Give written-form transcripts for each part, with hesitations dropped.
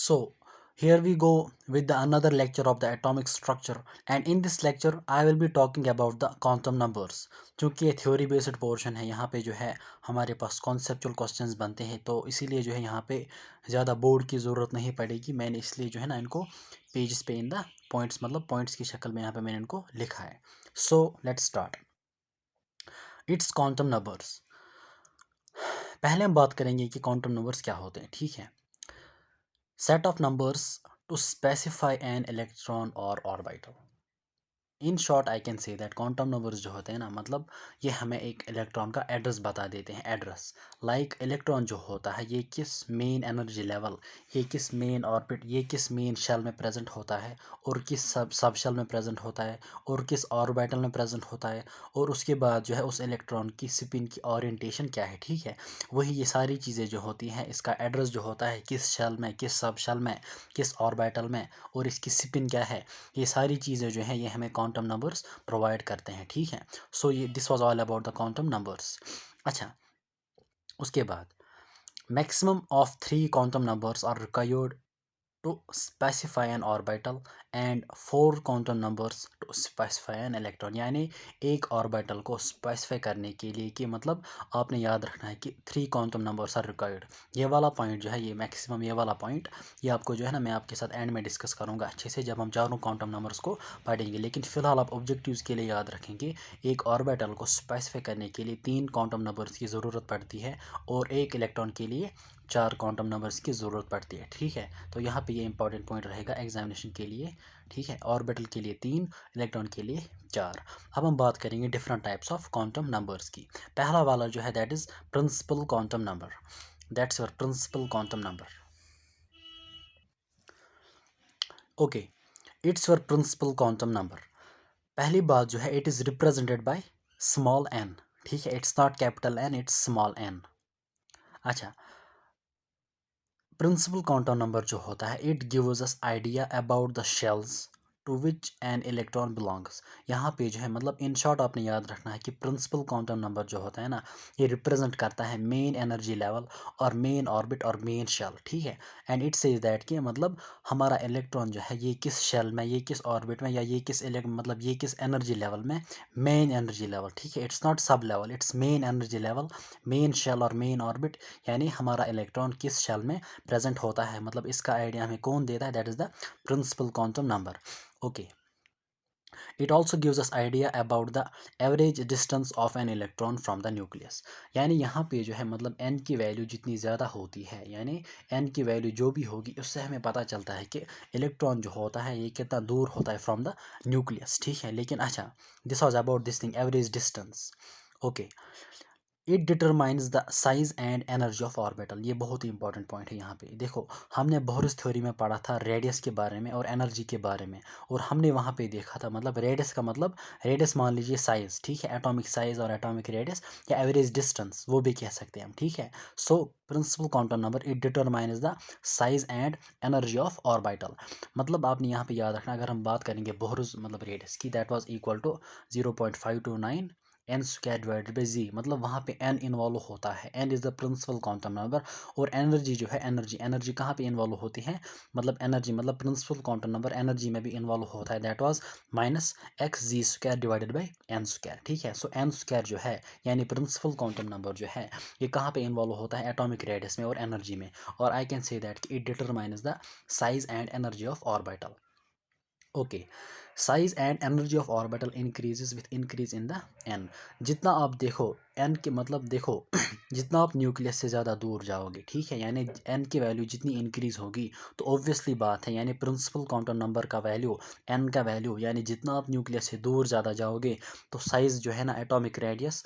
So here we go with the another lecture of the atomic structure, and in this lecture I will be talking about the quantum numbers. क्योंकि ये theory based portion है, यहाँ पे जो है हमारे पास conceptual questions बनते हैं, तो इसीलिए जो है यहाँ पे ज़्यादा बोर्ड की ज़रूरत नहीं पड़ेगी। मैंने इसलिए जो है ना इनको पेजेस पे इन द पॉइंट्स, मतलब पॉइंट्स की शक्ल में यहाँ पे मैंने इनको लिखा है। So let's start it's quantum numbers. पहले हम बात करेंगे कि क्वांटम नंबर्स क्या होते हैं, ठीक है। Set of numbers to specify an electron और orbital. In short I can say that quantum numbers जो होते हैं ना, मतलब ये हमें एक इलेक्ट्रॉन का एड्रेस बता देते हैं। एड्रेस लाइक इलेक्ट्रॉन जो होता है ये किस मेन एनर्जी लेवल, ये किस मेन ऑर्बिट, ये किस मेन शेल में प्रेजेंट होता है, और किस सब शेल में प्रेजेंट होता है, और किस ऑर्बिटल में प्रेजेंट होता है, और उसके बाद जो है उस इलेक्ट्रॉन की स्पिन की ओरिएंटेशन क्या है, ठीक है। वही ये सारी चीज़ें जो होती हैं, इसका एड्रेस जो होता है किस शेल में, किस सब शेल में, किस ऑर्बिटल में, और इसकी स्पिन क्या है, ये सारी चीज़ें जो हैं ये हमें क्वांटम नंबर्स प्रोवाइड करते हैं, ठीक है। सो ये this was all about the quantum numbers. अच्छा, उसके बाद maximum of 3 quantum numbers are required to specify an orbital and 4 quantum numbers to specify an electron। यानी एक ऑर्बिटल को स्पेसिफाई करने के लिए कि मतलब आपने याद रखना है कि 3 quantum numbers आर रिक्वायर्ड। ये वाला पॉइंट जो है, ये मैक्सिमम ये वाला पॉइंट, ये आपको जो है ना मैं आपके साथ एंड में डिस्कस करूँगा अच्छे से जब हम चारों क्वांटम नंबर्स को पढ़ेंगे। लेकिन फिलहाल आप ऑब्जेक्टिव्स के लिए याद रखेंगे, एक ऑर्बिटल को स्पेसिफाई करने के लिए 3 quantum numbers की ज़रूरत पड़ती है, और एक इलेक्ट्रॉन के लिए 4 quantum numbers की ज़रूरत पड़ती है, ठीक है। तो यहाँ पे ये इंपॉर्टेंट पॉइंट रहेगा एग्जामिनेशन के लिए, ठीक है। ऑर्बिटल के लिए 3, इलेक्ट्रॉन के लिए 4। अब हम बात करेंगे different types of quantum numbers की। पहला वाला जो है that is principal quantum number. That's your principal quantum number. Okay, it's your principal quantum number. पहली बात जो है, it is represented by small n, ठीक है। It's not capital n, it's small n. अच्छा, प्रिंसिपल क्वांटम नंबर जो होता है, it gives us idea about the shells to which an electron belongs. यहाँ पे जो है मतलब इन शॉर्ट आपने याद रखना है कि प्रिंसिपल क्वांटम नंबर जो होता है ना, ये रिप्रेजेंट करता है मेन एनर्जी लेवल और मेन ऑर्बिट और मेन शेल, ठीक है। एंड इट सेज दैट कि मतलब हमारा इलेक्ट्रॉन जो है ये किस शेल में, ये किस ऑर्बिट में, या ये किस मतलब ये किस एनर्जी लेवल में, मेन एनर्जी लेवल, ठीक है। It's not sub level, it's main energy level, main shell और मेन ऑर्बिट। यानी हमारा इलेक्ट्रॉन किस शेल में प्रेजेंट होता है, मतलब इसका आइडिया हमें कौन देता है, that is the principal quantum number. Okay, it also gives us idea about the average distance of an electron from the nucleus. यानी यहाँ पे जो है मतलब एन की वैल्यू जितनी ज़्यादा होती है, यानी एन की वैल्यू जो भी होगी उससे हमें पता चलता है कि इलेक्ट्रॉन जो होता है ये कितना दूर होता है फ्रॉम द न्यूक्लियस, ठीक है। लेकिन अच्छा, this was about this thing average distance. Okay, it determines the size and energy of orbital. ये बहुत ही इंपॉर्टेंट पॉइंट है। यहाँ पे देखो, हमने बोहर्स थ्योरी में पढ़ा था रेडियस के बारे में और एनर्जी के बारे में, और हमने वहाँ पे देखा था मतलब रेडियस का मतलब, रेडियस मान लीजिए साइज, ठीक है, एटॉमिक साइज और एटॉमिक रेडियस, या एवरेज डिस्टेंस वो भी कह सकते हैं हम, ठीक है। So principal quantum number it determines the size and energy of orbital. मतलब आपने यहाँ पे याद रखना, अगर हम बात करेंगे बोहर्स मतलब रेडियस की, that was equal to 0.529 n square divided by Z. मतलब वहाँ पे एन इन्वॉल्व होता है, n is the principal quantum number. और एनर्जी जो है, एनर्जी एनर्जी कहाँ पे इन्वॉल्व होती है, मतलब एनर्जी मतलब प्रिंसिपल क्वांटम नंबर एनर्जी में भी इन्वॉल्व होता है, that was minus x g square divided by n square, ठीक है। सो एन स्क्वायर जो है यानी प्रिंसिपल क्वांटम नंबर जो है, ये कहाँ पे इन्वॉल्व होता है, एटॉमिक रेडियस में और एनर्जी में। और I can say that it determines the size and energy of orbital. Okay, size and energy of orbital increases with increase in the n. जितना आप देखो एन के मतलब देखो जितना आप न्यूक्लियस से ज़्यादा दूर जाओगे, ठीक है, यानी एन की वैल्यू जितनी इंक्रीज होगी, तो ऑब्वियसली बात है यानी प्रिंसिपल क्वांटम नंबर का वैल्यू, एन का वैल्यू, यानी जितना आप न्यूक्लियस से दूर ज़्यादा जाओगे, तो साइज़ जो है ना, एटॉमिक रेडियस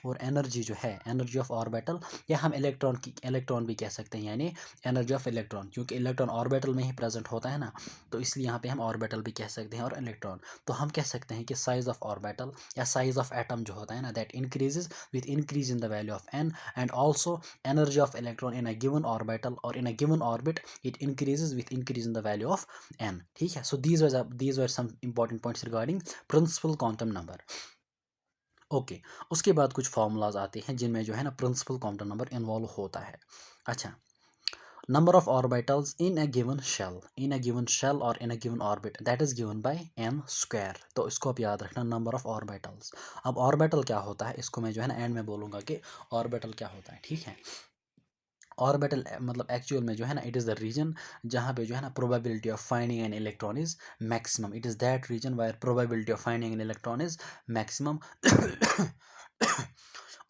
और एनर्जी जो है, एनर्जी ऑफ ऑर्बिटल, या हम इलेक्ट्रॉन भी कह सकते हैं, यानी एनर्जी ऑफ इलेक्ट्रॉन, क्योंकि इलेक्ट्रॉन ऑर्बिटल में ही प्रेजेंट होता है ना, तो इसलिए यहाँ पे हम ऑर्बिटल भी कह सकते हैं और इलेक्ट्रॉन। तो हम कह सकते हैं कि साइज ऑफ ऑर्बिटल या साइज ऑफ एटम जो होता है ना, that increases with increase in the value of n, and also energy of electron in a given orbital और in a given orbit, it increases with increase in the value of n, ठीक है। So these were some important points regarding principal quantum number. Okay, उसके बाद कुछ formulas आते हैं जिनमें जो है ना प्रिंसिपल क्वांटम नंबर इन्वॉल्व होता है। अच्छा, number of orbitals in a given shell or in a given orbit that is given by n square। तो इसको आप याद रखना, number of orbitals। अब ऑर्बिटल क्या होता है इसको मैं जो है ना एंड में बोलूँगा कि ऑर्बिटल क्या होता है, ठीक है। ऑर्बिटल मतलब एक्चुअल में जो है ना इट इज़ द रीजन जहाँ पे जो है ना probability of finding an electron is maximum. It is that region where probability of finding an electron is maximum.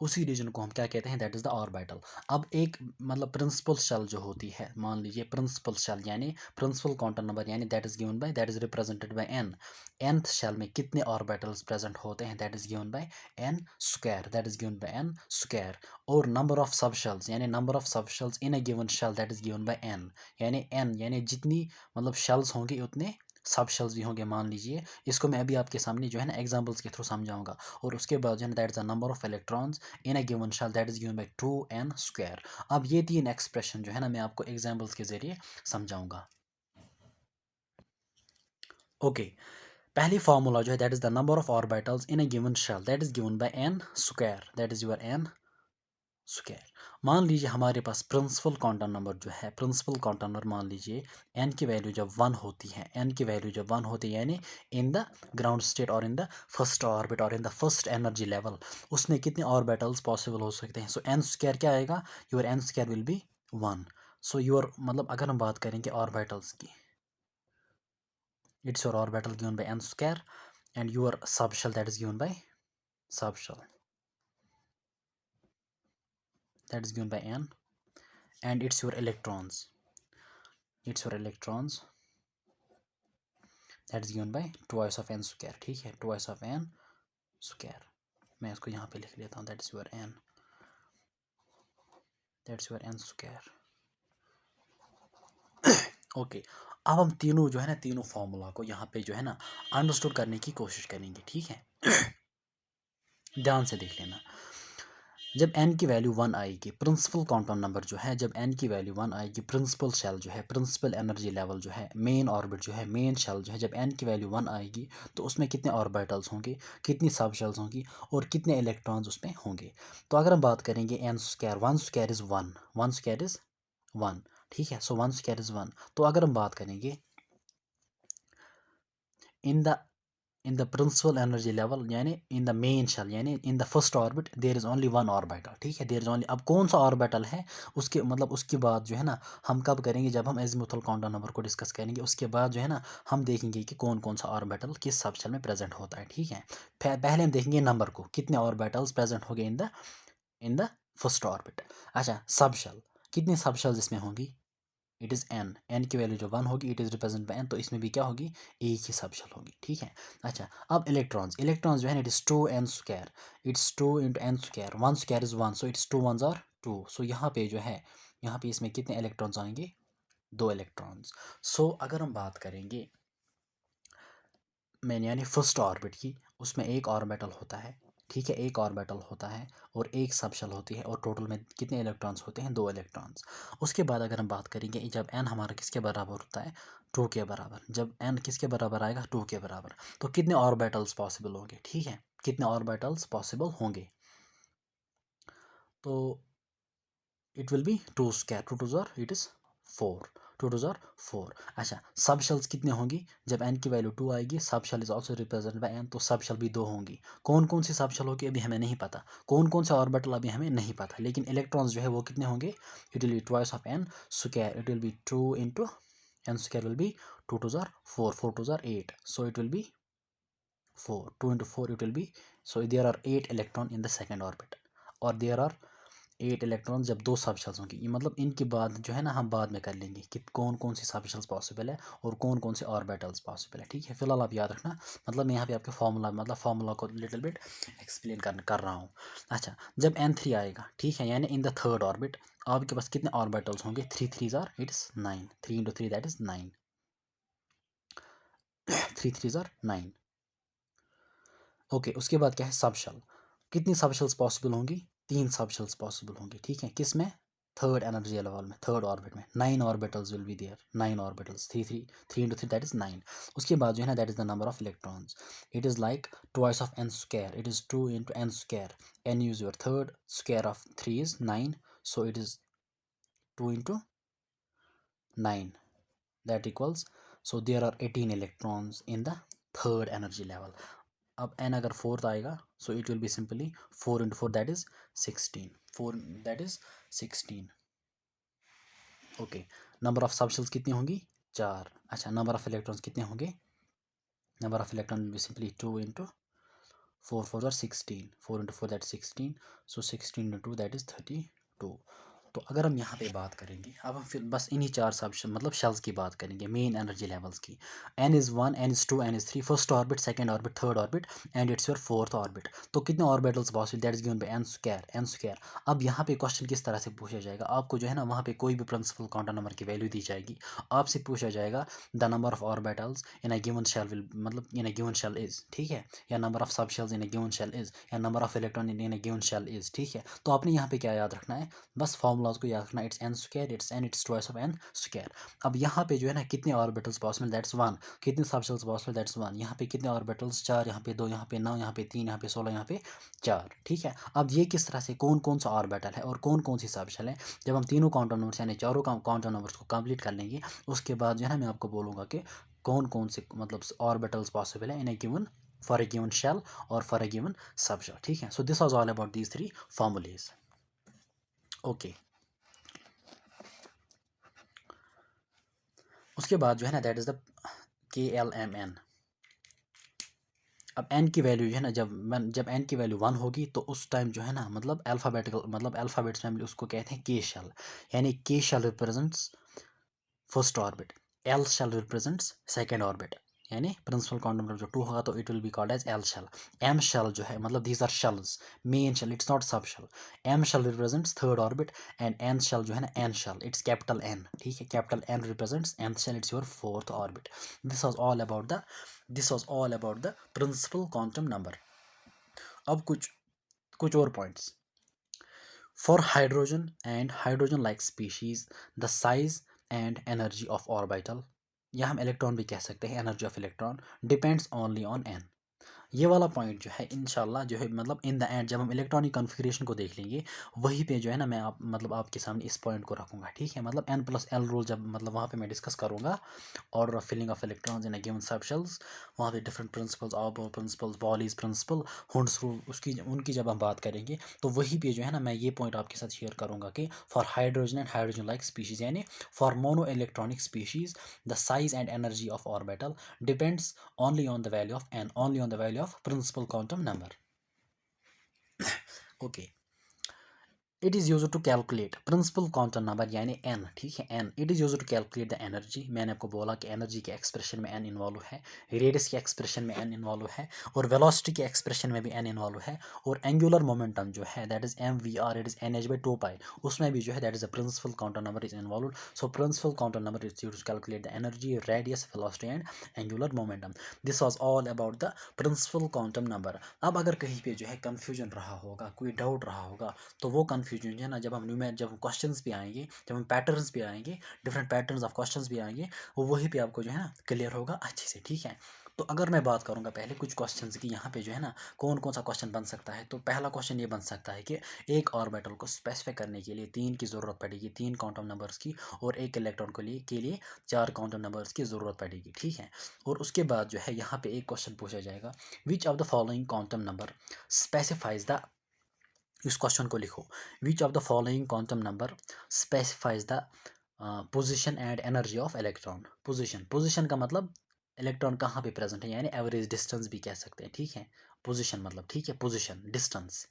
उसी रीजन को हम क्या कहते हैं, दैट इज़ द ऑर्बिटल। अब एक मतलब प्रिंसिपल शेल जो होती है, मान लीजिए प्रिंसिपल शेल यानी प्रिंसिपल क्वांटम नंबर यानी that is given by, that is represented by n. nth shell में कितने ऑर्बिटल्स प्रेजेंट होते हैं, that is given by n square, that is given by n square. और नंबर ऑफ सब शेल्स यानी number of sub shells in a given shell that is given by n, यानी n यानी जितनी मतलब shells होंगे उतने सब shells भी होंगे। मान लीजिए इसको मैं अभी आपके सामने जो है ना एग्जांपल्स के थ्रू समझाऊंगा। और उसके बाद जो है that is the number of electrons in a given shell that is given by 2n square. अब ये तीन एक्सप्रेशन जो है ना मैं आपको एग्जांपल्स के जरिए समझाऊंगा। ओके, पहली फार्मूला जो है that is the number of orbitals in a given shell that is given by n square, that is your n square. मान लीजिए हमारे पास प्रिंसिपल क्वांटम नंबर जो है, प्रिंसिपल क्वांटम नंबर मान लीजिए n की वैल्यू जब 1 होती है, n की वैल्यू जब 1 होती है यानी इन द ग्राउंड स्टेट और इन द फर्स्ट ऑर्बिट और इन द फर्स्ट एनर्जी लेवल, उसमें कितने ऑर्बिटल्स पॉसिबल हो सकते हैं। सो एन स्क्वायर क्या आएगा, your n square will be 1। So your मतलब अगर हम बात करेंगे ऑर्बिटल्स की, it's your orbital given by n square and your सब shell that is given by sub shell that is given by n, and it's your electrons, that is given by twice of n square, ठीक है, twice of n square। मैं इसको यहाँ पे लिख लेता हूँ, that is your n, that's your n square। Okay, अब हम तीनों जो है ना तीनों फॉर्मूला को यहाँ पे जो है ना अंडरस्टूड करने की कोशिश करेंगे, ठीक है। ध्यान से देख लेना, जब n की वैल्यू 1 आएगी, प्रिंसिपल क्वांटम नंबर जो है जब n की वैल्यू 1 आएगी, प्रिंसिपल शेल जो है, प्रिंसिपल एनर्जी लेवल जो है, मेन ऑर्बिट जो है, मेन शेल जो है, जब n की वैल्यू 1 आएगी तो उसमें कितने ऑर्बिटल्स होंगे, कितनी सब शेल्स होंगी और कितने इलेक्ट्रॉन्स उसमें होंगे। तो अगर हम बात करेंगे n square, 1 square is 1, 1 square is 1, ठीक है। So 1 square is 1। तो अगर हम बात करेंगे in the principal energy level यानी इन द मेन शेल यानी in the first orbit there is only one orbital, ठीक है, देयर इज ओनली। अब कौन सा ऑर्बिटल है उसके मतलब उसकी बात जो है ना हम कब करेंगे, जब हम एजीमुथल क्वांटम नंबर को डिस्कस करेंगे, उसके बाद जो है ना हम देखेंगे कि कौन कौन सा ऑर्बिटल किस सब शेल में प्रेजेंट होता है, ठीक है। पहले हम देखेंगे नंबर को, कितने ऑर्बिटल्स प्रेजेंट हो गए इन द फर्स्ट ऑर्बिट। अच्छा, सब शेल, कितनी सब शेल्स इसमें होंगी, इट इज़ एन, एन की वैल्यू जो 1 होगी it is represent by n, तो इसमें भी क्या होगी, एक ही सब शेल होगी, ठीक है। अच्छा, अब इलेक्ट्रॉन्स, इलेक्ट्रॉन्स जो है it is 2n square, it's 2 into n square, 1 square is 1, so it's 2 1s are 2। So यहाँ पे जो है यहाँ पे इसमें कितने इलेक्ट्रॉन्स आएंगे, 2 इलेक्ट्रॉन्स। सो अगर हम बात करेंगे मैंने यानी फर्स्ट ऑर्बिट की, उसमें एक ऑर्बिटल होता है, ठीक है, एक ऑर्बिटल होता है और एक सबशेल होती है और टोटल में कितने इलेक्ट्रॉन्स होते हैं, 2 इलेक्ट्रॉन्स। उसके बाद अगर हम बात करेंगे जब n हमारा किसके बराबर होता है, 2 के बराबर, जब n किसके बराबर आएगा, 2 के बराबर, तो कितने ऑर्बिटल्स पॉसिबल होंगे, ठीक है, कितने ऑर्बिटल्स पॉसिबल होंगे। तो it will B 2 square, 2 2 it is 4, 2 2 4। अच्छा, सब शेल्स कितने होंगी, जब n की वैल्यू 2 आएगी, sub shell is also represent by n, तो सब शेल भी 2 होंगी। कौन कौन सी सब शेल होगी अभी हमें नहीं पता, कौन कौन से ऑर्बिटल अभी हमें नहीं पता, लेकिन इलेक्ट्रॉन्स जो है वो कितने होंगे, it will be twice of n square, it will B 2 into n square will B 2 2 4, 4 2 8, so it will B 4, 2 into 4 it will be, so there are 8 electron in the second orbit और there are 8 electron जब 2 सब shells होंगी। ये मतलब इनकी बात जो है ना हम बाद में कर लेंगे कि कौन कौन सी सब शेल्स पॉसिबल है और कौन कौन से ऑर्बिटल्स पॉसिबल है, ठीक है। फिलहाल आप याद रखना, मतलब मैं यहाँ पे आपके फार्मूला मतलब फार्मूला को लिटिल बिट एक्सप्लेन कर रहा हूँ। अच्छा, जब n3 आएगा, ठीक है, यानी इन द थर्ड ऑर्बिट आपके पास कितने ऑर्बिटल्स होंगे, 3 3s are it is 9, 3 into 3 that is 9, 3 3s are 9। Okay, उसके बाद क्या है, सब शेल, कितनी सब शेल्स पॉसिबल होंगी, 3 सब शेल्स पॉसिबल होंगी, ठीक है, किस में, थर्ड एनर्जी लेवल में, थर्ड ऑर्बिट में, 9 orbitals will be there, 9 orbitals, 3 into 3 that is 9। उसके बाद जो है ना that is the number of electrons, it is like twice of n square, it is 2 into n square, n is your third, square of 3 is 9, so it is 2 into 9, that equals, so there are 18 electrons in the third energy level. अब n अगर fourth आएगा, so it will be simply 4 into 4, that is 16, 4 that is 16. Okay, number of subshells कितनी होंगी, 4. अच्छा, number of electrons कितने होंगे, number of electron will be simply 2 into 4 4 are 16, 4 into 4 that's 16, so 16 into 2 that is 32. तो अगर हम यहाँ पे बात करेंगे, अब हम फिर बस इन्हीं चार सब मतलब शेल्स की बात करेंगे, मेन एनर्जी लेवल्स की. n is 1, n is 2, n is 3, first orbit, second orbit, third orbit and it's your fourth orbit. तो कितने ऑर्बिटल्स पॉसिबल, that is given by n square, n square. अब यहाँ पे क्वेश्चन किस तरह से पूछा जाएगा, आपको जो है ना वहाँ पे कोई भी प्रिंसिपल क्वांटम नंबर की वैल्यू दी जाएगी, आपसे पूछा जाएगा the number of orbitals in a given shell will, मतलब in a given shell is, ठीक है, या number of sub shells in a given shell is, या number of electron in a given shell is, ठीक है. तो आपने यहाँ पे क्या याद रखना है, बस फॉर्मूलाज को याद रखना, it's n square, it's n, it's twice of n square. अब यहाँ पे जो है ना कितने ऑर्बिटल्स पॉसिबल, दैट्स 1, कितने सबशेल्स पॉसिबल, दैट्स 1, यहाँ पे कितने ऑर्बिटल्स, 4, यहाँ पे 2, यहाँ पे 9, यहाँ पे 3, यहाँ पे 16, यहाँ पे 4, ठीक है. अब ये किस तरह से कौन कौन सा ऑर्बिटल है और कौन कौन सी सबशेल है, जब हम तीनों क्वांटम नंबर्स यानी चारों क्वांटम नंबर्स को कंप्लीट कर लेंगे, उसके बाद जो है ना मैं आपको बोलूँगा कि कौन कौन से मतलब ऑर्बिटल्स पॉसिबल है in a given, for a given shell और फॉर ए गिवन सबशेल, ठीक है. So this was all about these 3 formulae. Okay, उसके बाद जो है ना दैट इज़ द KLMN. अब n की वैल्यू जो है ना, जब n की वैल्यू 1 होगी तो उस टाइम जो है ना मतलब अल्फ़ाबेटिकल, मतलब अल्फ़ाबेट्स में उसको कहते हैं K शेल, यानी K shell represents first orbit, L shell represents second orbit, यानी प्रिंसिपल क्वांटम नंबर जो 2 होगा तो it will be called as L shell. M shell जो है मतलब these are shells, main shell, it's not sub shell. M shell represents third orbit and N shell जो है ना N shell, it's capital N, ठीक है, capital N represents N shell, it's your fourth orbit. This was all about the this was all about the principal quantum number. अब कुछ कुछ और points. For hydrogen and hydrogen like species the size and energy of orbital, या हम electron भी कह सकते हैं, energy of electron depends only on n. ये वाला पॉइंट जो है इंशाल्लाह जो है मतलब इन द एंड जब हम इलेक्ट्रॉनिक कॉन्फ़िगरेशन को देख लेंगे, वहीं पे जो है ना मैं आप मतलब आपके सामने इस पॉइंट को रखूँगा, ठीक है. मतलब n+l रूल जब मतलब वहाँ पे मैं डिस्कस करूँगा, order of filling of electrons in a given subshells, वहाँ पे different principles, orbital principles, Pauli's principle, Hund's rule, उसकी उनकी जब हम बात करेंगे तो वहीं पे जो है ना मैं ये पॉइंट आपके साथ शेयर करूँगा कि for hydrogen and hydrogen like species, यानी for mono electronic species the size and energy of orbital depends only on the value of n, only on the value of principal quantum number. Okay, it is use to calculate principal quantum number यानी n, ठीक है, n. It is use to calculate the energy. मैंने आपको बोला कि energy के expression में n involve है, रेडियस के एक्सप्रेशन में एन इन्वॉल्व है, और वेलोसिटी के एक्सप्रेशन में भी एन इन्वॉल्व है, और एंगुलर मोमेंटम जो है that is MVR, it is NH/2π, उसमें भी जो है that is a principal quantum number is involve. So principal quantum number is use to calculate the energy, radius, velocity and angular momentum. This was all about the principal quantum number. अब अगर कहीं पे जो है confusion रहा होगा, कोई doubt रहा होगा, तो वो कन्फ्यूजन जो है ना जब हम क्वेश्चंस भी आएंगे, जब हम पैटर्न्स भी आएंगे, डिफरेंट पैटर्न्स ऑफ क्वेश्चंस भी आएंगे, वो वहीं पे आपको जो है ना क्लियर होगा अच्छे से, ठीक है. तो अगर मैं बात करूंगा पहले कुछ क्वेश्चंस की, यहाँ पे जो है ना कौन कौन सा क्वेश्चन बन सकता है, तो पहला क्वेश्चन ये बन सकता है कि एक ऑर्बिटल को स्पेसिफाई करने के लिए 3 की ज़रूरत पड़ेगी, 3 क्वांटम नंबर्स की, और एक इलेक्ट्रॉन के लिए 4 क्वांटम नंबर्स की ज़रूरत पड़ेगी, ठीक है. और उसके बाद जो है यहाँ पे एक क्वेश्चन पूछा जाएगा, विच of the following quantum number specifies the, इस क्वेश्चन को लिखो, विच of the following quantum number specifies the position and energy of electron. Position का मतलब इलेक्ट्रॉन कहाँ पे प्रेजेंट है, यानी एवरेज डिस्टेंस भी कह सकते हैं, ठीक है. पोजीशन मतलब, ठीक है, position, distance.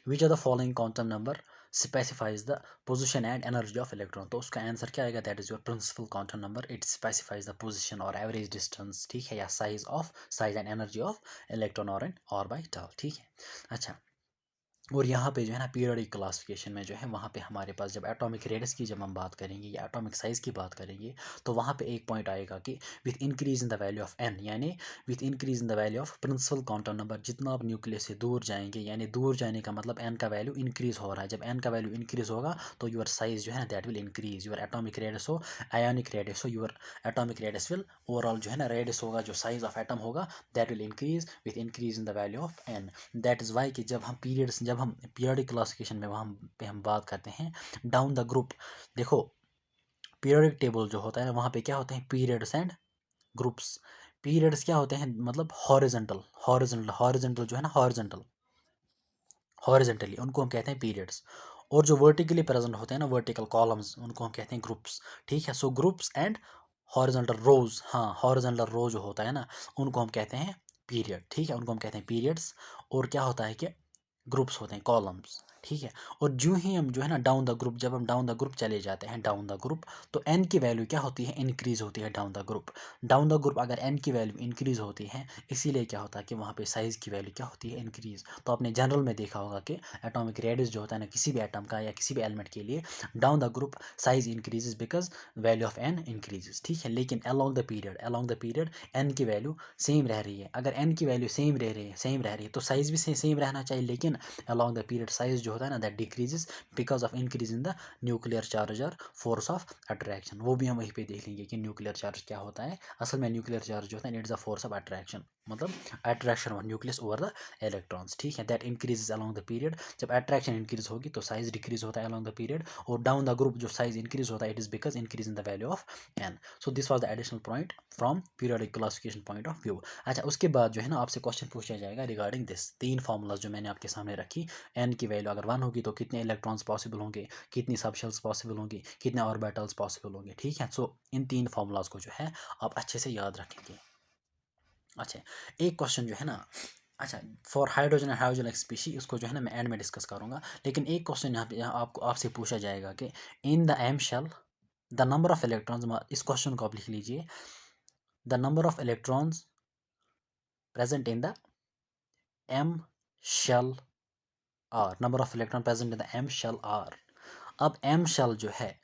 Which of the following quantum number specifies the position and energy of electron. तो उसका आंसर क्या आएगा, that is your principal quantum number. It specifies the position और एवरेज डिस्टेंस, ठीक है, या size and energy of electron और n orbital, ठीक है. अच्छा, और यहाँ पे जो है ना पीरियोडिक क्लासिफिकेशन में जो है वहाँ पे हमारे पास जब एटॉमिक रेडियस की जब हम बात करेंगे या एटॉमिक साइज़ की बात करेंगे, तो वहाँ पे एक पॉइंट आएगा कि with increase in the value of n, यानी with increase in the value of principal quantum number, जितना आप न्यूक्लियस से दूर जाएंगे, यानी दूर जाने का मतलब एन का वैल्यू इंक्रीज हो रहा है. जब एन का वैल्यू इंक्रीज होगा तो यूर साइज जो है ना that will increase. Your atomic radius हो, आयोनिक रेडियस हो, your atomic radius will overall जो है ना रेडियस होगा, जो साइज ऑफ एटम होगा that will increase with increase in the value of n. That is why कि जब हम पीरियोडिक क्लासिफिकेशन में वहाँ पे हम बात करते हैं डाउन द ग्रुप, देखो पीरियोडिक टेबल जो होता है ना, वहाँ पे क्या होते हैं, पीरियड्स एंड ग्रुप्स। पीरियड्स क्या होते हैं, मतलब हॉरिजेंटल हॉरिजेंटल हॉरिजेंटल जो है ना, हॉरिजेंटल हॉरिजेंटली उनको हम कहते हैं पीरियड्स। और जो वर्टिकली प्रेजेंट होते हैं ना, वर्टिकल कॉलम्स, उनको हम कहते हैं ग्रुप्स। ठीक है, सो ग्रुप्स एंड हॉरिजॉन्टल रोज, हाँ हॉरिजॉन्टल रो जो होता है ना, उनको हम कहते हैं पीरियड। ठीक है, उनको हम कहते हैं पीरियड्स। और क्या होता है कि ग्रुप्स होते हैं कॉलम्स। ठीक है, और जो ही हम जो है ना डाउन द ग्रुप, जब हम डाउन द ग्रुप चले जाते हैं डाउन द ग्रुप, तो एन की वैल्यू क्या होती है, इंक्रीज होती है down the group. Down the group अगर एन की वैल्यू इंक्रीज होती है, इसीलिए क्या होता है कि वहाँ पे साइज़ की वैल्यू क्या होती है, इंक्रीज। तो आपने जनरल में देखा होगा कि एटॉमिक रेडियस जो होता है ना किसी भी एटम का या किसी भी एलिमेंट के लिए, down the group size increases because value of n increases. ठीक है, लेकिन अलॉन्ग द पीरियड एन की वैल्यू सेम रह रही है। अगर एन की वैल्यू सेम रह रही है तो साइज भी सेम रहना चाहिए, लेकिन अलॉन्ग द पीरियड साइज जो होता है ना, that decreases because of increase in the nuclear charge और फोर्स ऑफ अट्रैक्शन। वो भी हम वहीं पे देख लेंगे कि न्यूक्लियर चार्ज क्या होता है। असल में न्यूक्लियर चार्ज जो होता है, it's a force of attraction, मतलब attraction of nucleus over the electrons. ठीक है, that increases along the period. जब अट्रैक्शन इंक्रीज होगी तो साइज डिक्रीज होता है अलॉन्ग द पीरियड। और डाउन द ग्रुप जो साइज इंक्रीज होता है, it is because increase in the value of n. So this was the additional point from periodic classification point of view. अच्छा, उसके बाद जो है ना आपसे क्वेश्चन पूछा जाएगा रिगार्डिंग दिस तीन फार्मूलाज जो मैंने आपके सामने रखी। एन की वैल्यू अगर 1 होगी तो कितने इलेक्ट्रॉन्स पॉसिबल होंगे, कितनी सबशेल्स पॉसिबल होंगी, कितने ऑर्बिटल्स पॉसिबल होंगे। ठीक है, सो इन तीन फार्मूलाज को जो है आप अच्छे से याद रखेंगे। अच्छा, एक क्वेश्चन जो है ना, अच्छा for hydrogen and hydrogen species, उसको जो है ना मैं एंड में डिस्कस करूंगा। लेकिन एक क्वेश्चन यहाँ पे आपको आपसे पूछा जाएगा कि in the M shell the number of electrons, इस क्वेश्चन को आप लिख लीजिए, the number of electrons present in the M shell are, number of electron present in the M shell are. अब एम शेल जो है,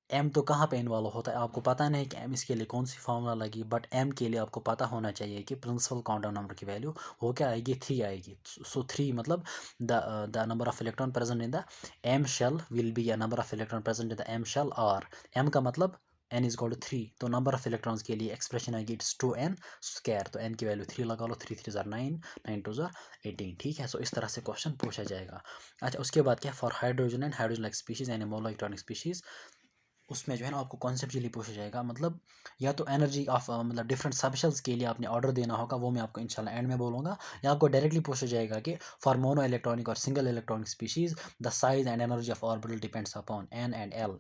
एम तो कहाँ पे इन्वॉल्व होता है, आपको पता नहीं कि एम इसके लिए कौन सी फार्मूला लगी, बट एम के लिए आपको पता होना चाहिए कि प्रिंसिपल क्वांटम नंबर की वैल्यू वो क्या आएगी, 3 आएगी। सो 3 मतलब the number of electron present in the M shell will be a number of electron present in the M shell are. M का मतलब एन इज इक्वल टू 3, तो number of electrons के लिए एक्सप्रेशन आएगी it's 2n square. तो N की value 3 लगा लो, 3 3 jar 9, 9 2 jar 18। ठीक है, सो इस तरह से क्वेश्चन पूछा जाएगा। अच्छा, उसके बाद क्या, for hydrogen and hydrogen like species यानी मोनोइलेक्ट्रॉनिक स्पीशीज, उसमें जो है ना आपको कॉन्सेप्चुअली पूछा जाएगा, मतलब या तो एनर्जी ऑफ मतलब डिफरेंट सबशेल्स के लिए आपने ऑर्डर देना होगा, वो मैं आपको इंशाल्लाह एंड में बोलूँगा। या आपको डायरेक्टली पूछा जाएगा कि फॉर मोनो इलेक्ट्रॉनिक और single electronic species the size and energy of orbital depends upon n and l,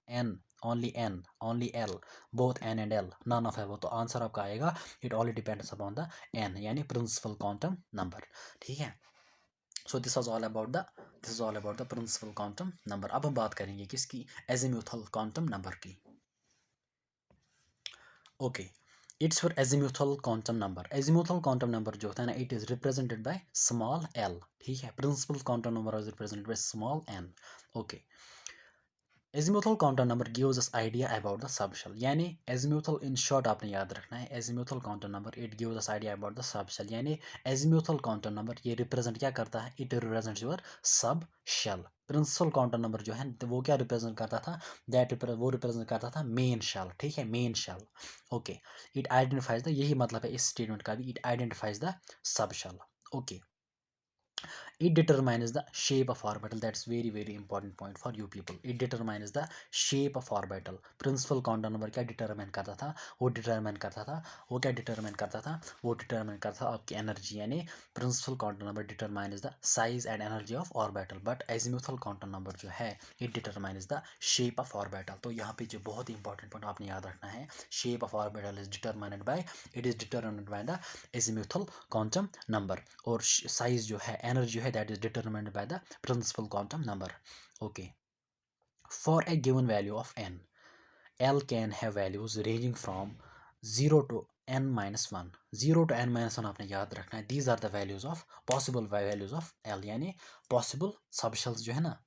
n only l, both n and l, none of है वो। तो आंसर आपका आएगा it only depends upon the n, यानी principal quantum number. ठीक है, so this is all about the principal quantum number. अब हम बात करेंगे किसकी, एजीम्यूथल क्वांटम नंबर की। Okay, it's for azimuthal quantum number. Azimuthal quantum number जो होता है ना, it is represented by small l. ठीक है, principal quantum number is represented by small n. Okay, azimuthal quantum number gives us idea about the subshell, यानी azimuthal in short आपने याद रखना है, azimuthal quantum number it gives us idea about the subshell, यानी azimuthal quantum number ये रिप्रेजेंट क्या करता है, इट रिप्रेजेंट्स योर सब शेल। प्रिंसिपल क्वांटम नंबर जो है तो वो क्या रिप्रेजेंट करता था, वो रिप्रेजेंट करता था मेन शेल। ठीक है, main shell. Okay, it identifies the, यही मतलब है इस स्टेटमेंट का भी, इट आइडेंटिफाइज द सब shell. Okay, it determines the shape of orbital. That's very important point for you people. It determines the shape of orbital. Principal quantum number क्या determine करता था, वो डिटरमाइन करता था, वो क्या डिटरमाइन करता था, वो डिटरमाइन करता था आपकी एनर्जी, यानी principal quantum number determines the size and energy of orbital. But azimuthal quantum number जो है it determines the shape of orbital. तो यहाँ पे जो बहुत इंपॉर्टेंट पॉइंट आपने याद रखना है, shape of orbital is determined by, it is determined by the azimuthal quantum number. और साइज जो है, एनर्जी है, that is determined by the principal quantum number. Okay, for a given value of n, L can have values ranging from 0 to n minus 1. 0 to n minus 1 आपने याद रखना है। These are the values of possible values of L, यानी possible subshells जो है ना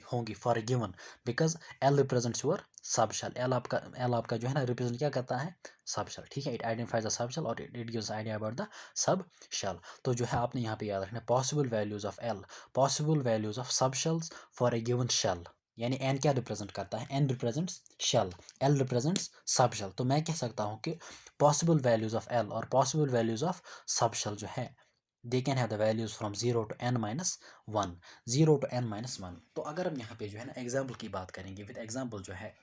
होंगी for a given, because L represents your subshell। L आपका जो है ना represent क्या करता है, subshell। ठीक है, it identifies the subshell और it gives idea about the subshell। तो जो है आपने यहाँ पे याद रखना है possible values of L, possible values of subshells for a given shell, यानी n क्या रिप्रेजेंट करता है, n represents shell, L represents subshell. तो मैं कह सकता हूँ कि पॉसिबल वैल्यूज ऑफ L और पॉसिबल वैल्यूज ऑफ सब शेल जो है, they can have the values from 0 to n minus 1, 0 to n minus 1। तो अगर हम यहाँ पे जो है ना एग्जाम्पल की बात करेंगे, विद एग्जाम्पल जो है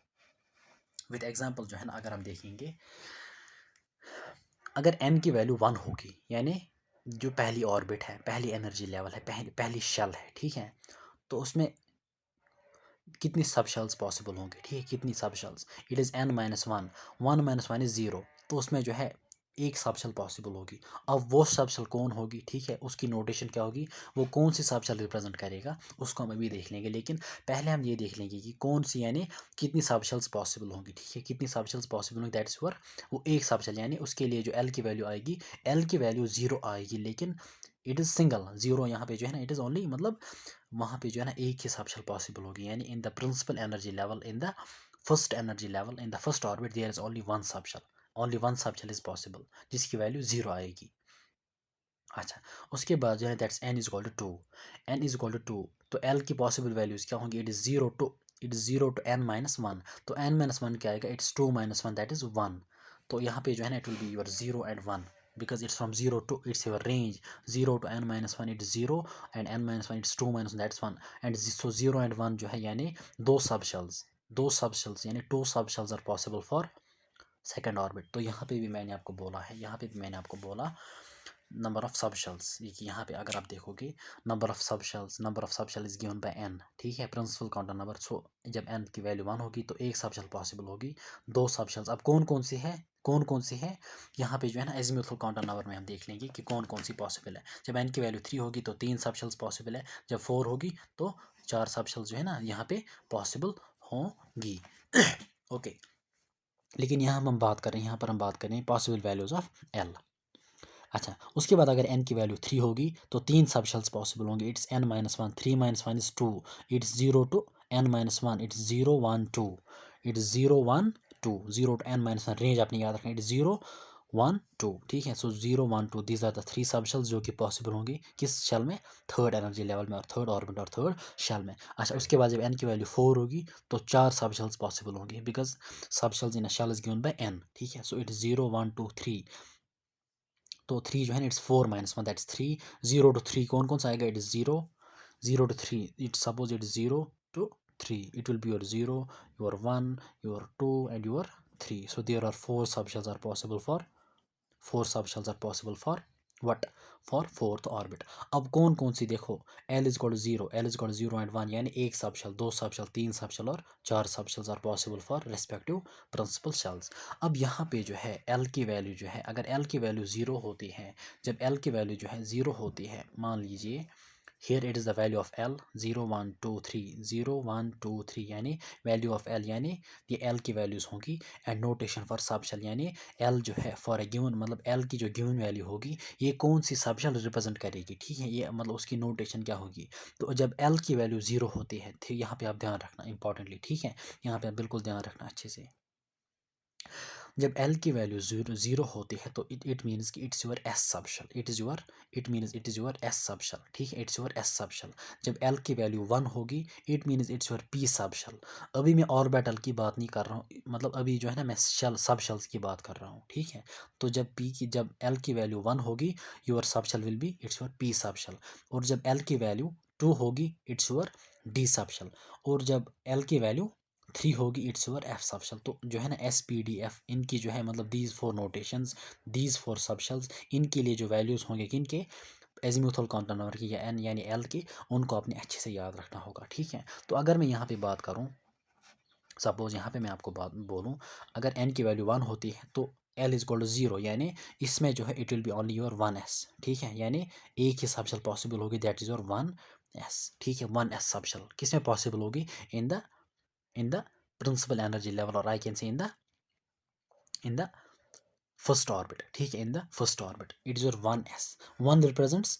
विद एग्जांपल जो है ना, अगर हम देखेंगे, अगर n की वैल्यू 1 होगी, यानी जो पहली ऑर्बिट है, पहली एनर्जी लेवल है, पहली शेल है, ठीक है, तो उसमें कितनी सब शेल्स पॉसिबल होंगे, ठीक है, कितनी सब shells, it is n-1, 1 - 1 is 0, तो उसमें जो है एक सब शेल पॉसिबल होगी। अब वो सब शेल कौन होगी, ठीक है, उसकी नोटेशन क्या होगी, वो कौन सी सब शेल रिप्रेजेंट करेगा, उसको हम अभी देख लेंगे, लेकिन पहले हम ये देख लेंगे कि कौन सी, यानी कितनी सब शेल्स पॉसिबल होंगी, ठीक है, कितनी सब शेल्स पॉसिबल होंगी, दैट्स योर, वो एक सब शेल, यानी उसके लिए जो एल की वैल्यू आएगी, एल की वैल्यू 0 आएगी, लेकिन इट इज़ सिंगल 0, यहाँ पे जो है ना इट इज़ ओनली, मतलब वहाँ पे जो है ना एक ही सब शेल पॉसिबल होगी, यानी in the principal energy level, in the first energy level, in the first orbit, there is only one subshell, only one सब शेल इज पॉसिबल, जिसकी वैल्यू 0 आएगी। अच्छा, उसके बाद जो है that's n is equal to 2, n is equal to 2, तो l की पॉसिबल वैल्यूज क्या होंगी, इट इज़ 0 टू n-1, तो n-1 क्या आएगा, इट्स 2-1, दैट इज़ 1, तो यहाँ पे जो है ना it will be your 0 and 1, because it's from 0 to, it's your range 0 to n-1, it's 0, and n-1 it's 2-1, that's 1, and so 0 and 1 जो है यानी दो सब शेल्स यानी 2 सब shells are possible for second orbit. तो यहाँ पे भी मैंने आपको बोला है, यहाँ पे भी मैंने आपको बोला नंबर ऑफ सब शेल्स, ये कि यहाँ पे अगर आप देखोगे नंबर ऑफ सब shell is given by n, ठीक है, प्रिंसिपल काउंटर नंबर, सो जब n की वैल्यू 1 होगी तो एक सब शेल पॉसिबल होगी, दो सब शेल्स, अब कौन कौन सी है, यहाँ पे जो है ना एजिमुथल काउंटर नंबर में हम देख लेंगे कि कौन कौन सी पॉसिबल है। जब n की वैल्यू 3 होगी तो 3 सब शेल्स पॉसिबल है, जब 4 होगी तो 4 सब शेल्स जो है ना यहाँ पे पॉसिबल होंगी। ओके, लेकिन यहाँ पर हम बात कर रहे हैं पॉसिबल वैल्यूज ऑफ l। अच्छा, उसके बाद अगर n की वैल्यू 3 होगी तो 3 सब शेल्स पॉसिबल होंगे, it's n-1, 3-1 is 2, it's 0 to n-1, it's 0 1 2, it's 0 1 2, 0 to n-1, range आपने याद रखना, इट्स 0 1 2, ठीक है, सो 0 1 2 दीज आर द 3 सब शेल्स जो कि पॉसिबल होंगी किस शेल में, थर्ड एनर्जी लेवल में और थर्ड ऑर्बिट और थर्ड शेल में। अच्छा, उसके बाद जब n की वैल्यू 4 होगी तो 4 सब शेल्स पॉसिबल होंगे, बिकॉज सब shells in a shell is given by n, ठीक है, सो इट इज 0 1 2 3, तो 3 जो है ना इट्स 4-1, दैट्स 3, 0 टू 3 कौन कौन सा आएगा, it is 0, 0 to 3, it suppose it is 0 to 3, it will be your 0, your 1, your 2 and your 3, so there are 4 सब शेल्स आर पॉसिबल फॉर, 4 सब shells are possible for what, for fourth orbit. अब कौन कौन सी देखो, l is equal to 0, l is equal to 0 and 1, यानी एक सब शेल, दो सब शेल, तीन सब शेल और चार सब shells are possible for respective principal shells. अब यहाँ पे जो है एल की वैल्यू जो है, अगर एल की वैल्यू 0 होती है, जब एल की वैल्यू जो है 0 होती है, मान लीजिए here it is the value of L 0 1 2 3 0 1 2 3, यानी वैल्यू ऑफ L, यानी ये L की वैल्यूज़ होंगी, and notation for subshell, यानी L जो है फॉर ए गिवन, मतलब L की जो गिवन वैल्यू होगी ये कौन सी सब शेल रिप्रेजेंट करेगी, ठीक है, ये मतलब उसकी नोटेशन क्या होगी। तो जब L की वैल्यू 0 होती है, ठीक, यहाँ पे आप ध्यान रखना इंपॉर्टेंटली, ठीक है, यहाँ पे आप बिल्कुल ध्यान रखना अच्छे से, जब L की वैल्यू 0 होती है तो इट मीन्स कि इट्स योर एस सब shell, it is your s सब शेल, ठीक है, इट्स योर एस सब शेल। जब L की वैल्यू 1 होगी it means it's your p सब शेल। अभी मैं ऑर्बिटल की बात नहीं कर रहा हूँ, मतलब अभी जो है ना मैं सब शेल्स की बात कर रहा हूँ, ठीक है, तो जब L की वैल्यू 1 होगी योर सब shell will be it's your p सब शेल, और जब L की वैल्यू 2 होगी इट्स योर डी सब शेल, और जब L की वैल्यू 3 होगी it's your f subshell. तो जो है ना एस पी डी एफ इनकी जो है, मतलब दीज 4 नोटेशंस, दीज 4 सब शेल्स, इनके लिए जो वैल्यूज़ होंगे किनके, एजीमुथल क्वांटम नंबर की या एन यानी एल की, उनको आपने अच्छे से याद रखना होगा, ठीक है। तो अगर मैं यहाँ पे बात करूँ, सपोज यहाँ पे मैं आपको बात बोलूँ, अगर एन की वैल्यू 1 होती है तो एल इज इक्वल टू 0, यानी इसमें जो है it will be only your 1s, ठीक है, यानी एक ही सब शेल पॉसिबल होगी, दैट इज योर 1s, ठीक है, 1s सब शेल किसमें पॉसिबल होगी, in the principal energy level, or I can say in the first orbit, ठीक है, in the first orbit it is your 1s, 1 represents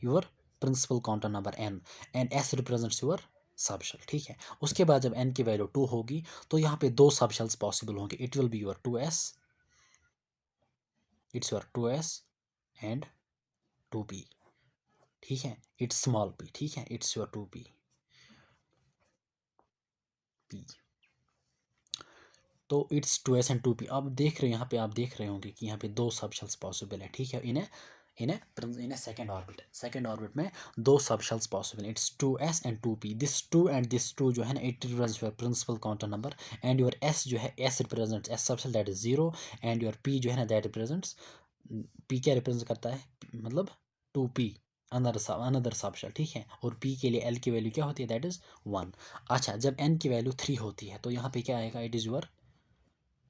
your principal quantum number n and s represents your सब shell, ठीक है। उसके बाद जब n की value 2 होगी तो यहाँ पे दो सब शेल्स पॉसिबल होंगे, it will be your 2s, it's your 2s and 2p, ठीक है, इट्स स्मॉल p, ठीक है, इट्स योर 2p p, तो इट्स 2s एंड 2p। अब देख रहे हैं यहाँ पे, आप देख रहे होंगे कि यहाँ पे दो सब शेल्स पॉसिबल है, ठीक है, इन्हें in a second orbit में दो subshells possible, it's 2s and 2p, this 2 and this 2 जो है ना it represents your principal quantum number, and your s जो है s represents s subshell that is 0, and your p जो है ना दैट रिप्रेजेंट्स p क्या रिप्रेजेंट करता है, मतलब 2p अनदर सबशेल, ठीक है। और p के लिए l की वैल्यू क्या होती है, दैट इज 1। अच्छा, जब n की वैल्यू 3 होती है तो यहाँ पे क्या आएगा, इट इज़ योर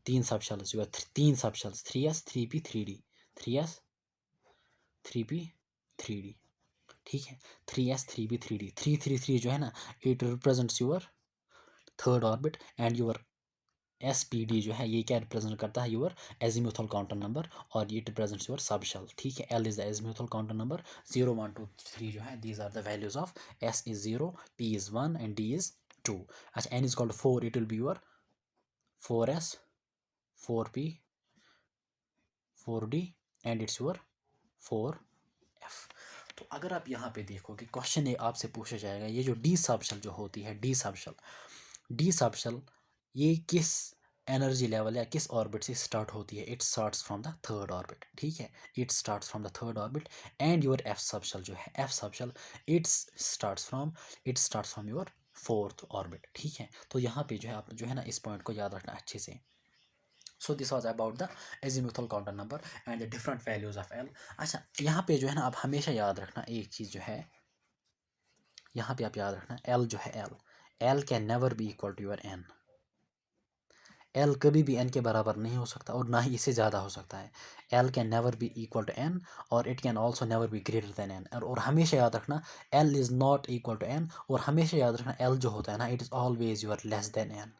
तीन सबशेल्स, योर तीन subshells 3s 3p 3d, 3s 3p 3d, ठीक है। 3s 3p 3d, 3 जो है ना it represents your third orbit, and your SPD जो है ये क्या रिप्रेजेंट करता है, योर एजीम्यूथल क्वांटम नंबर, और ये रिप्रेजेंट्स योर सबशेल, ठीक है। L is the azimuthal quantum number, 0 1 2 3 जो है these are the values of S is 0, P is 1 and D is 2। अच्छा, N is called 4, it will be your 4s 4p 4d and it's your 4f। तो अगर आप यहाँ पे देखोगे question ये आपसे पूछा जाएगा, ये जो डी सबशेल जो होती है, डी सबशेल ये किस एनर्जी लेवल या किस ऑर्बिट से स्टार्ट होती है, it starts from the third orbit, ठीक है। It starts from the third orbit, and your f subshell जो है, F subshell starts from your fourth orbit, ठीक है। तो यहाँ पे जो है आप जो है ना इस पॉइंट को याद रखना अच्छे से। So this was about the azimuthal quantum number and the different values of L. अच्छा, यहाँ पे जो है ना आप हमेशा याद रखना एक चीज़ जो है, यहाँ पे आप याद रखना एल जो है, l can never be equal to your n. L कभी भी एन के बराबर नहीं हो सकता और ना ही इससे ज़्यादा हो सकता है। L can never be equal to n, और it can also never be greater than n. और हमेशा याद रखना l is not equal to n, और हमेशा याद रखना एल जो होता है ना it is always your less than n,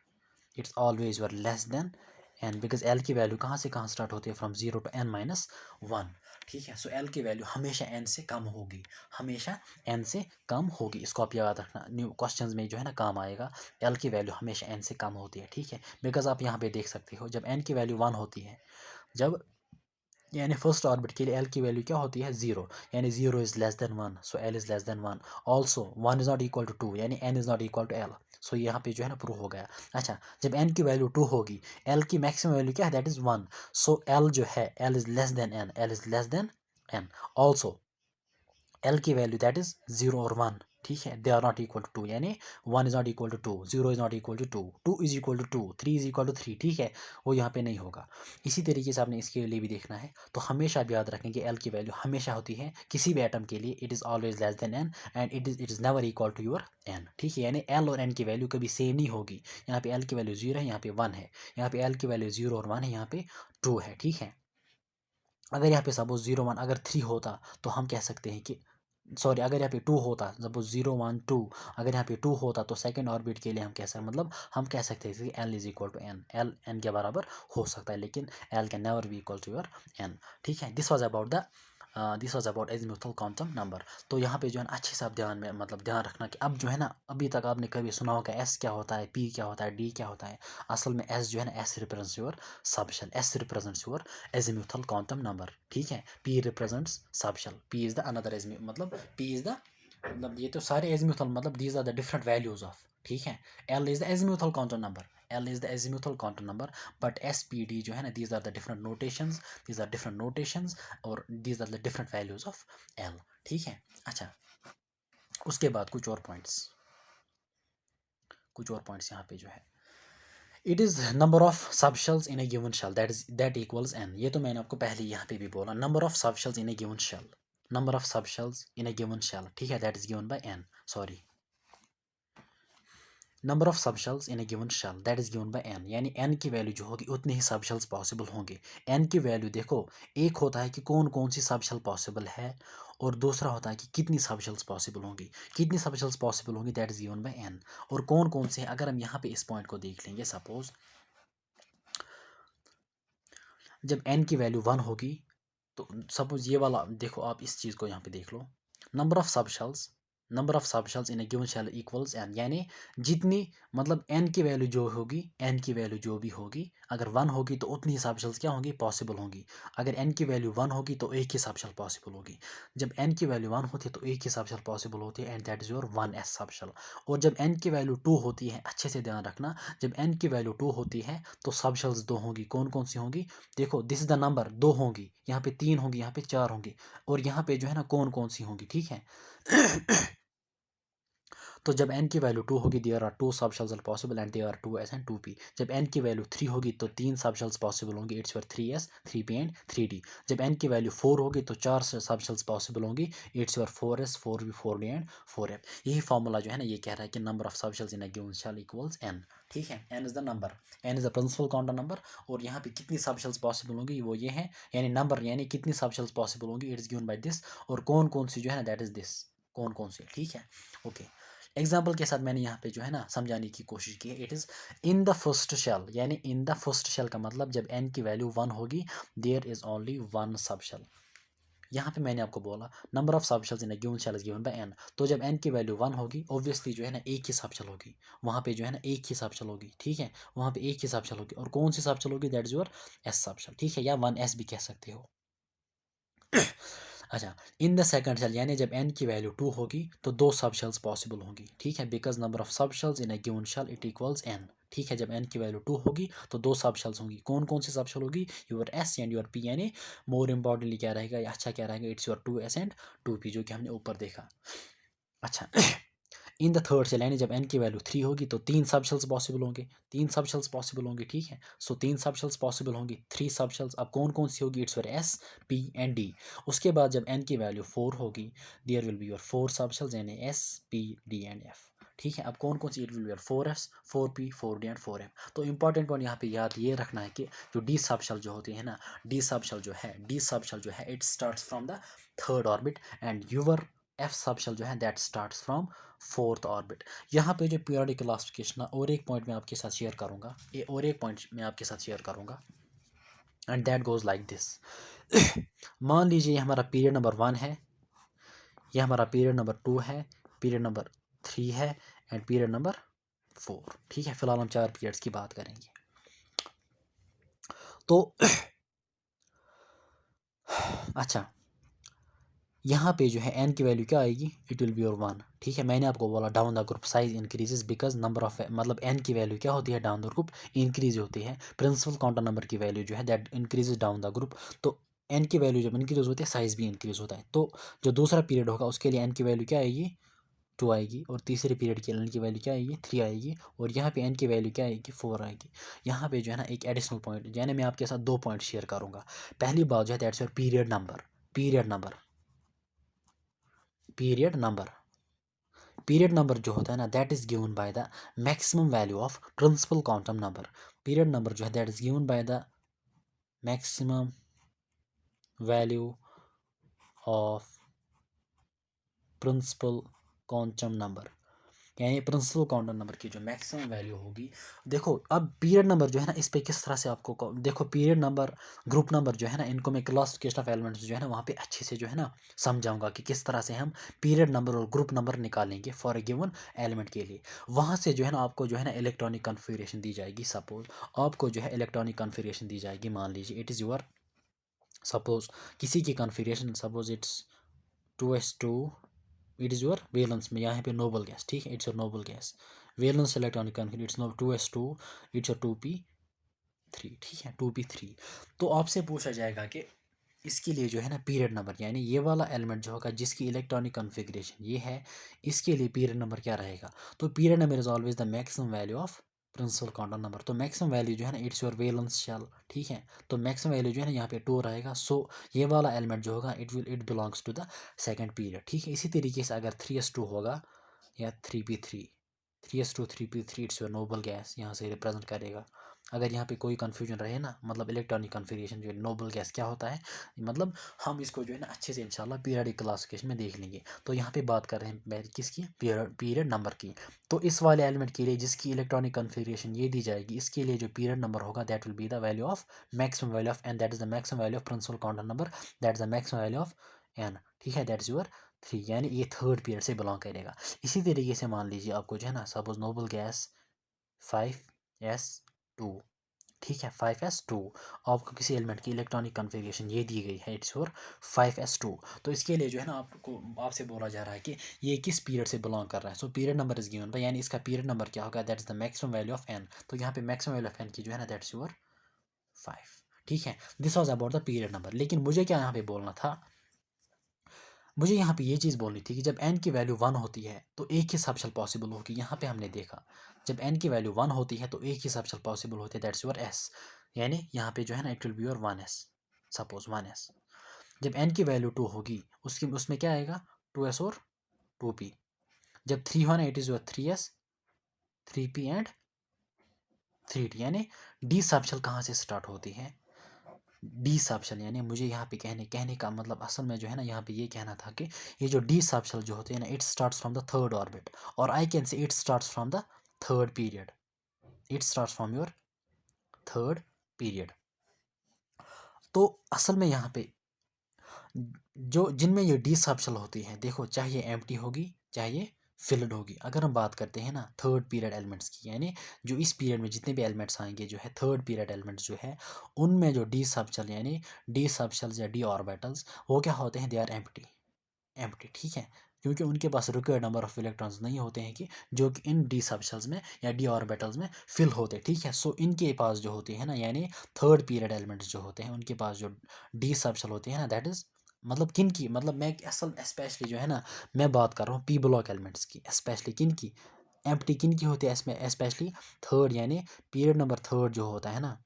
it's always your less than n, because l की वैल्यू कहाँ से कहाँ स्टार्ट होती है, फ्रॉम 0 to n-1, ठीक है। सो एल की वैल्यू हमेशा एन से कम होगी, हमेशा एन से कम होगी, इसको आप याद रखना, न्यू क्वेश्चंस में जो है ना काम आएगा। एल की वैल्यू हमेशा एन से कम होती है, ठीक है। बिकॉज आप यहाँ पे देख सकते हो जब एन की वैल्यू 1 होती है, जब यानी फर्स्ट ऑर्बिट के लिए एल की वैल्यू क्या होती है, 0, यानी 0 is less than 1, so l is less than 1। Also 1 is not equal to 2, यानी n is not equal to l, so यहाँ पे जो है ना प्रूव हो गया। अच्छा, जब एन की वैल्यू 2 होगी, एल की मैक्सिमम वैल्यू क्या है, दैट इज 1, सो एल जो है l is less than n, l is less than n. Also l की वैल्यू दैट इज 0 और 1, ठीक है, they are not equal to 2, यानी 1 is not equal to 2, 0 is not equal to 2, 2 is equal to 2, 3 is equal to 3, ठीक है, वो यहाँ पे नहीं होगा। इसी तरीके से आपने इसके लिए भी देखना है। तो हमेशा आप याद रखें कि एल की वैल्यू हमेशा होती है किसी भी एटम के लिए, it is always less than n, and it is never equal to your n, ठीक है। यानी एल और एन की वैल्यू कभी सेम नहीं होगी। यहाँ पे एल की वैल्यू 0 है, यहाँ पे 1 है, यहाँ पे एल की वैल्यू 0 और 1 है, यहाँ पे 2 है, ठीक है। अगर यहाँ पे सपोज 0 1 अगर 3 होता तो हम कह सकते हैं कि, सॉरी, अगर यहाँ पे 2 होता, सपोज 0 1 2, अगर यहाँ पे 2 होता तो सेकंड ऑर्बिट के लिए हम कैसा, मतलब हम कह सकते हैं कि l is equal to n, l n के बराबर हो सकता है, लेकिन l can never be equal to your n, ठीक है। This was about azimuthal quantum number. तो यहाँ पे जो है ना अच्छे से आप ध्यान में, मतलब ध्यान रखना कि अब जो है ना अभी तक आपने कभी सुना होगा एस क्या होता है, पी क्या होता है, डी क्या होता है। असल में एस जो है ना, s represents your subshell, s represents your azimuthal quantum number, ठीक है। P represents subshell, p is the another मतलब पी इज द, मतलब ये तो सारे एजीम्यूथल, मतलब these are the different values of, ठीक है। L is the azimuthal quantum number, l is the azimuthal quantum number, but s p d जो है ना, these are the different notations, these are different notations, और these are the different values of l, ठीक है। अच्छा, उसके बाद कुछ और पॉइंट्स यहाँ पे जो है, it is number of subshells in a given shell, that equals n. ये तो मैंने आपको पहले यहाँ पे भी बोला, number of subshells in a given shell, number of subshells in a given shell, ठीक है, that is given by n, sorry, number of subshells in a given shell that is given by n, यानी n की value जो होगी उतने ही subshells possible होंगे। N की वैल्यू देखो, एक होता है कि कौन कौन सी सबशेल पॉसिबल है, और दूसरा होता है कि कितनी सबशेल्स पॉसिबल होंगी, कितनी सबशेल्स पॉसिबल होंगी, that is given by n. और कौन कौन से, अगर हम यहाँ पे इस पॉइंट को देख लेंगे, सपोज जब एन की वैल्यू 1 होगी, तो सपोज ये वाला देखो, आप इस चीज़ को यहाँ पे देख लो, number of subshells, number of sub shells in a given shell equals n, यानी जितनी मतलब एन की वैल्यू जो होगी, एन की वैल्यू जो भी होगी, अगर 1 होगी तो उतनी सब शेल्स क्या होंगी, पॉसिबल होंगी। अगर एन की वैल्यू 1 होगी तो एक ही सब शेल पॉसिबल होगी। जब एन की वैल्यू 1 होती है तो एक ही सब शेल पॉसिबल होती है, and that is your 1s सब शेल। और जब एन की वैल्यू 2 होती है, अच्छे से ध्यान रखना, जब एन की वैल्यू 2 होती है तो सब शेल्स 2 होंगी। कौन कौन सी होंगी, देखो दिस इज द नंबर, 2 होंगी, यहाँ पे 3 होंगी, यहाँ पे 4 होंगी, और यहाँ पे जो है ना कौन कौन सी होंगी, ठीक है। तो जब n की वैल्यू 2 होगी, देयर आर 2 सब shells are possible and there are 2s and 2p। जब n की वैल्यू 3 होगी तो 3 सब शेल्स पॉसिबल होंगी, it's your 3s 3p and 3d। जब n की वैल्यू 4 होगी तो 4 सब शेल्स पॉसिबल होंगी, it's your 4s 4p 4d and 4f। यही फॉर्मूला जो है ना ये कह रहा है कि number of sub shells in a given shell equals n, ठीक है। n is the number, n is the principal counter number, और यहाँ पे कितनी सब शेल्स पॉसिबल होंगी वो ये है, यानी नंबर यानी कितनी सब शेल्स पॉसिबल होंगी, it is given by this, और कौन कौन सी जो है ना दैट इज दिस, कौन कौन सी, ठीक है। ओके, एग्जाम्पल के साथ मैंने यहाँ पे जो है ना समझाने की कोशिश की है। It is in the first shell, यानी इन द फर्स्ट शेल का मतलब जब n की वैल्यू 1 होगी, देयर इज ओनली 1 सब शेल। यहाँ पे मैंने आपको बोला number of sub shells in a given shell is given by n, तो जब n की वैल्यू 1 होगी ऑब्वियसली जो है ना एक ही सब शेल होगी, वहाँ पे जो है ना एक ही सब शेल होगी, ठीक है, वहाँ पे एक ही सब शेल होगी, और कौन सी सब शेल होगी, that is your s sub shell, ठीक है, या 1s भी कह सकते हो। अच्छा, इन द सेकंड शेल, यानी जब n की वैल्यू 2 होगी तो 2 सब शेल्स पॉसिबल होंगी, ठीक है, because number of sub shells in a given shell it equals n, ठीक है। जब n की वैल्यू 2 होगी तो 2 सब शेल्स होंगी, कौन कौन सी सब शेल होगी, your s and your p, यानी मोर इंपॉर्टेंटली क्या रहेगा, या अच्छा क्या रहेगा, it's your 2s and 2p, जो कि हमने ऊपर देखा। अच्छा, इन द थर्ड शेल, यानी जब n की वैल्यू 3 होगी तो 3 सब शेल्स पॉसिबल होंगे, 3 सब शेल्स पॉसिबल होंगे, ठीक है। सो 3 सब शेल्स पॉसिबल होंगी, 3 सब शेल्स, अब कौन कौन सी होगी, it's your s p and d। उसके बाद जब n की वैल्यू 4 होगी, देयर विल बी योर 4 सब शेल्स, यानी s p d and f, ठीक है। अब कौन कौन सी, it will be your 4s 4p 4d and 4f। तो इंपॉर्टेंट पॉइंट यहाँ पे याद ये रखना है कि जो d सब शेल जो होती है ना, d सब शेल जो है, d सब शेल जो है it starts from the third orbit, and your f sub shell जो है that starts from fourth orbit. यहाँ पे जो पीरियोडिक क्लासिफिकेशन, और एक पॉइंट मैं आपके साथ शेयर करूँगा, ये और एक पॉइंट मैं आपके साथ शेयर करूँगा, and that goes like this. मान लीजिए हमारा पीरियड नंबर 1 है, ये हमारा पीरियड नंबर 2 है, पीरियड नंबर 3 है, एंड पीरियड नंबर 4, ठीक है। फिलहाल हम 4 पीरियड्स की बात करेंगे। तो अच्छा, यहाँ पे जो है n की वैल्यू क्या आएगी, इट विल बी योर 1, ठीक है। मैंने आपको बोला down the group size increases because number of, मतलब n की वैल्यू क्या होती है डाउन द ग्रुप, इंक्रीज होती है। प्रिंसिपल काउंटर नंबर की वैल्यू जो है that increases down the group, तो n की वैल्यू जब इंक्रीज होती है साइज भी इंक्रीज होता है। तो जो दूसरा पीरियड होगा उसके लिए n की वैल्यू क्या आएगी, 2 आएगी, और तीसरे पीरियड के लिए n की वैल्यू क्या आएगी, 3 आएगी, और यहाँ पे n की वैल्यू क्या आएगी, 4 आएगी। यहाँ पे जो है ना एक एडिशनल पॉइंट, यानी मैं आपके साथ 2 पॉइंट शेयर करूँगा। पहली बात जो है that's your period number, period number, period number, period number जो होता है ना that is given by the maximum value of principal quantum number. Period number जो है that is given by the maximum value of principal quantum number, यानी principal quantum number की जो maximum value होगी। देखो अब पीरियड नंबर जो है ना इस पे किस तरह से आपको देखो पीरियड नंबर, ग्रुप नंबर जो है ना, इनको मैं क्लासिफिकेशन ऑफ एलिमेंट्स जो है ना वहाँ पे अच्छे से जो है ना समझाऊंगा कि किस तरह से हम पीरियड नंबर और ग्रुप नंबर निकालेंगे फॉर ए गिवन एलिमेंट के लिए। वहाँ से जो है ना आपको जो है ना इलेक्ट्रॉनिक कन्फिगरेशन दी जाएगी। सपोज आपको जो है इलेक्ट्रॉनिक कन्फिगरेशन दी जाएगी, मान लीजिए इट इज़ योर, सपोज किसी की configuration, suppose it's 2s2, it is your valence में, यहाँ पे नोबल गैस, ठीक है, it's your noble gas, valence electronic configuration it's no 2s2, it's your 2p3, ठीक है, 2p3। तो आपसे पूछा जाएगा कि इसके लिए जो है ना पीरियड नंबर, यानी ये वाला एलिमेंट जो होगा जिसकी इलेक्ट्रॉनिक कन्फिगरेशन ये है, इसके लिए पीरियड नंबर क्या रहेगा। तो period number is always the maximum value of principal quantum number. तो मैक्सिमम वैल्यू जो है ना इट्स योर वेलेंस शेल, ठीक है। तो मैक्सिमम वैल्यू जो है ना यहाँ पे 2 रहेगा। सो ये वाला एलिमेंट जो होगा it belongs to the second period, ठीक है। इसी तरीके से अगर 3s2 होगा या 3p3, 3s2 3p3 it's your noble gas, यहाँ से रिप्रेजेंट करेगा। अगर यहाँ पे कोई कन्फ्यूजन रहे ना, मतलब इलेक्ट्रॉनिक कन्फिगरेशन जो है नोबल गैस क्या होता है, मतलब हम इसको जो है ना अच्छे से इंशाल्लाह पीरियडिक क्लासिफिकेशन में देख लेंगे। तो यहाँ पे बात कर रहे हैं किसकी, पीरियड नंबर की। तो इस वाले एलिमेंट के लिए जिसकी इलेक्ट्रॉनिक कन्फिगरेशन ये दी जाएगी, इसके लिए जो पीरियड नंबर होगा that will be the value of maximum value of n, that is the maximum value of principal quantum number, that is the maximum value of n, ठीक है, दैट इज योर 3 यानी ये third period से belong करेगा। इसी तरीके से मान लीजिए आपको जो है ना सपोज नोबल गैस 5s2, ठीक है 5s2, आपको किसी एलिमेंट की इलेक्ट्रॉनिक कन्फिग्रेशन ये दी गई है, इट्स योर 5s2। तो इसके लिए जो है ना आपको आपसे बोला जा रहा है कि ये किस पीरियड से बिलोंग कर रहा है। So period number is given by, यानी इसका पीरियड नंबर क्या होगा, that is the maximum value of n। तो यहाँ पे मैक्सिमम वैल्यू ऑफ n की जो है ना दैट्स योर 5, ठीक है। This was about the period number. लेकिन मुझे क्या यहाँ पे बोलना था, मुझे यहाँ पे ये चीज़ बोलनी थी कि जब n की वैल्यू 1 होती है तो एक ही सबशेल पॉसिबल होगी। यहाँ पे हमने देखा जब n की वैल्यू 1 होती है तो एक ही सबशेल पॉसिबल होती है, दैट्स योर s। यानी यहाँ पे जो है ना it will be your 1s, suppose 1s। जब n की वैल्यू 2 होगी उसकी उसमें क्या आएगा, 2s और 2p। जब 3 होना it is your 3s, 3p and 3t। यानी डी सबशेल कहाँ से स्टार्ट होती है, डी सबशेल। यानी मुझे यहाँ पे कहने का मतलब असल में जो है ना यहाँ पे ये कहना था कि ये जो डी सबशेल जो होते हैं ना it starts from the third orbit, और I can say it starts from the third period, it starts from your third period. तो असल में यहाँ पे जो जिनमें ये डी सबशेल होती है, देखो चाहे ये एम्प्टी होगी चाहे ये फिल्ड होगी। अगर हम बात करते हैं ना थर्ड पीरियड एलिमेंट्स की, यानी जो इस पीरियड में जितने भी एलिमेंट्स आएंगे जो है थर्ड पीरियड एलिमेंट्स जो है, उनमें जो डी सबशेल यानी डी सबशेल्स या डी ऑर्बिटल्स वो क्या होते हैं, दे आर एम्प्टी, एम्प्टी, ठीक है। क्योंकि उनके पास रिक्वायर्ड नंबर ऑफ इलेक्ट्रॉन्स नहीं होते हैं कि जो कि इन डी सबशेल्स में या डी ऑर्बिटल्स में फिल होते, ठीक है। सो इनके पास जो होती है ना यानी थर्ड पीरियड एलिमेंट्स जो होते हैं उनके पास जो डी सबशेल होती है ना दैट इज मतलब किन की, मतलब मैं असल स्पेशली जो है ना मैं बात कर रहा हूँ पी ब्लॉक एलिमेंट्स की, स्पेशली किन की, एम्प्टी किन की होती है इसमें, स्पेशली थर्ड यानी पीरियड नंबर थर्ड जो होता है ना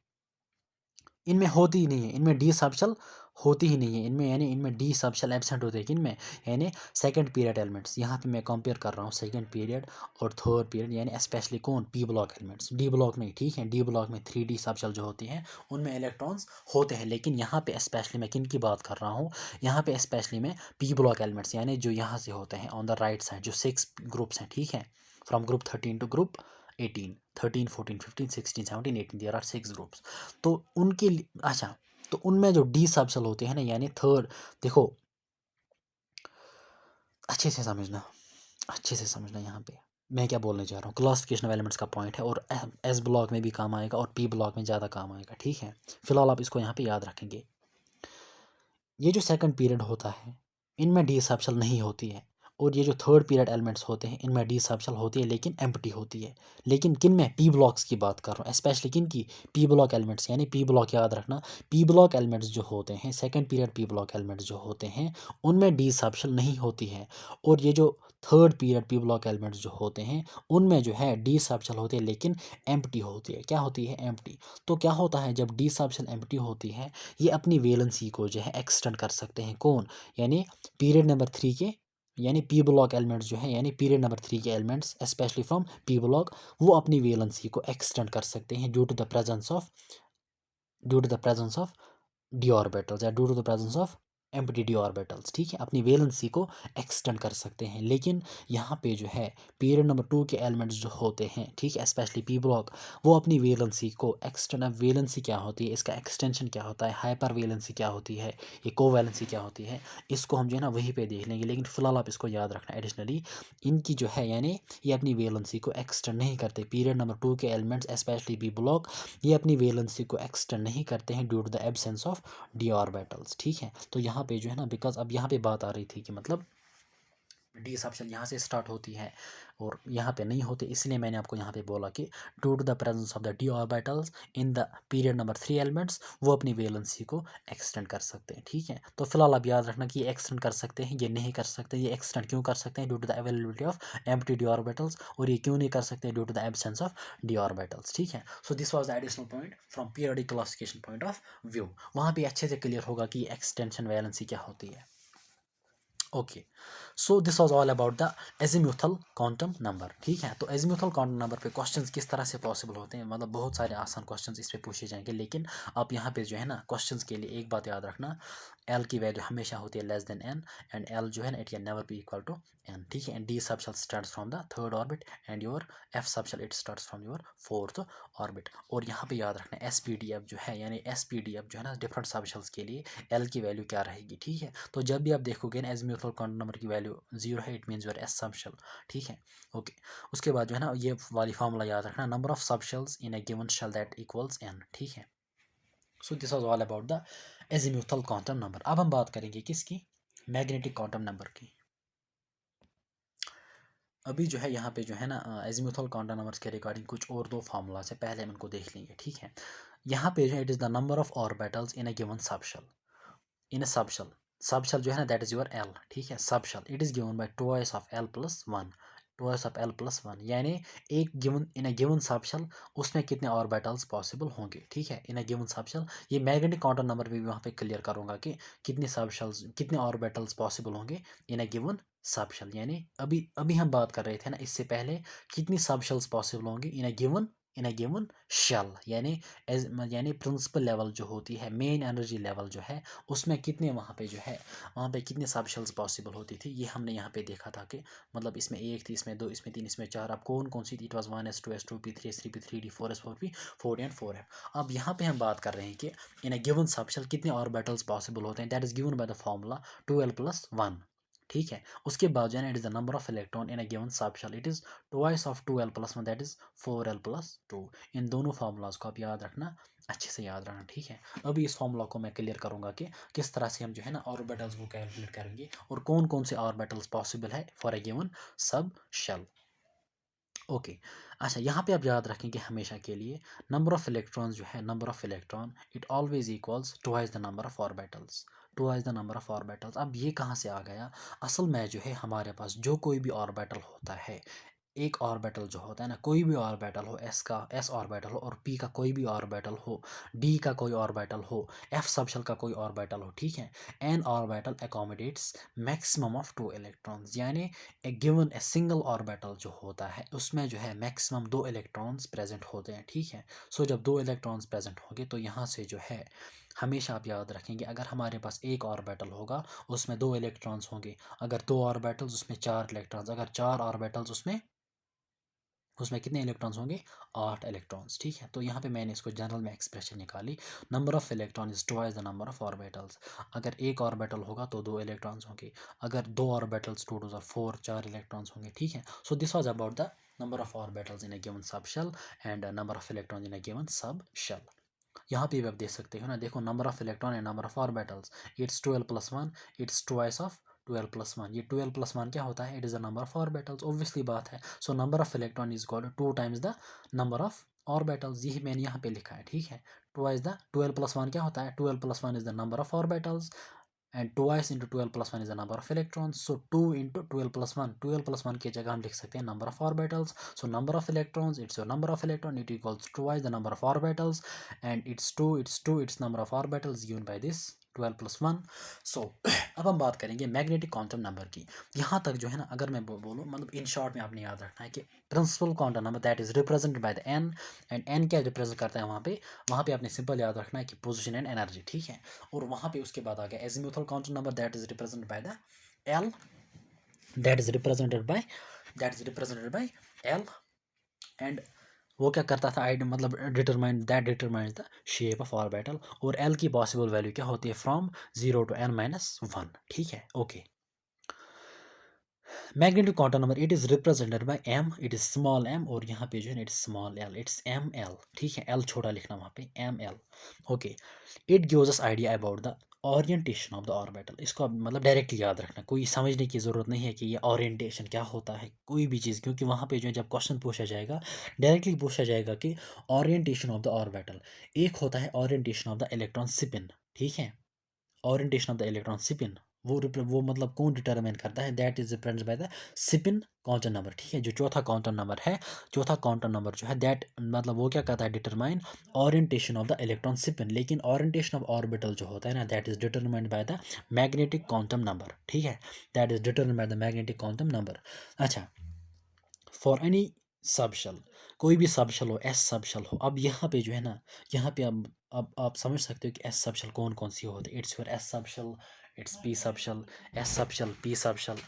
इनमें होती ही नहीं है, इनमें डी सबशेल होती ही नहीं है इनमें, यानी इनमें डी सबशेल एब्सेंट होते हैं किनमें, यानी सेकंड पीरियड एलिमेंट्स। यहाँ पे मैं कंपेयर कर रहा हूँ सेकंड पीरियड और थर्ड पीरियड, यानी स्पेशली कौन, P block elements. D block में ठीक है, डी ब्लॉक में 3D सबशेल जो होती हैं उनमें इलेक्ट्रॉन्स होते हैं। लेकिन यहाँ पे स्पेशली मैं किन की बात कर रहा हूँ, यहाँ पे स्पेशली मैं पी ब्लॉक एलिमेंट्स यानी जो यहाँ से होते हैं ऑन द राइट साइड जो 6 ग्रुप्स हैं, ठीक है, from group 13 to group 18, 13 14 15 16 17 18, there are 6 groups. तो उनके अच्छा, तो उनमें जो डी सबशेल होते हैं ना यानी थर्ड, देखो अच्छे से समझना, अच्छे से समझना यहाँ पे मैं क्या बोलने जा रहा हूँ। क्लासिफिकेशन ऑफ एलिमेंट्स का पॉइंट है और एस ब्लॉक में भी काम आएगा और पी ब्लॉक में ज़्यादा काम आएगा, ठीक है। फिलहाल आप इसको यहाँ पे याद रखेंगे। ये जो सेकंड पीरियड होता है इनमें डी सबशेल नहीं होती है, और ये जो थर्ड पीरियड एलिमेंट्स होते हैं इनमें डी सबशेल होती है लेकिन एम्प्टी होती है। लेकिन किन में, पी ब्लॉक्स की बात कर रहा हूँ, स्पेशली किन की, पी ब्लॉक एलिमेंट्स। यानी पी ब्लॉक याद रखना, पी ब्लॉक एलिमेंट्स जो होते हैं second period P block elements जो होते हैं उनमें डी सबशेल नहीं होती है, और ये जो third period P block elements जो होते हैं उनमें जो है डी सबशेल होती है लेकिन एम्प्टी होती है। क्या होती है, एम्प्टी। तो क्या होता है जब डी सबशेल एम्प्टी होती है, ये अपनी वैलेंसी को जो है एक्सटेंड कर सकते हैं, कौन, यानी पीरियड नंबर 3 के, यानी पी ब्लॉक एलिमेंट्स जो है यानी पीरियड नंबर 3 के elements specially from p block, वो अपनी वैलेंसी को एक्सटेंड कर सकते हैं due to the presence of d orbitals या due to the presence of empty d orbitals, ठीक है, अपनी वैलेंसी को एक्सटेंड कर सकते हैं। लेकिन यहाँ पे जो है पीरियड नंबर 2 के एलिमेंट्स जो होते हैं, ठीक है, स्पेशली पी ब्लॉक, वो अपनी वैलेंसी को एक्सटेंड, अब वैलेंसी क्या होती है, इसका एक्सटेंशन क्या होता है, हाइपर वैलेंसी क्या होती है, ये कोवैलेंसी क्या होती है, इसको हम जो है ना वहीं पे देख लेंगे। लेकिन फिलहाल आप इसको याद रखना एडिशनली, इनकी जो है यानी ये अपनी वैलेंसी को एक्सटेंड नहीं करते, पीरियड नंबर 2 के एलिमेंट्स स्पेशली पी ब्लॉक ये अपनी वैलेंसी को एक्सटेंड नहीं करते हैं due to the absence of d orbitals, ठीक है। तो यहाँ पे जो है ना बिकॉज अब यहाँ पे बात आ रही थी कि मतलब डी सबशेल यहाँ से स्टार्ट होती है और यहाँ पे नहीं होती, इसलिए मैंने आपको यहाँ पे बोला कि due to the presence of the d orbitals in the period number 3 elements वो अपनी वैलेंसी को एक्सटेंड कर सकते हैं, ठीक है। तो फिलहाल आप याद रखना कि ये एक्सटेंड कर सकते हैं, ये नहीं कर सकते, ये एक्सटेंड क्यों कर सकते हैं, due to the availability of empty d orbitals, और ये क्यों नहीं कर सकते, due to the absence of d orbitals, ठीक है। So this was the additional point from periodic classification point of view. वहाँ पे अच्छे से क्लियर होगा कि एक्सटेंशन वैलेंसी क्या होती है। Okay, so this was all about the azimuthal quantum number, ठीक है। तो एजीम्यूथल क्वांटम नंबर पे क्वेश्चंस किस तरह से पॉसिबल होते हैं, मतलब बहुत सारे आसान क्वेश्चंस इस पे पूछे जाएंगे। लेकिन आप यहाँ पे जो है ना क्वेश्चंस के लिए एक बात याद रखना, एल की वैल्यू हमेशा होती है less than n, and l जो है ना it can never be equal to n, ठीक है। And d subshell starts from the third orbit and your f subshell it starts from your fourth orbit. और यहाँ पे याद रखना एस पी डी एफ जो है यानी एस पी डी एफ जो है ना डिफरेंट सबशेल्स के लिए एल की वैल्यू क्या रहेगी, ठीक है। तो जब भी आप देखोगे ना एजीम्यूथल एजीमुथल क्वांटम नंबर की वैल्यू 0 है, इट मीन्स योर एस सब शेल, ठीक है। ओके, उसके बाद जो है ना ये वाली फार्मूला याद रखना, number of sub shells in a given shell that equals n, ठीक है। So this was all about the azimuthal quantum number. अब हम बात करेंगे किसकी, मैग्नेटिक क्वांटम नंबर की। अभी जो है यहाँ पे जो है ना एजीमुथल क्वांटम नंबर्स के रिगार्डिंग कुछ और दो फार्मूलाज है, पहले हम इनको देख लेंगे, ठीक है। यहाँ पे जो है it is the number of orbitals in a given subshell, in a subshell, subshell जो है ना दैट इज योर एल, ठीक है। Subshell it is given bye twice of L plus one, twice of L plus one, यानी एक given in a given subshell उसमें कितने orbitals possible होंगे, ठीक है, इन अ गिवन सबशेल। ये मैग्नेटिक क्वांटम नंबर भी वहाँ पे क्लियर करूँगा कि कितने सबशेल्स, कितने ऑर्बिटल्स पॉसिबल होंगे इन अ गिवन सबशेल, यानी अभी अभी हम बात कर रहे थे ना इससे पहले कितनी सबशेल्स पॉसिबल होंगी इन अ गिवन शेल, यानी प्रिंसिपल लेवल जो होती है, मेन एनर्जी लेवल जो है उसमें कितने वहाँ पे जो है वहाँ पे कितने सब शेल्स पॉसिबल होती थी, ये हमने यहाँ पे देखा था कि मतलब इसमें एक थी, इसमें दो, इसमें तीन, इसमें चार, अब कौन कौन सी थी, it was 1s 2s 2p 3s 3p 3d 4s 4p 4d and 4f। अब यहाँ पे हम बात कर रहे हैं कि in a given sub shell कितने ऑर्बिटल्स पॉसिबल होते हैं, that is given by the formula 2l+1, ठीक है। उसके बाद जो है it is the number of electron in a given sub shell, it is twice of 2l+1 that is 4l+2। इन दोनों फार्मूलाज को आप याद रखना, अच्छे से याद रखना, ठीक है। अभी इस फार्मूला को मैं क्लियर करूंगा कि किस तरह से हम जो है ना ऑर्बिटल्स को कैलकुलेट करेंगे और कौन कौन से ऑर्बिटल्स पॉसिबल है for a given sub shell. Okay, अच्छा यहाँ पे आप याद रखेंगे हमेशा के लिए नंबर ऑफ इलेक्ट्रॉन्स जो है, number of electron it always equals twice the number of orbitals, twice the number of orbitals. अब ये कहाँ से आ गया, असल में जो है हमारे पास जो कोई भी ऑर्बिटल होता है, एक ऑर्बिटल जो होता है ना, कोई भी ऑर्बिटल हो, एस का एस ऑर्बिटल हो और पी का कोई भी ऑर्बिटल हो, डी का कोई ऑर्बिटल हो, एफ सबशेल का कोई ऑर्बिटल हो, ठीक है। An orbital accommodates maximum of 2 electrons, यानी a given a single orbital जो होता है उसमें जो है मैक्सिमम 2 इलेक्ट्रॉन्स प्रेजेंट होते हैं, ठीक है। सो जब 2 इलेक्ट्रॉन्स प्रेजेंट होंगे तो यहाँ से जो है हमेशा आप याद रखेंगे अगर हमारे पास एक ऑर्बिटल होगा उसमें 2 इलेक्ट्रॉन्स होंगे, अगर 2 ऑर्बिटल्स उसमें 4 इलेक्ट्रॉन्स, अगर 4 ऑर्बिटल्स उसमें उसमें कितने इलेक्ट्रॉन्स होंगे, 8 इलेक्ट्रॉन्स, ठीक है। तो यहाँ पे मैंने इसको जनरल में एक्सप्रेशन निकाली, number of electron is twice the number of orbitals. अगर एक ऑर्बिटल होगा तो 2 इलेक्ट्रॉन्स होंगे, अगर 2 ऑर्बिटल्स 2 2 4 4 इलेक्ट्रॉन्स होंगे, ठीक है। So this was about the number of orbitals in a given sub shell and number of electrons in a given sub shell. यहाँ पे भी आप देख सकते हो ना, देखो number of electron and number of orbitals, it's 12+1, it's twice of 12+1। ये 12+1 क्या होता है, it is the number of orbitals, obviously बात है। So number of electron is equal to 2 times the number of orbitals, यही मैंने यहाँ पे लिखा है, ठीक है। ट्वाइस द 12+1 क्या होता है, 12+1 is the number of orbitals and twice into 12+1 is the number of electrons. So 2 into 12+1, 12+1 की जगह हम लिख सकते हैं number of orbitals. So number of electrons, it's your number of electron, it equals twice the number of orbitals, and it's number of orbitals given by this 12+1. So अब हम बात करेंगे मैग्नेटिक क्वांटम नंबर की। यहाँ तक जो है ना अगर मैं बोलूँ मतलब इन शॉर्ट में आपने याद रखना है कि principal quantum number that is represented by the n, and n क्या रिप्रेजेंट करता है वहाँ पे आपने सिंपल याद रखना है कि पोजीशन एंड एनर्जी, ठीक है। और वहाँ पे उसके बाद आ गया azimuthal quantum number that is represented by the l, that is represented by l, and वो क्या करता था आई मतलब determines the shape of orbital, और एल की पॉसिबल वैल्यू क्या होती है फ्रॉम 0 to n-1, ठीक है। Okay, magnetic quantum number it is represented by m, it is small m, और यहाँ पे जो है ना it's small l, it's m l, ठीक है। एल छोटा लिखना वहाँ पे m l. Okay, it gives us idea about the orientation of the orbital. इसको आप मतलब डायरेक्टली याद रखना, कोई समझने की ज़रूरत नहीं है कि ये ओरिएंटेशन क्या होता है कोई भी चीज़, क्योंकि वहाँ पे जो है जब क्वेश्चन पूछा जाएगा डायरेक्टली पूछा जाएगा कि ओरिएंटेशन ऑफ द ऑर्बिटल। एक होता है orientation of the electron spin, ठीक है, orientation of the electron spin, वो मतलब कौन डिटरमाइन करता है, that is represented by the spin quantum number, ठीक है। जो चौथा क्वांटम नंबर है, चौथा क्वांटम नंबर जो है दैट मतलब वो क्या करता है, determine orientation of the electron spin. लेकिन ओरिएंटेशन ऑफ ऑर्बिटल जो होता है ना that is determined by the magnetic quantum number, ठीक है, that is determined by the magnetic quantum number. अच्छा, फॉर एनी सबशेल, कोई भी सबशेल हो, एस सबशेल हो, अब यहाँ पे जो है ना, यहाँ पे अब आप समझ सकते हो कि एस सबशेल कौन कौन सी होती है, it's your S subshell, it's P subshell, S subshell, P subshell,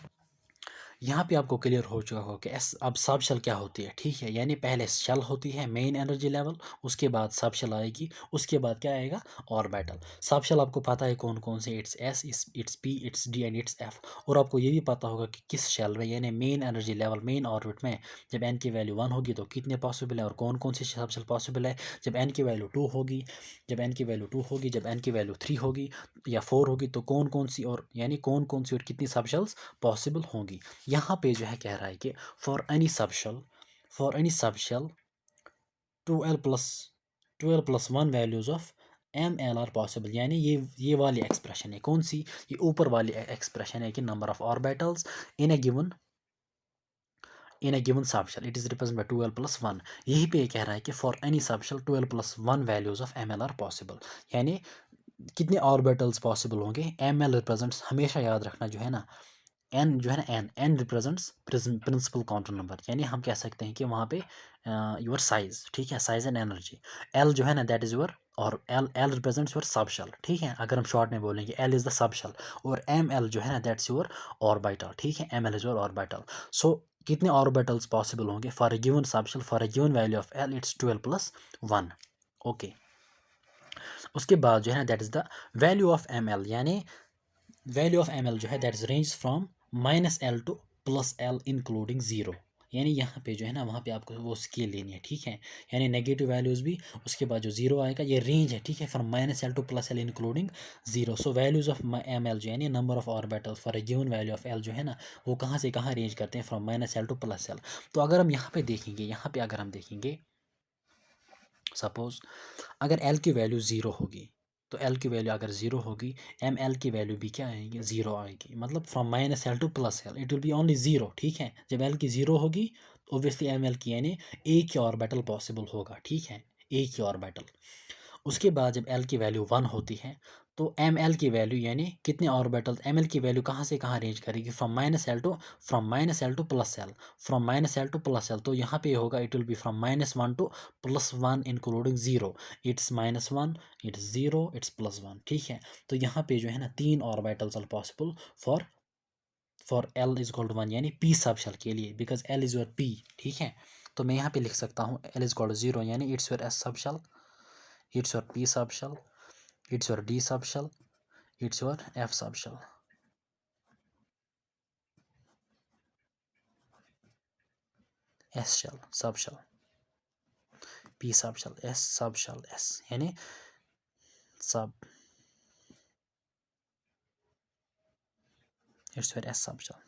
यहाँ पे आपको क्लियर हो चुका होगा कि एस अब सब शेल क्या होती है, ठीक है। यानी पहले शेल होती है मेन एनर्जी लेवल, उसके बाद सब शेल आएगी, उसके बाद क्या आएगा, ऑर्बिटल। सब शेल आपको पता है कौन कौन से, it's S, it's P, it's D and it's F. और आपको ये भी पता होगा कि किस शेल में यानी main energy level main orbit में जब एन की वैल्यू 1 होगी तो कितने पॉसिबल है और कौन कौन सी सब शेल पॉसिबल है। जब एन की वैल्यू 2 होगी, जब एन की वैल्यू 2 होगी, जब एन की वैल्यू 3 होगी या 4 होगी तो कौन कौन सी और यानी कौन कौन सी और कितनी सब शेल्स पॉसिबल होंगी। यहाँ पे जो है कह रहा है कि for any subshell 12 + 1 values of ML are possible. यानी ये वाली एक्सप्रेशन है कौन सी, ये ऊपर वाली एक्सप्रेशन है कि number of orbitals in a given subshell it is represent by 12 + 1। यही पे ये कह रहा है कि for any subshell 12 + 1 values of ML are possible. यानी कितने ऑर्बिटल्स पॉसिबल होंगे। ML रिप्रेजेंट्स, हमेशा याद रखना जो है ना, एन जो है ना, n represents principal quantum number. यानी हम कह सकते हैं कि वहाँ पे योर साइज, ठीक है, साइज एंड एनर्जी। एल जो है ना दैट इज़ योर, और एल रिप्रेजेंट्स योर सब शेल, ठीक है। अगर हम शॉर्ट में बोलेंगे एल इज़ द सब शेल, और एम एल जो है ना दैट्स योर ऑर्बिटल, ठीक है। M l is your orbital. So कितने ऑर्बिटल्स पॉसिबल होंगे for a given sub shell, for a given value of l it's 12 + 1। Okay, उसके बाद जो है ना that is the value of m l. यानी वैल्यू ऑफ एम एल जो है that is range from -L to +L including 0। यानी यहाँ पे जो है ना वहाँ पे आपको वो स्केल लेनी है, ठीक है। यानी नेगेटिव वैल्यूज़ भी, उसके बाद जो 0 आएगा ये रेंज है, ठीक है, from -L to +L including 0। So values of m l जो यानी number of orbital for a given value of l जो है ना वो कहाँ से कहाँ रेंज करते हैं, फ्रॉम -L टू +L। तो अगर हम यहाँ पे देखेंगे, यहाँ पे अगर हम देखेंगे सपोज अगर एल की वैल्यू 0 होगी तो एल की वैल्यू अगर 0 होगी, एम एल की वैल्यू भी क्या आएगी, 0 आएगी। मतलब from -L to +L it will be only 0, ठीक है। जब एल की 0 होगी ऑब्वियसली एम एल की यानी एक ही ऑर्बिटल पॉसिबल होगा, ठीक है, एक ही ऑर्बिटल। उसके बाद जब एल की वैल्यू 1 होती है तो एम एल की वैल्यू यानी कितने ऑर्बिटल्स, एम एल की वैल्यू कहाँ से कहाँ रेंज करेगी, from -L to +L, from -L to +L। तो यहाँ पे होगा it will be from -1 to +1 including 0। It's -1, it's 0, it's +1, ठीक है। तो यहाँ पे जो है ना 3 orbitals are possible for L is equal to 1 यानी पी सब शेल के लिए, because L is your p, ठीक है। तो मैं यहाँ पे लिख सकता हूँ L इज इक्वल टू 0 यानी it's your S sub shell, it's your P subshell, it's your D subshell, it's your F subshell. S shell, subshell, P subshell, S subshell, S यानी sub, it's your S subshell.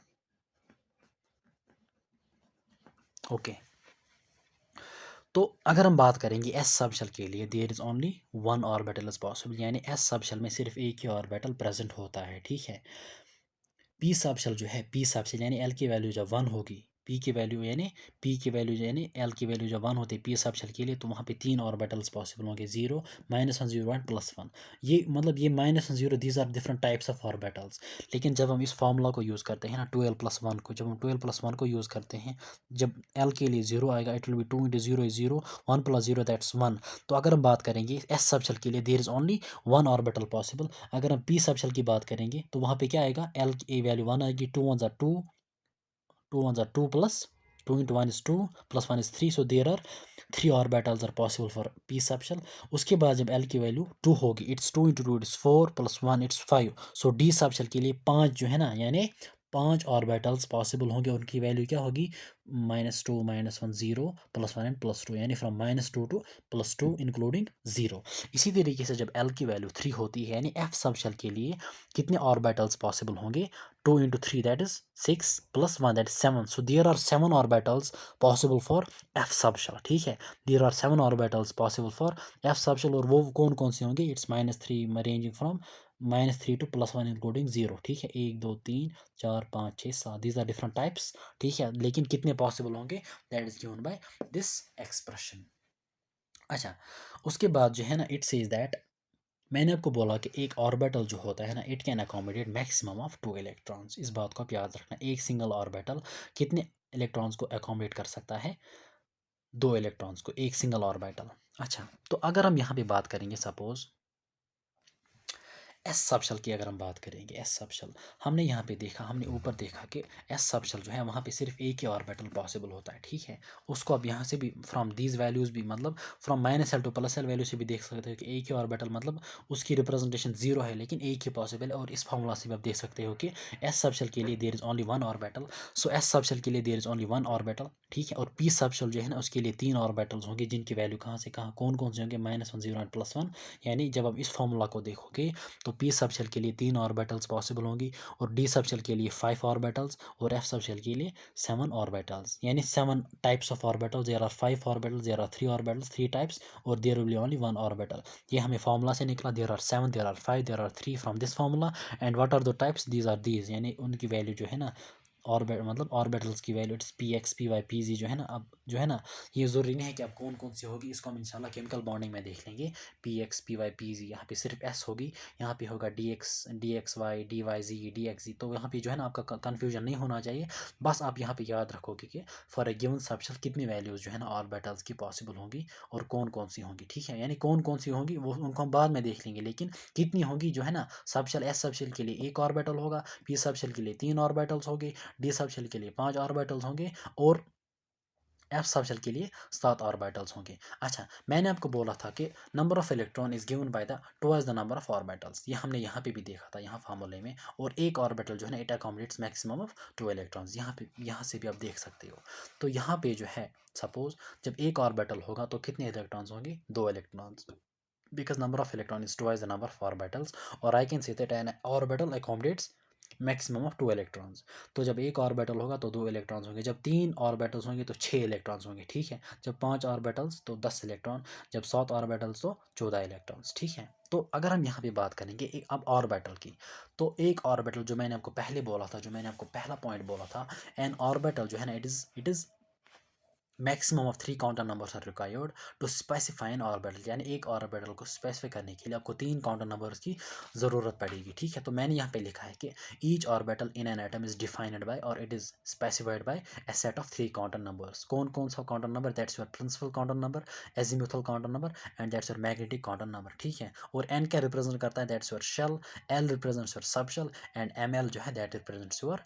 Okay, तो अगर हम बात करेंगे s subshell के लिए, there is only one orbital is possible. यानी s subshell में सिर्फ एक ही ऑर्बिटल प्रेजेंट होता है, ठीक है। पी सबशेल जो है, पी सबशेल यानी एल की वैल्यू जब 1 होगी, पी की वैल्यू यानी पी की वैल्यू यानी एल की वैल्यू जब 1 होती है पी सबशेल के लिए, तो वहाँ पे 3 ऑर्बिटल्स पॉसिबल होंगे, 0, -1, 0 एंड +1। ये मतलब ये -1, 0 these are different types of orbitals. लेकिन जब हम इस फार्मूला को यूज़ करते हैं ना 12 + 1 को, जब हम 12 + 1 को यूज़ करते हैं, जब एल के लिए 0 आएगा it will B 2 × 0 is 0, 1 + 0 that's 1। तो अगर हम बात करेंगे एस सबशेल के लिए there is only one orbital possible. अगर हम पी सबशेल की बात करेंगे तो वहाँ पे क्या आएगा, एल की वैल्यू 1 आएगी, 2 1s are 2, 2 1s are 2 plus 2 into 1 is 2 plus 1 is 3, so there are 3 orbitals are possible for p subshell। उसके बाद जब l की वैल्यू 2 होगी, it's 2 into 2 it is 4 plus 1 it's 5, so d subshell के लिए 5 जो है ना यानी 5 ऑर्बिटल्स पॉसिबल होंगे, उनकी वैल्यू क्या होगी, -2 -1 0 +1 एंड +2 यानी फ्रॉम -2 टू +2 इंक्लूडिंग 0। इसी तरीके से जब L की वैल्यू 3 होती है यानी F सबशेल के लिए कितने ऑर्बिटल्स पॉसिबल होंगे, 2 into 3 that is 6 plus 1 that is 7, so there are 7 orbitals possible for F subshell, ठीक है। there are 7 orbitals possible for F subshell, और वो कौन कौन से होंगे, it's -3 ranging from -3 to +1 including 0, ठीक है। 1 2 3 4 5 6 7 these are different types, ठीक है। लेकिन कितने पॉसिबल होंगे that is given by this expression. अच्छा, उसके बाद जो है ना इट सेज दैट, मैंने आपको बोला कि एक ऑर्बिटल जो होता है ना it can accommodate maximum of 2 electrons. इस बात को आप याद रखना, एक सिंगल ऑर्बिटल कितने इलेक्ट्रॉन्स को अकोमोडेट कर सकता है, 2 इलेक्ट्रॉन्स को, एक सिंगल ऑर्बिटल। अच्छा, तो अगर हम यहाँ पे बात करेंगे सपोज एस सबशेल की अगर हम बात करेंगे, एस सबशेल हमने यहाँ पे देखा, हमने ऊपर देखा कि एस सबशेल जो है वहाँ पे सिर्फ एक ही ऑर्बिटल पॉसिबल होता है, ठीक है। उसको अब यहाँ से भी फ्रॉम दीज वैल्यूज़ भी मतलब from -l to +l value से भी देख सकते हो कि एक ही ऑर्बिटल मतलब उसकी रिप्रेजेंटेशन 0 है, लेकिन एक ही पॉसिबल है। और इस फॉर्मूला से भी आप देख सकते हो कि एस सबशेल के लिए there is only one orbital, so s subshell के लिए there is only one orbital, ठीक है। और पी सबशेल जो है ना उसके लिए 3 ऑर्बिटल्स होंगे, जिनकी वैल्यू कहाँ से कहाँ कौन कौन से होंगे, -1 0 एंड +1। यानी जब आप इस फॉर्मूला को देखोगे तो पी सबशेल के लिए 3 ऑर्बिटल्स पॉसिबल होंगी, और डी सबशेल के लिए 5 ऑर्बिटल्स, और एफ सबशेल के लिए 7 ऑर्बिटल्स। यानी 7 types of orbitals, there are 5 orbitals, there are 3 orbitals, 3 types, और there will be only 1 orbital. ये हमें फार्मूला से निकला, there are 7, there are 5, there are 3 from this formula, and what are the types, these are these. यानी उनकी value जो है ना मतलब ऑर्बिटल्स की value it's p x p y p z जो है ना, अब जो है ना ये ज़रूरी नहीं है कि अब कौन कौन सी होगी, इसको हम इंशाल्लाह केमिकल बॉन्डिंग में देख लेंगे। P x p y p z, यहाँ पे सिर्फ एस होगी, यहाँ पे होगा d x y d y z d x z. तो यहाँ पे जो है ना आपका कन्फ्यूजन नहीं होना चाहिए, बस आप यहाँ पे याद रखोगे कि फॉर ए गिवन सबशेल कितनी वैल्यूज़ जो है ना ऑर्बिटल्स की पॉसिबल होंगी और कौन कौन सी होंगी, ठीक है। यानी कौन कौन सी होंगी वो उनको हम बाद में देख लेंगे, लेकिन कितनी होंगी जो है ना, सबशेल एस सबशेल के लिए 1 ऑर्बिटल होगा, पी सबशेल के लिए 3 ऑर्बिटल्स होंगे, डी सबशेल के लिए 5 ऑर्बिटल्स होंगे, और एफ सबशेल के लिए 7 ऑर्बिटल्स होंगे। अच्छा, मैंने आपको बोला था कि number of electron is given by the towards the number of orbitals, ये हमने यहाँ पे भी देखा था, यहाँ फार्मूले में। और एक ऑर्बिटल जो है ना it accommodates maximum of 2 electrons, यहाँ से भी आप देख सकते हो। तो यहाँ पे जो है सपोज जब एक ऑर्बिटल होगा तो कितने इलेक्ट्रॉन्स होंगे, 2 electrons, because number of electron is twice the number of orbitals, or I can say that an orbital accommodates maximum of 2 electrons. तो जब एक ऑर्बिटल होगा तो 2 इलेक्ट्रॉन्स होंगे, जब 3 ऑर्बिटल्स होंगे तो 6 इलेक्ट्रॉन्स होंगे, ठीक है। जब 5 ऑर्बिटल्स तो 10 इलेक्ट्रॉन, जब 7 ऑर्बिटल्स तो 14 इलेक्ट्रॉन्स, ठीक है। तो अगर हम यहाँ पे बात करेंगे एक अब ऑर्बिटल की, तो एक ऑर्बिटल जो मैंने आपको पहले बोला था, जो मैंने आपको पहला पॉइंट बोला था, एन ऑर्बिटल जो है ना it is maximum of 3 counter numbers are required to specify an orbital. यानी एक ऑर्बिटल को स्पेसिफाई करने के लिए आपको 3 काउंटर नंबर्स की ज़रूरत पड़ेगी, ठीक है। तो मैंने यहाँ पे लिखा है कि each orbital in an atom is defined by और it is specified by a set of 3 counter numbers. कौन कौन सा quantum number, that's your principal counter number, azimuthal quantum number, and that's your magnetic quantum number, ठीक है। और n क्या represent करता है, that's your shell, l represents your subshell, and m l जो है that represents your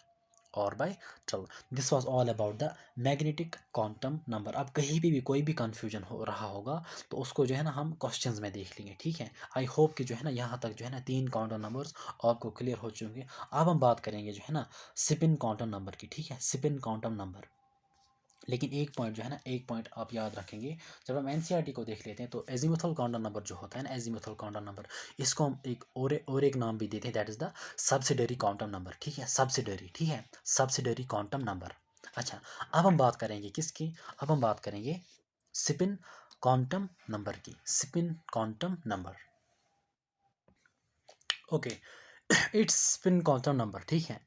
orbital. This was all about the magnetic quantum number. अब कहीं भी कोई भी कन्फ्यूजन हो रहा होगा तो उसको जो है ना हम क्वेश्चंस में देख लेंगे, ठीक है। आई होप कि जो है ना यहाँ तक जो है ना 3 क्वांटम नंबर्स आपको क्लियर हो चुके हैं। अब हम बात करेंगे जो है ना स्पिन क्वांटम नंबर की, ठीक है, स्पिन क्वांटम नंबर। लेकिन एक पॉइंट जो है ना, एक पॉइंट आप याद रखेंगे, जब हम एनसीईआरटी को देख लेते हैं तो एजीमुथल क्वांटम नंबर जो होता है ना, एजीमुथल क्वांटम नंबर, इसको हम एक और एक नाम भी देते हैं, that is the subsidiary quantum number, ठीक है, सब्सिडरी, ठीक है, सब्सिडरी क्वांटम नंबर। अच्छा, अब हम बात करेंगे किसकी, अब हम बात करेंगे स्पिन क्वांटम नंबर की, spin quantum number. Okay, it's spin quantum number, ठीक है।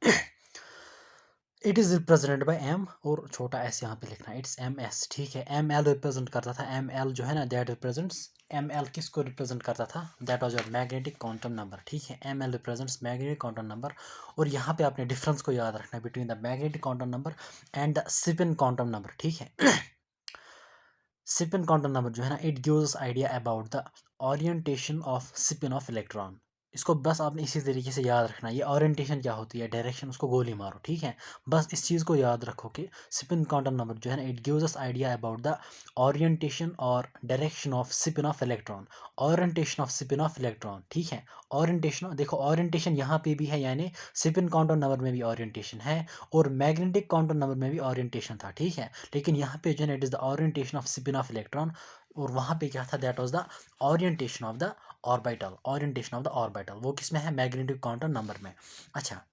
It is represented by m, और छोटा एस यहाँ पे लिखना है, इट्स एम एस, ठीक है। एम एल रिप्रेजेंट करता था, एम एल जो है ना दैट रिप्रेजेंट्स, एम एल किसको रिप्रेजेंट करता था, that was your magnetic quantum number, ठीक है। M l represents magnetic quantum number. और यहाँ पे आपने डिफरेंस को याद रखना है between the magnetic quantum number and the spin quantum number, ठीक है। स्पिन क्वांटम नंबर जो है ना it gives idea about the orientation of spin of electron. इसको बस आपने इसी तरीके से याद रखना है, ये ओरिएंटेशन क्या होती है, डायरेक्शन, उसको गोली मारो, ठीक है। बस इस चीज़ को याद रखो कि स्पिन क्वांटम नंबर जो है ना it gives us idea about the orientation और direction of spin of electron, orientation of spin of electron, ठीक है। ओरिएंटेशन देखो, ओरिएंटेशन यहाँ पे भी है, यानी स्पिन क्वांटम नंबर में भी ओरिएंटेशन है, और मैग्नेटिक क्वांटम नंबर में भी ओरिएंटेशन था, ठीक है। लेकिन यहाँ पे जो है it is the orientation of spin of electron, और वहाँ पे क्या था, that was the orientation of the orbital, orientation of the orbital, वो किसमें है, मैग्नेटिक क्वांटम नंबर में। अच्छा,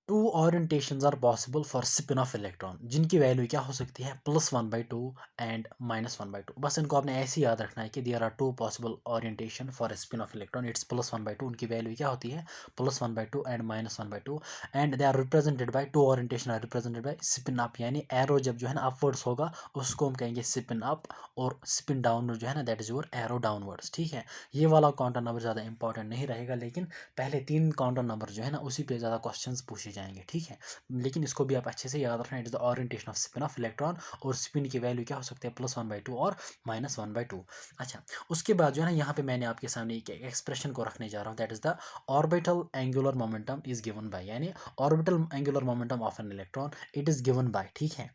two orientations are possible for spin of electron, जिनकी वैल्यू क्या हो सकती है, +1/2 एंड -1/2। बस इनको आपने ऐसे याद रखना है कि there are 2 possible orientation for spin of electron, it's +1/2, उनकी वैल्यू क्या होती है, +1/2 and -1/2, and they are represented by 2 orientation are represented by spin up, यानी एरो जब जो है ना अपवर्ड्स होगा उसको हम कहेंगे स्पिन अप, और स्पिन डाउनवर्ड जो है ना that is your arrow downwards, ठीक है। ये वाला क्वांटम नंबर ज़्यादा इंपॉर्टेंट नहीं रहेगा, लेकिन पहले 3 क्वांटम नंबर जो है ना उसी पे ज़्यादा क्वेश्चंस पूछे जाएंगे, ठीक है। लेकिन इसको भी आप अच्छे से याद रखना, it is the orientation of spin of electron, और स्पिन की वैल्यू क्या हो सकती है, +1/2 और -1/2। अच्छा, उसके बाद जो है ना यहाँ पे मैंने आपके सामने एक एक्सप्रेशन को रखने जा रहा हूँ, that is the orbital angular momentum is given by, यानी orbital angular momentum of an electron it is given by, ठीक है।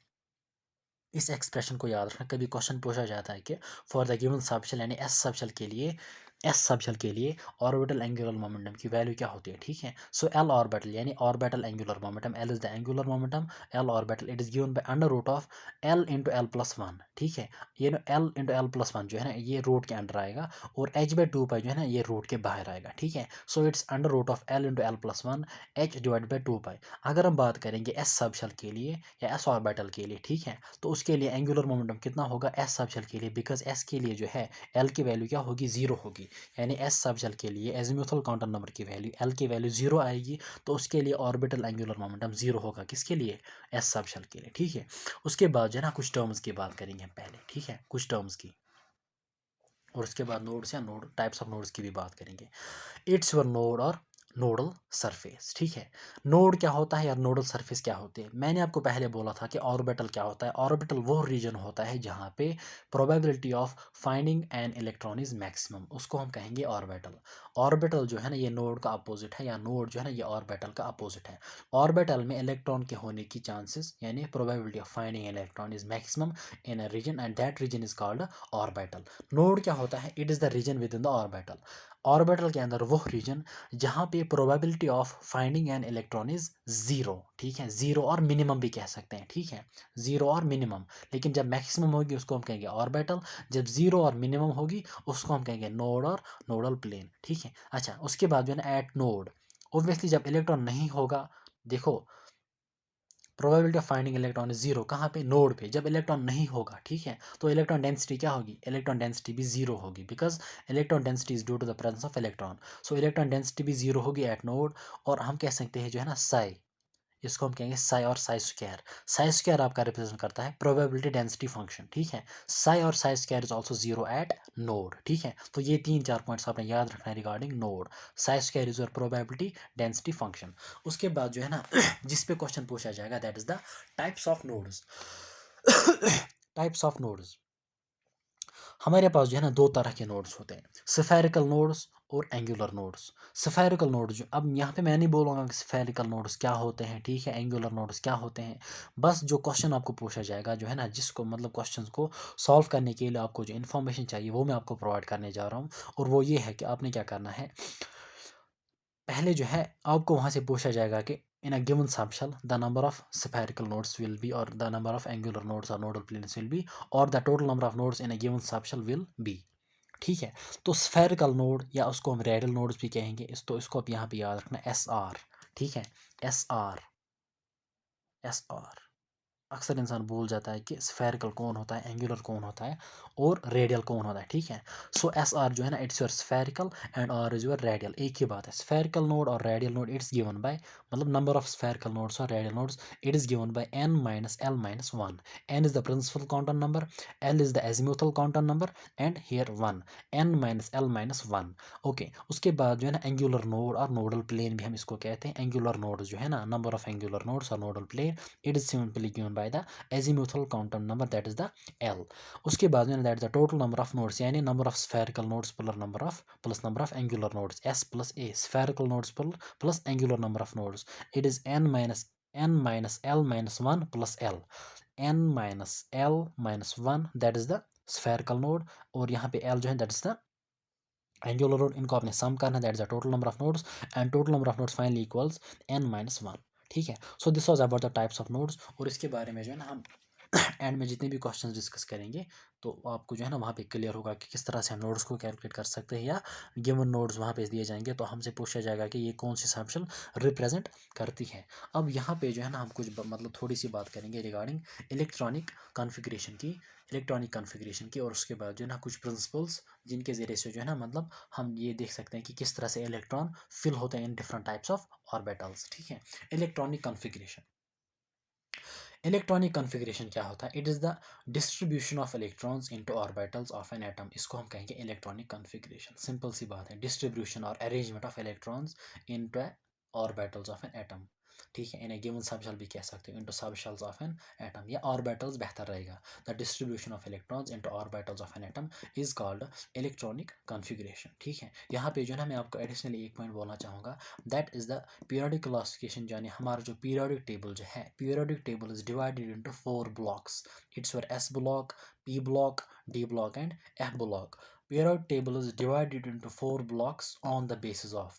इस एक्सप्रेशन को याद रखना, कभी क्वेश्चन पूछा जाता है कि फॉर द गिवन सबशेल, यानी एस सबशेल के लिए ऑर्बिटल एंगुलर मोमेंटम की वैल्यू क्या होती है, ठीक है। सो एल ऑर्बिटल यानी orbital angular momentum, l is the angular momentum, l orbital it is given by under root of l into l plus one, ठीक है। ये ना l into l plus one जो है ना ये रूट के अंडर आएगा, और h/2 जो है ना ये रूट के बाहर आएगा, ठीक है। So it's under root of l into l plus one h/2 अगर हम बात करेंगे एस सबशेल के लिए या एस ऑर्बिटल के लिए, ठीक है, तो उसके लिए एंगुलर मोमेंटम कितना होगा एस सबशेल के लिए, बिकॉज एस के लिए जो है एल की वैल्यू क्या होगी, 0 होगी, यानी एस सबशेल के लिए एजीमुथल क्वांटम नंबर की वैल्यू एल की वैल्यू 0 आएगी, तो उसके लिए ऑर्बिटल एंगुलर मोमेंटम 0 होगा, किसके लिए, एस सबशेल के लिए, ठीक है। उसके बाद जो है ना कुछ टर्म्स की बात करेंगे हम पहले, ठीक है, कुछ टर्म्स की, और उसके बाद नोड्स या नोड टाइप्स ऑफ नोड्स की भी बात करेंगे। इट्स योर नोड और नोडल सरफेस, ठीक है। नोड क्या होता है या नोडल सरफेस क्या होते हैं, मैंने आपको पहले बोला था कि ऑर्बिटल क्या होता है, ऑर्बिटल वो रीजन होता है जहाँ पे probability of finding an electron is maximum, उसको हम कहेंगे ऑर्बिटल। ऑर्बिटल जो है ना ये नोड का अपोजिट है, या नोड जो है ना ये ऑर्बिटल का अपोजिट है। ऑर्बिटल में इलेक्ट्रॉन के होने की चांसेस यानी probability of finding electron is maximum in a region, and that region is called orbital. Node क्या होता है, it is the region within the orbital. Orbital के अंदर वो रीजन जहाँ पे probability of finding an electron is 0, ठीक है, 0 और मिनिमम भी कह सकते हैं, ठीक है, 0 और मिनिमम। लेकिन जब मैक्सिमम होगी उसको हम कहेंगे ऑर्बिटल, जब 0 और मिनिमम होगी उसको हम कहेंगे नोड और नोडल प्लेन, ठीक है। अच्छा, उसके बाद जो है ना एट नोड, ऑब्वियसली जब इलेक्ट्रॉन नहीं होगा, देखो probability of finding electron is 0 कहाँ पे, नोड पे, जब इलेक्ट्रॉन नहीं होगा, ठीक है, तो इलेक्ट्रॉन डेंसिटी क्या होगी, इलेक्ट्रॉन डेंसिटी भी 0 होगी, because electron density is due to the presence of electron. So electron density भी 0 होगी एट नोड, और हम कह सकते हैं जो है ना साई, इसको हम कहेंगे साई और साई स्क्वायर। साई स्क्वायर आपका रिप्रेजेंट करता है प्रोबेबिलिटी डेंसिटी फंक्शन, ठीक है। साई और Sai square is also 0 eight node, ठीक है। तो ये 3-4 पॉइंट्स आपने याद रखना है regarding node. Sai square is your probability density function. उसके बाद जो है ना जिस पे क्वेश्चन पूछा जाएगा that is the types of nodes. Types of nodes, हमारे पास जो है ना दो तरह के नोड्स होते हैं, स्फेरिकल नोड्स और एंगुलर नोड्स। स्फेरिकल नोड्स जो, अब यहाँ पे मैं नहीं बोलूँगा कि स्फेरिकल नोड्स क्या होते हैं, ठीक है, एंगुलर नोड्स क्या होते हैं, बस जो क्वेश्चन आपको पूछा जाएगा जो है ना, जिसको मतलब क्वेश्चंस को सॉल्व करने के लिए आपको जो इन्फॉर्मेशन चाहिए वो मैं आपको प्रोवाइड करने जा रहा हूँ। और वो ये है कि आपने क्या करना है, पहले जो है आपको वहाँ से पूछा जाएगा कि in a given subshell the number of spherical nodes will be, और the number of angular nodes और नोडल प्लेन्स विल बी, और the total number of nodes in a given subshell will be, ठीक है। तो spherical node या उसको हम radial nodes भी कहेंगे, इसको आप यहाँ पे याद रखना एस आर, ठीक है, एस आर, एस आर। अक्सर इंसान भूल जाता है कि स्फेरिकल कौन होता है, एंगुलर कौन होता है, और रेडियल कौन होता है, ठीक है। सो एस आर जो है ना it's your spherical and r is your radial, एक ही बात है। स्फेरिकल नोड और radial node it's given by, मतलब नंबर ऑफ स्फेरिकल नोड्स और radial nodes it is given by n minus l minus 1। n is the principal quantum number, l is the azimuthal quantum number, and here 1, n minus l minus 1। Okay, उसके बाद जो है ना angular node और nodal plane भी हम इसको कहते हैं। एंगुलर नोड जो है ना, नंबर ऑफ एंगुलर नोड्स और nodal plane it is simply given by the azimuthal quantum number, that is the L। उसके बाद में that is the total number of nodes, यानी number of spherical nodes plus number of angular nodes, S plus A, spherical nodes plus angular number of nodes, it is n minus L minus 1 plus L, n minus L minus 1 that is the spherical node, और यहाँ पे L जो है that is the angular node. इनको आपने सम करना, that is the total number of nodes, and total number of nodes finally equals n minus 1, ठीक है। So this was about the types of nodes, और इसके बारे में जो है ना हम एंड में जितने भी क्वेश्चंस डिस्कस करेंगे तो आपको जो है ना वहाँ पे क्लियर होगा कि किस तरह से हम नोड्स को कैलकुलेट कर सकते हैं, या गिवन नोड्स वहाँ पे दिए जाएंगे तो हमसे पूछा जाएगा कि ये कौन सी सबशेल रिप्रेजेंट करती है। अब यहाँ पे जो है ना हम कुछ मतलब थोड़ी सी बात करेंगे रिगार्डिंग इलेक्ट्रॉनिक कॉन्फ़िगरेशन की, और उसके बाद जो है ना कुछ प्रिंसिपल्स जिनके ज़रिए से जो है ना मतलब हम ये देख सकते हैं कि किस तरह से इलेक्ट्रॉन फिल होते हैं in different types of orbitals, ठीक है। इलेक्ट्रॉनिक कॉन्फ़िगरेशन, इलेक्ट्रॉनिक कॉन्फ़िगरेशन क्या होता है, it is the distribution of electrons into orbitals of an atom, इसको हम कहेंगे इलेक्ट्रॉनिक कॉन्फ़िगरेशन। सिंपल सी बात है, डिस्ट्रीब्यूशन और arrangement of electrons into orbitals of an atom. ठीक है, इन्हें गिवन सबशेल भी कह सकते हो, into subshells of an atom, या ऑर्बिटल्स बेहतर रहेगा। The distribution of electrons into orbitals of N atom is called electronic configuration. ठीक है, यहाँ पे जो है ना मैं आपको एडिशनली एक पॉइंट बोलना चाहूँगा, that is the periodic classification, यानी हमारा जो पीरियोडिक टेबल जो है, periodic table is divided into 4 blocks. It's for S block, P block, D block and F block. Periodic table is divided into 4 blocks on the basis of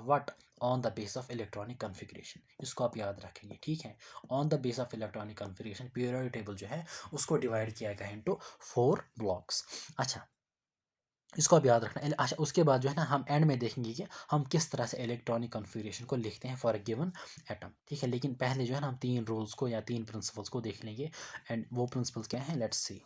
what? On the basis of electronic configuration. इसको आप याद रखेंगे, ठीक है। On the basis of electronic configuration periodic table जो है उसको divide किया गया into 4 blocks। अच्छा, इसको आप याद रखना। अच्छा, उसके बाद जो है ना हम एंड में देखेंगे कि हम किस तरह से इलेक्ट्रॉनिक कॉन्फ़िगरेशन को लिखते हैं फॉर अ गिवन एटम। ठीक है, लेकिन पहले जो है ना हम 3 रूल्स को या 3 प्रिंसिपल्स को देख लेंगे, एंड वो प्रिंसिपल्स क्या हैं, let's see.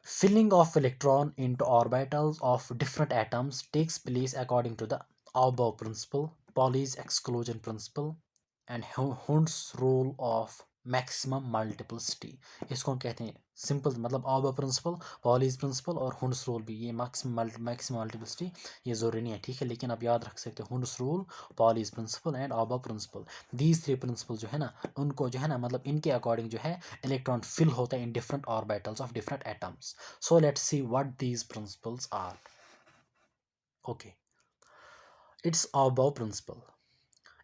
Filling of electron into orbitals of different atoms takes place according to the above principle, Pauli's exclusion principle, and Hund's rule of maximum multiplicity। इसको हम कहते हैं सिंपल, मतलब above प्रिंसिपल, पॉलीज प्रिंसिपल और Hund's rule भी, ये maximum multiplicity ये ज़रूरी नहीं है, ठीक है, लेकिन आप याद रख सकते हो Hund's rule, Pauli's principle and above principle. These 3 principle जो है ना, उनको जो है ना मतलब इनके अकॉर्डिंग जो है इलेक्ट्रॉन फिल होता है in different orbitals of different atoms. So let's see what these principles are. Okay, it's above principle.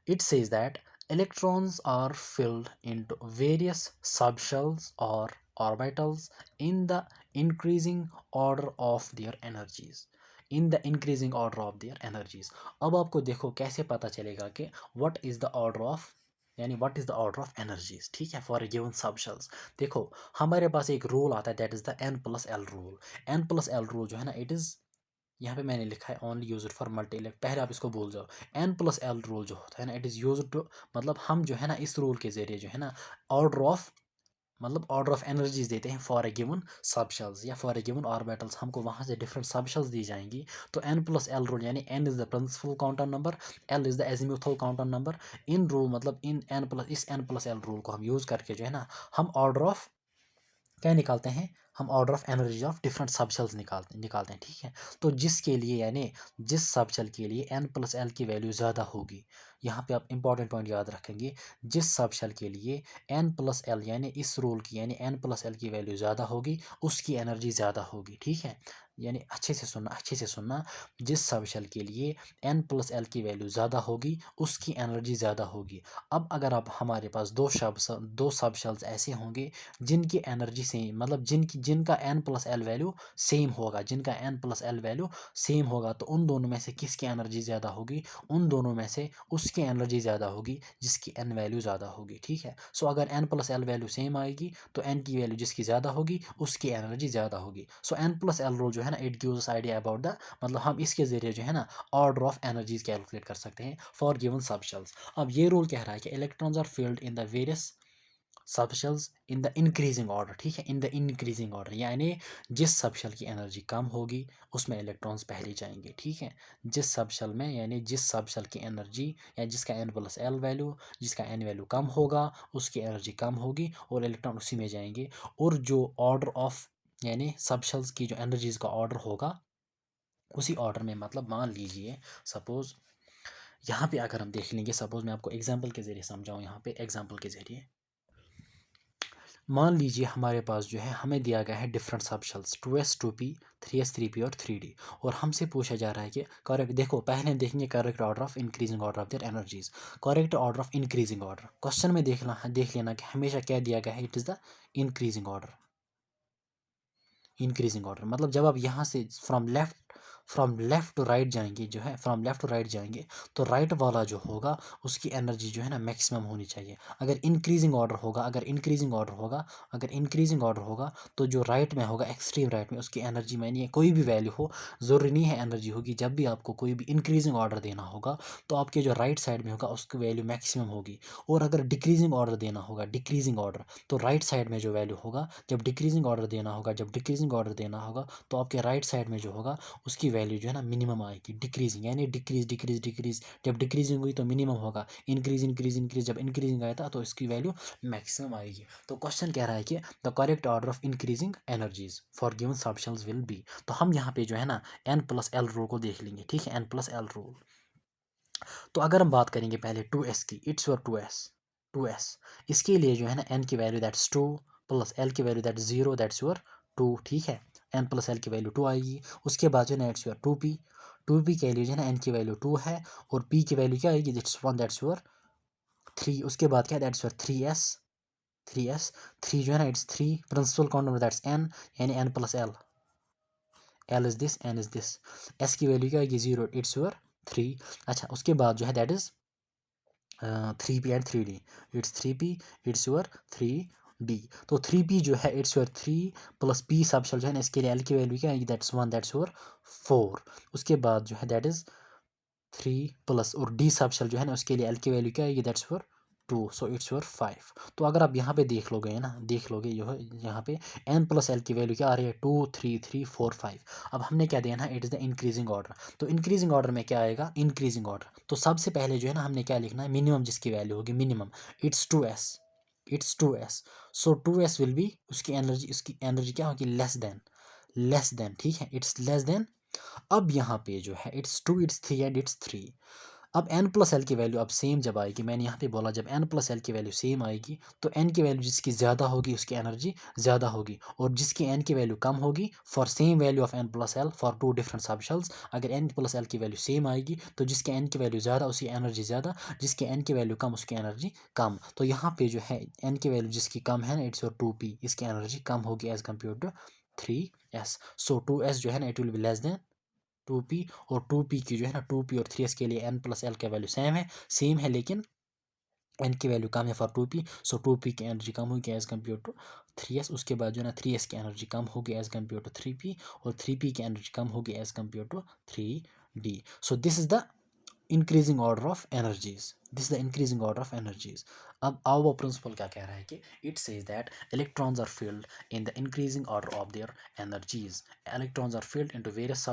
It says that electrons are filled into various subshells or orbitals in the increasing order of their energies. In the increasing order of their energies. अब आपको देखो कैसे पता चलेगा कि what is the order of, यानी what is the order of energies, ठीक है, for a given subshells। देखो हमारे पास एक रूल आता है, that is the n+l rule। n+l rule जो है ना, it is, यहाँ पे मैंने लिखा है only use for multi elect, पहले आप इसको भूल जाओ। n+l रूल जो होता है ना, इट इज़ यूज टू, मतलब हम जो है ना इस रूल के ज़रिए जो है ना ऑर्डर ऑफ, मतलब ऑर्डर ऑफ एनर्जीज देते हैं फॉर ए गिवन सबशेल्स या फॉर ए गिवन ऑर्बिटल्स, हमको वहाँ से डिफरेंट सबशेल्स दी जाएंगी। तो n+l रूल, यानी n is the principal quantum number, l is the azimuthal quantum number. इन रूल मतलब इन इस n+l रूल को हम यूज़ करके जो है ना हम ऑर्डर ऑफ क्या निकालते हैं, हम order of energy of different subshells निकालते हैं, ठीक है। तो जिसके लिए यानी जिस सबशेल के लिए n+l की वैल्यू ज़्यादा होगी, यहाँ पे आप इंपॉर्टेंट पॉइंट याद रखेंगे, जिस सबशेल के लिए n+l यानी इस रूल की यानी n+l की वैल्यू ज़्यादा होगी उसकी एनर्जी ज़्यादा होगी, ठीक है। यानी अच्छे से सुनना, जिस सबशेल के लिए n+l की वैल्यू ज़्यादा होगी उसकी एनर्जी ज़्यादा होगी। अब अगर आप हमारे पास दो सबशेल्स ऐसे होंगे जिनकी एनर्जी सेम, मतलब जिनका n+l वैल्यू सेम होगा, तो उन दोनों में से किसकी एनर्जी ज़्यादा होगी, उन दोनों में से उसकी एनर्जी ज़्यादा होगी जिसकी n वैल्यू ज़्यादा होगी, ठीक है। सो अगर n+l वैल्यू सेम आएगी तो n की वैल्यू जिसकी ज़्यादा होगी उसकी एनर्जी ज़्यादा होगी। सो n+l रूल जो है ना, it gives idea about the, मतलब हम इसके ज़रिए जो है ना ऑर्डर ऑफ एनर्जीज कैलकुलेट कर सकते हैं फॉर गिवन सबशेल्स। अब ये रूल कह रहा है कि electrons are filled in the various subshells in the increasing order, ठीक है, इन द इंक्रीजिंग ऑर्डर, यानी जिस सबशेल की एनर्जी कम होगी उसमें इलेक्ट्रॉन्स पहले जाएंगे, ठीक है। जिस सबशेल में, यानी जिस सबशेल की एनर्जी या जिसका n+l वैल्यू, जिसका n वैल्यू कम होगा उसकी एनर्जी कम होगी और इलेक्ट्रॉन उसी में जाएंगे। और जो ऑर्डर ऑफ, यानी सबशेल्स की जो एनर्जीज का ऑर्डर होगा उसी ऑर्डर में, मतलब मान लीजिए सपोज यहाँ पे अगर हम देख लेंगे, सपोज मैं आपको एग्जांपल के ज़रिए समझाऊँ, यहाँ पे एग्जांपल के ज़रिए मान लीजिए हमारे पास जो है हमें दिया गया है different subshells 2s 2p 3s 3p और 3d, और हमसे पूछा जा रहा है कि करेक्ट, देखो पहले हम देखेंगे correct order of increasing order of their energies. Correct order of increasing order, question में देख लेना कि हमेशा क्या दिया गया है, it is the increasing order. Increasing order मतलब जब आप यहाँ से फ्रॉम लेफ़्ट टू राइट जाएंगे, जो है फ्रॉम लेफ़्ट टू राइट जाएंगे तो राइट वाला जो होगा उसकी एनर्जी जो है ना मैक्सिमम होनी चाहिए। अगर इंक्रीजिंग ऑर्डर होगा, तो जो राइट में होगा, एक्सट्रीम राइट में, उसकी एनर्जी में नहीं, कोई भी वैल्यू हो, ज़रूरी नहीं है एनर्जी होगी। जब भी आपको कोई भी इंक्रीजिंग ऑर्डर देना होगा तो आपके जो राइट साइड में होगा उसकी वैल्यू मैक्सिमम होगी। और अगर डिक्रीजिंग ऑर्डर देना होगा, डिक्रीजिंग ऑर्डर, तो राइट साइड में जो वैल्यू होगा, जब डिक्रीजिंग ऑर्डर देना होगा तो आपके राइट साइड में जो होगा उसकी वैल्यू जो है ना मिनिमम आएगी। डिक्रीजिंग यानी डिक्रीज, जब डिक्रीजिंग हुई तो मिनिमम होगा, इंक्रीज, जब इंक्रीजिंग आया था तो इसकी वैल्यू मैक्सिमम आएगी। तो क्वेश्चन कह रहा है कि the correct order of increasing energies for given subshells will be, तो हम यहाँ पे जो है ना n+l रूल को देख लेंगे, ठीक है, n+l रूल। तो अगर हम बात करेंगे पहले 2s की, इट्स योर 2s, इसके लिए जो है ना n की वैल्यू दैट्स 2 प्लस l की वैल्यू दैट्स 0, दैट्स योर 2, ठीक है। n प्लस l की वैल्यू 2 आएगी। उसके बाद जो है ना इट्स योर 2p के लिए जो है ना n की वैल्यू 2 है और p की वैल्यू क्या आएगी, दैट्स 1, दैट्स योर 3। उसके बाद क्या, दैट्स योर 3s 3 जो है ना it's 3, principal count that's n, यानी n plus l is this, n is this. s की वैल्यू क्या आएगी 0, इट्स योर 3। अच्छा, उसके बाद जो है that is 3p and 3d, it's 3p, it's your 3d। तो 3p जो है it's your 3 plus p subshell जो है ना इसके लिए l की वैल्यू क्या आएगी, दैट्स 1, दैट्स योर 4। उसके बाद जो है दैट इज 3 प्लस और d सबशेल जो है ना उसके लिए l की वैल्यू क्या आएगी, that's your 2, so it's your 5। तो अगर आप यहाँ पे देख लोगे है ना, देख लोगे यहाँ पे n प्लस l की वैल्यू क्या आ रही है, 2 3 3 4 5। अब हमने क्या देना है, it is the increasing order. तो इंक्रीजिंग ऑर्डर में क्या आएगा, इंक्रीजिंग ऑर्डर। तो सबसे पहले जो है ना हमने क्या लिखना है, मिनिमम जिसकी वैल्यू होगी, minimum it's 2s, it's 2s, so 2s will B, उसकी एनर्जी क्या होगी, लेस देन, ठीक है, इट्स लेस देन। अब यहाँ पे जो है इट्स 2, इट्स 3 एंड इट्स 3। अब n प्लस एल की वैल्यू अब सेम जब आएगी, मैंने यहाँ पे बोला जब n प्लस एल की वैल्यू सेम आएगी तो n की वैल्यू जिसकी ज़्यादा होगी उसकी एनर्जी ज़्यादा होगी, और जिसकी n की वैल्यू कम होगी, for same value of n plus l for two different subshells, अगर n प्लस एल की वैल्यू सेम आएगी तो जिसकी n की वैल्यू ज़्यादा उसकी एनर्जी ज़्यादा, जिसकी n की वैल्यू कम उसकी एनर्जी कम। तो यहाँ पे जो है n की वैल्यू जिसकी कम है ना, इट्स योर 2p, इसकी एनर्जी कम होगी as compare to 3s। So 2s जो है ना it will B less then 2p, और 2p की जो है ना 2p और 3s के लिए n प्लस एल का वैल्यू सेम है लेकिन n की वैल्यू कम है फॉर 2p, सो 2p की एनर्जी कम होगी एज कम्पेयर टू 3s। उसके बाद जो है ना 3s की एनर्जी कम होगी एज कम्पेयर टू 3p, और 3p की एनर्जी कम होगी as compare to 3d। So this is the increasing order of energies, this the increasing order of energies. अब आओ वो प्रिंसिपल क्या कह रहा है कि it says that electrons are filled in the increasing order of their energies, electrons are filled into various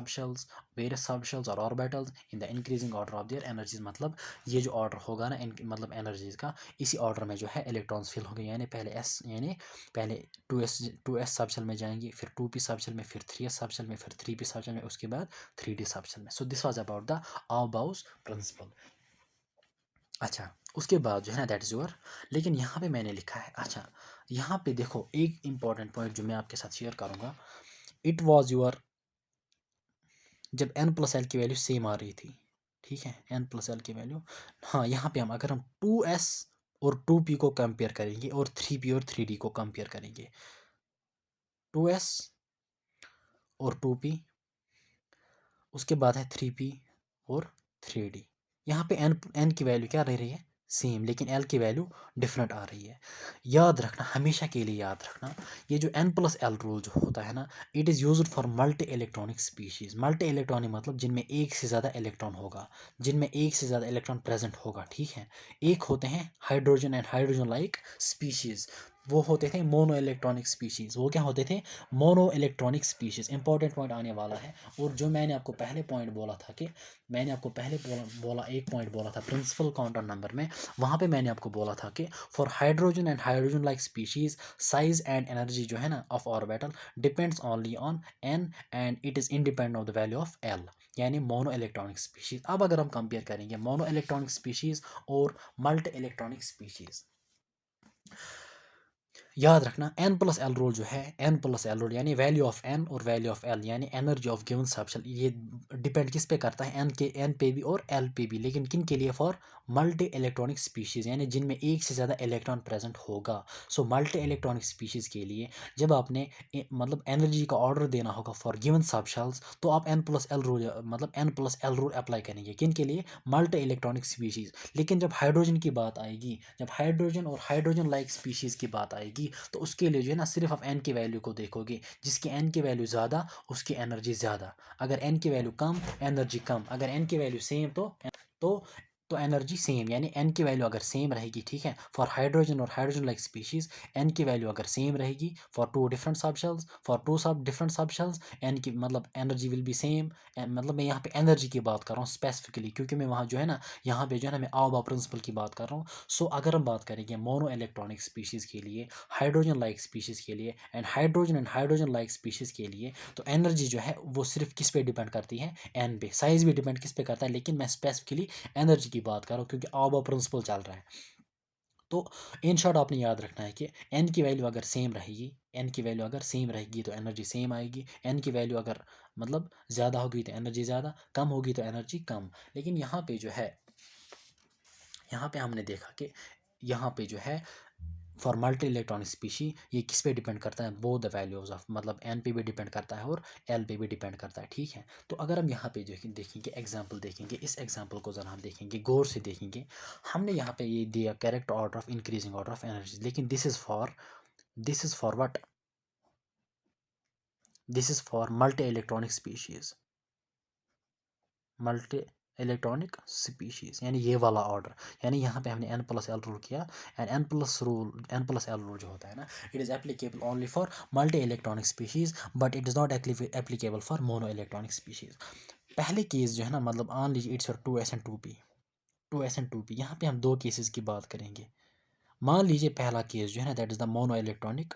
subshells और orbitals in the increasing order of their energies. मतलब ये जो ऑर्डर होगा ना मतलब एनर्जीज का, इसी ऑर्डर में जो है इलेक्ट्रॉन्स फिल होंगे, यानी पहले 2s सबशेल में जाएंगे, फिर 2p सबशेल में, फिर 3s सबशेल में, फिर 3p सबशेल में, उसके बाद 3d सबशेल में। So this was about the aufbau principle. अच्छा, उसके बाद जो है ना दैट इज़ योर, लेकिन यहाँ पे मैंने लिखा है, अच्छा यहाँ पे देखो एक इंपॉर्टेंट पॉइंट जो मैं आपके साथ शेयर करूँगा, इट वाज योर जब n प्लस एल की वैल्यू सेम आ रही थी, ठीक है, n प्लस एल की वैल्यू, हाँ यहाँ पे हम अगर हम 2s और 2p को कंपेयर करेंगे और 3p और 3d को कंपेयर करेंगे, 2s और 2p, उसके बाद है 3p और 3d। यहाँ पे n की वैल्यू क्या रह रही है, सेम, लेकिन l की वैल्यू डिफरेंट आ रही है। याद रखना, हमेशा के लिए याद रखना, ये जो n प्लस एल रूल जो होता है ना, it is used for multi electronic species. Multi electronic मतलब जिनमें एक से ज़्यादा इलेक्ट्रॉन होगा, जिनमें एक से ज़्यादा इलेक्ट्रॉन प्रेजेंट होगा, ठीक है। एक होते हैं hydrogen and hydrogen like species, वो होते थे मोनो इलेक्ट्रॉनिक स्पीशीज़। वो क्या होते थे, mono electronic species. Important point आने वाला है। और जो मैंने आपको पहले पॉइंट बोला था कि मैंने आपको पहले बोला एक पॉइंट बोला था प्रिंसिपल काउंटर नंबर में, वहाँ पे मैंने आपको बोला था कि for hydrogen and hydrogen like species size and energy जो है ना of orbital depends only on n and it is independent of the value of l, यानी मोनो इलेक्ट्रॉनिक स्पीशीज़। अब अगर हम कंपेयर करेंगे मोनो इलेक्ट्रॉनिक स्पीशीज़ और multi electronic species, याद रखना n प्लस एल रूल जो है, n प्लस एल रूल यानी वैल्यू ऑफ n और वैल्यू ऑफ l यानी एनर्जी ऑफ गिवन सबशेल, ये डिपेंड किस पे करता है, n पे भी और l पे भी, लेकिन किन के लिए, फॉर मल्टी इलेक्ट्रॉनिक स्पीशीज़, यानी जिनमें एक से ज़्यादा इलेक्ट्रॉन प्रेजेंट होगा। सो मल्टी इलेक्ट्रॉनिक स्पीशीज़ के लिए जब आपने मतलब एनर्जी का ऑर्डर देना होगा फॉर गिवन सबशेल्स, तो आप n प्लस एल रूल मतलब n plus l rule apply करेंगे, किन के लिए, मल्टी इलेक्ट्रॉनिक स्पीशीज़। लेकिन जब हाइड्रोजन की बात आएगी, जब हाइड्रोजन और हाइड्रोजन लाइक स्पीशीज़ की बात आएगी, तो उसके लिए जो है ना सिर्फ आप n की वैल्यू को देखोगे, जिसकी n की वैल्यू ज़्यादा उसकी एनर्जी ज़्यादा, अगर n की वैल्यू कम एनर्जी कम, अगर n की वैल्यू सेम तो तो एनर्जी सेम, यानी एन की वैल्यू अगर सेम रहेगी, ठीक है, फॉर हाइड्रोजन और हाइड्रोजन लाइक स्पीशीज एन की वैल्यू अगर सेम रहेगी for two different subshells, for two sub different subshells n की मतलब एनर्जी विल बी सेम। मतलब मैं यहाँ पे एनर्जी की बात कर रहा हूँ स्पेसिफिकली, क्योंकि मैं वहाँ जो है ना, यहाँ पे जो है ना मैं आउबा प्रिंसिपल की बात कर रहा हूँ। सो अगर हम बात करेंगे मोनो इलेक्ट्रॉनिक स्पीशीज़ के लिए, हाइड्रोजन लाइक स्पीशीज़ के लिए एंड हाइड्रोजन लाइक स्पीशीज़ के लिए, तो एनर्जी जो है वो सिर्फ किस पे डिपेंड करती है, एन पे। साइज भी डिपेंड किस पे करता है, लेकिन मैं स्पेसिफिकली एनर्जी की बात कर रहा हूँ क्योंकि आउबा प्रिंसिपल चल रहा है। तो इन शॉर्ट आपने याद रखना है कि एन की वैल्यू अगर सेम रहेगी, एन की वैल्यू अगर सेम रहेगी तो एनर्जी सेम आएगी, एन की वैल्यू अगर मतलब ज़्यादा होगी तो एनर्जी ज़्यादा, कम होगी तो एनर्जी कम। लेकिन यहाँ पे जो है, यहाँ पे हमने देखा कि यहाँ पे जो है फॉर मल्टी इलेक्ट्रॉनिक स्पीशी ये किस पे डिपेंड करता है, बोथ द वैल्यूज ऑफ, मतलब एन पे भी डिपेंड करता है और एल पे भी डिपेंड करता है, ठीक है। तो अगर हम यहाँ पे जो देखेंगे एग्जांपल देखेंगे, इस एग्जांपल को ज़रा हम देखेंगे गौर से देखेंगे। हमने यहाँ पे ये दिया correct order of increasing order of energy, लेकिन this is for what, this is for multi electronic species, multi electronic species, यानी ये वाला ऑर्डर। यानी यहाँ पे हमने एन प्लस एल रूल किया, and n plus l rule जो होता है ना, it is applicable only for multi electronic species but it is not applicable for mono electronic species. पहले केस जो है ना, मतलब मान लीजिए it's for 2s and 2p, 2s and 2p। यहाँ पे हम दो केसेस की बात करेंगे। मान लीजिए पहला केस जो है ना, that is the mono electronic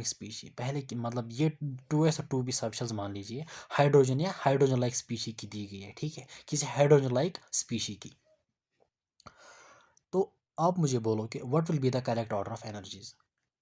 species. पहले की मतलब ये 2s और 2p सबशेल्स मान लीजिए हाइड्रोजन या हाइड्रोजन लाइक स्पीशी की दी गई है, ठीक है, किसी हाइड्रोजन लाइक स्पीशी की। तो आप मुझे बोलो कि what will be the correct order of energies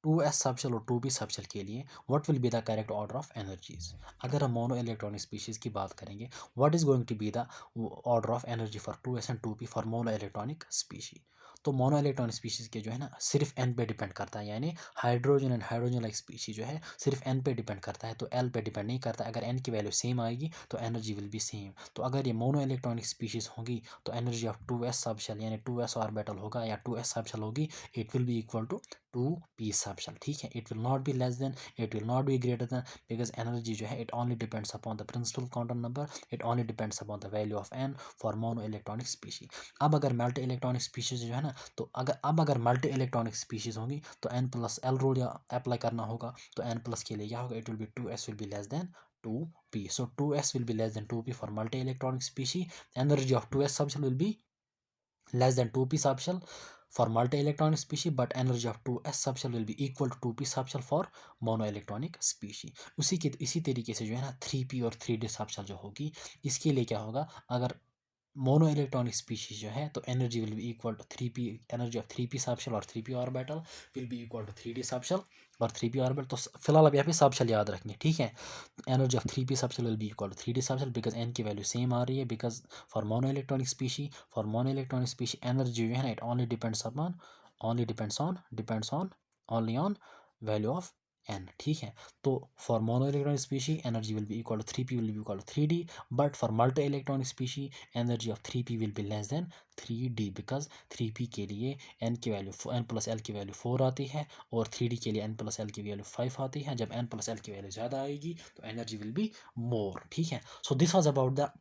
2s subshell और 2p सबशेल के लिए, what will be the correct order of energies. अगर हम मोनो इलेक्ट्रॉनिक स्पीशीज की बात करेंगे, what is going to be the order of energy for 2s and 2p for mono electronic specie. तो mono electronic species के जो है ना सिर्फ एन पे डिपेंड करता है, यानी hydrogen and hydrogen like species जो है सिर्फ एन पे डिपेंड करता है, तो एल पे डिपेंड नहीं करता। अगर एन की वैल्यू सेम आएगी तो एनर्जी विल बी सेम। तो अगर ये मोनो इलेक्ट्रॉनिक स्पीशीज होंगी तो एनर्जी ऑफ 2s सबशेल यानी 2s ऑर्बिटल होगा या 2s सबशेल होगी, it will be equal to 2p subshell, ठीक है। It will not be less than, it will not be greater than, because energy जो है it only depends upon the principal quantum number, it only depends upon the value of n for mono electronic specie. अब अगर multi electronic species जो है ना, तो अगर multi electronic species होंगी तो एन प्लस एल रूल या अप्लाई करना होगा। तो एन प्लस के लिए क्या होगा, it will B 2s will B less then 2p, so 2s will be less than 2p for multi-electronic species. Energy of 2s subshell will be less than 2p subshell for multi-electronic species, but energy of 2s subshell will be equal to 2p subshell for mono-electronic species. इसी तरीके से जो है ना 3p और 3d subshell जो होगी, इसके लिए क्या होगा, अगर मोनो इलेक्ट्रॉनिक स्पीशीज जो है तो energy will be equal to 3p, energy of 3p subshell और 3p orbital will be equal to 3d subshell और 3p ऑर्बिटल। तो फिलहाल अब यहाँ पे सबशेल याद रखेंगे, ठीक है। Energy of 3p subshell will be equal to 3d subshell because n की वैल्यू सेम आ रही है, because for mono electronic specie energy जो है ना it only depends upon, only depends on only on value of n, ठीक है। तो for mono electronic specie energy will be equal to 3p will be equal to 3d, but for multi electronic specie energy of 3p will B less then 3d, because 3p के लिए n की value n plus l की value 4 आती है और 3d के लिए n plus l की वैल्यू 5 आती है। जब n प्लस एल की वैल्यू ज़्यादा आएगी तो एनर्जी विल बी मोर, ठीक है। So this was about the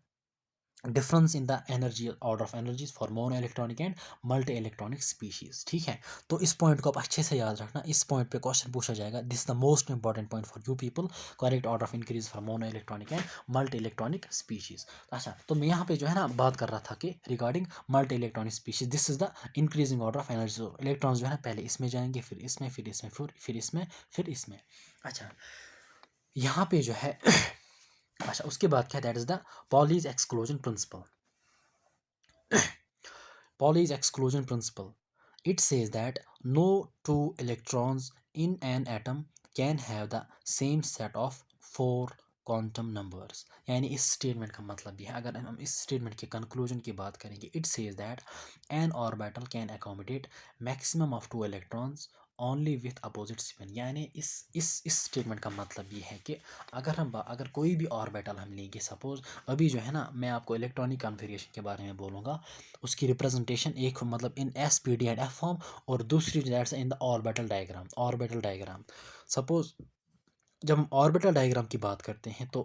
difference in the energy order of energies for mono electronic and multi electronic species, ठीक है। तो इस पॉइंट को आप अच्छे से याद रखना, इस पॉइंट पे क्वेश्चन पूछा जाएगा, this is the most important point for you people, correct order of increase for mono electronic and multi electronic species. अच्छा, तो मैं यहाँ पे जो है ना बात कर रहा था कि regarding multi electronic species, this is the increasing order of energy. Electrons जो है ना पहले इसमें जाएंगे, फिर इसमें, फिर इसमें, फिर इसमें, फिर इसमें। अच्छा, यहाँ पे जो है अच्छा उसके बाद क्या, that is the Pauli's exclusion principal. Pauli's exclusion principle. It says that no two electrons in an atom can have the same set of four quantum numbers. यानी इस स्टेटमेंट का मतलब ये है, अगर हम इस स्टेटमेंट के कंक्लूजन की बात करेंगे, it says that N orbital can accommodate maximum of 2 electrons only with opposite spin. यानी इस स्टेटमेंट का मतलब ये है कि अगर कोई भी ऑर्बिटल हम लेंगे, सपोज अभी जो है ना मैं आपको इलेक्ट्रॉनिक कॉन्फ़िगरेशन के बारे में बोलूँगा, उसकी रिप्रेजेंटेशन एक मतलब in s p d and f form और दूसरी that's in the orbital diagram. Suppose जब हम ऑर्बिटल डायग्राम की बात करते हैं तो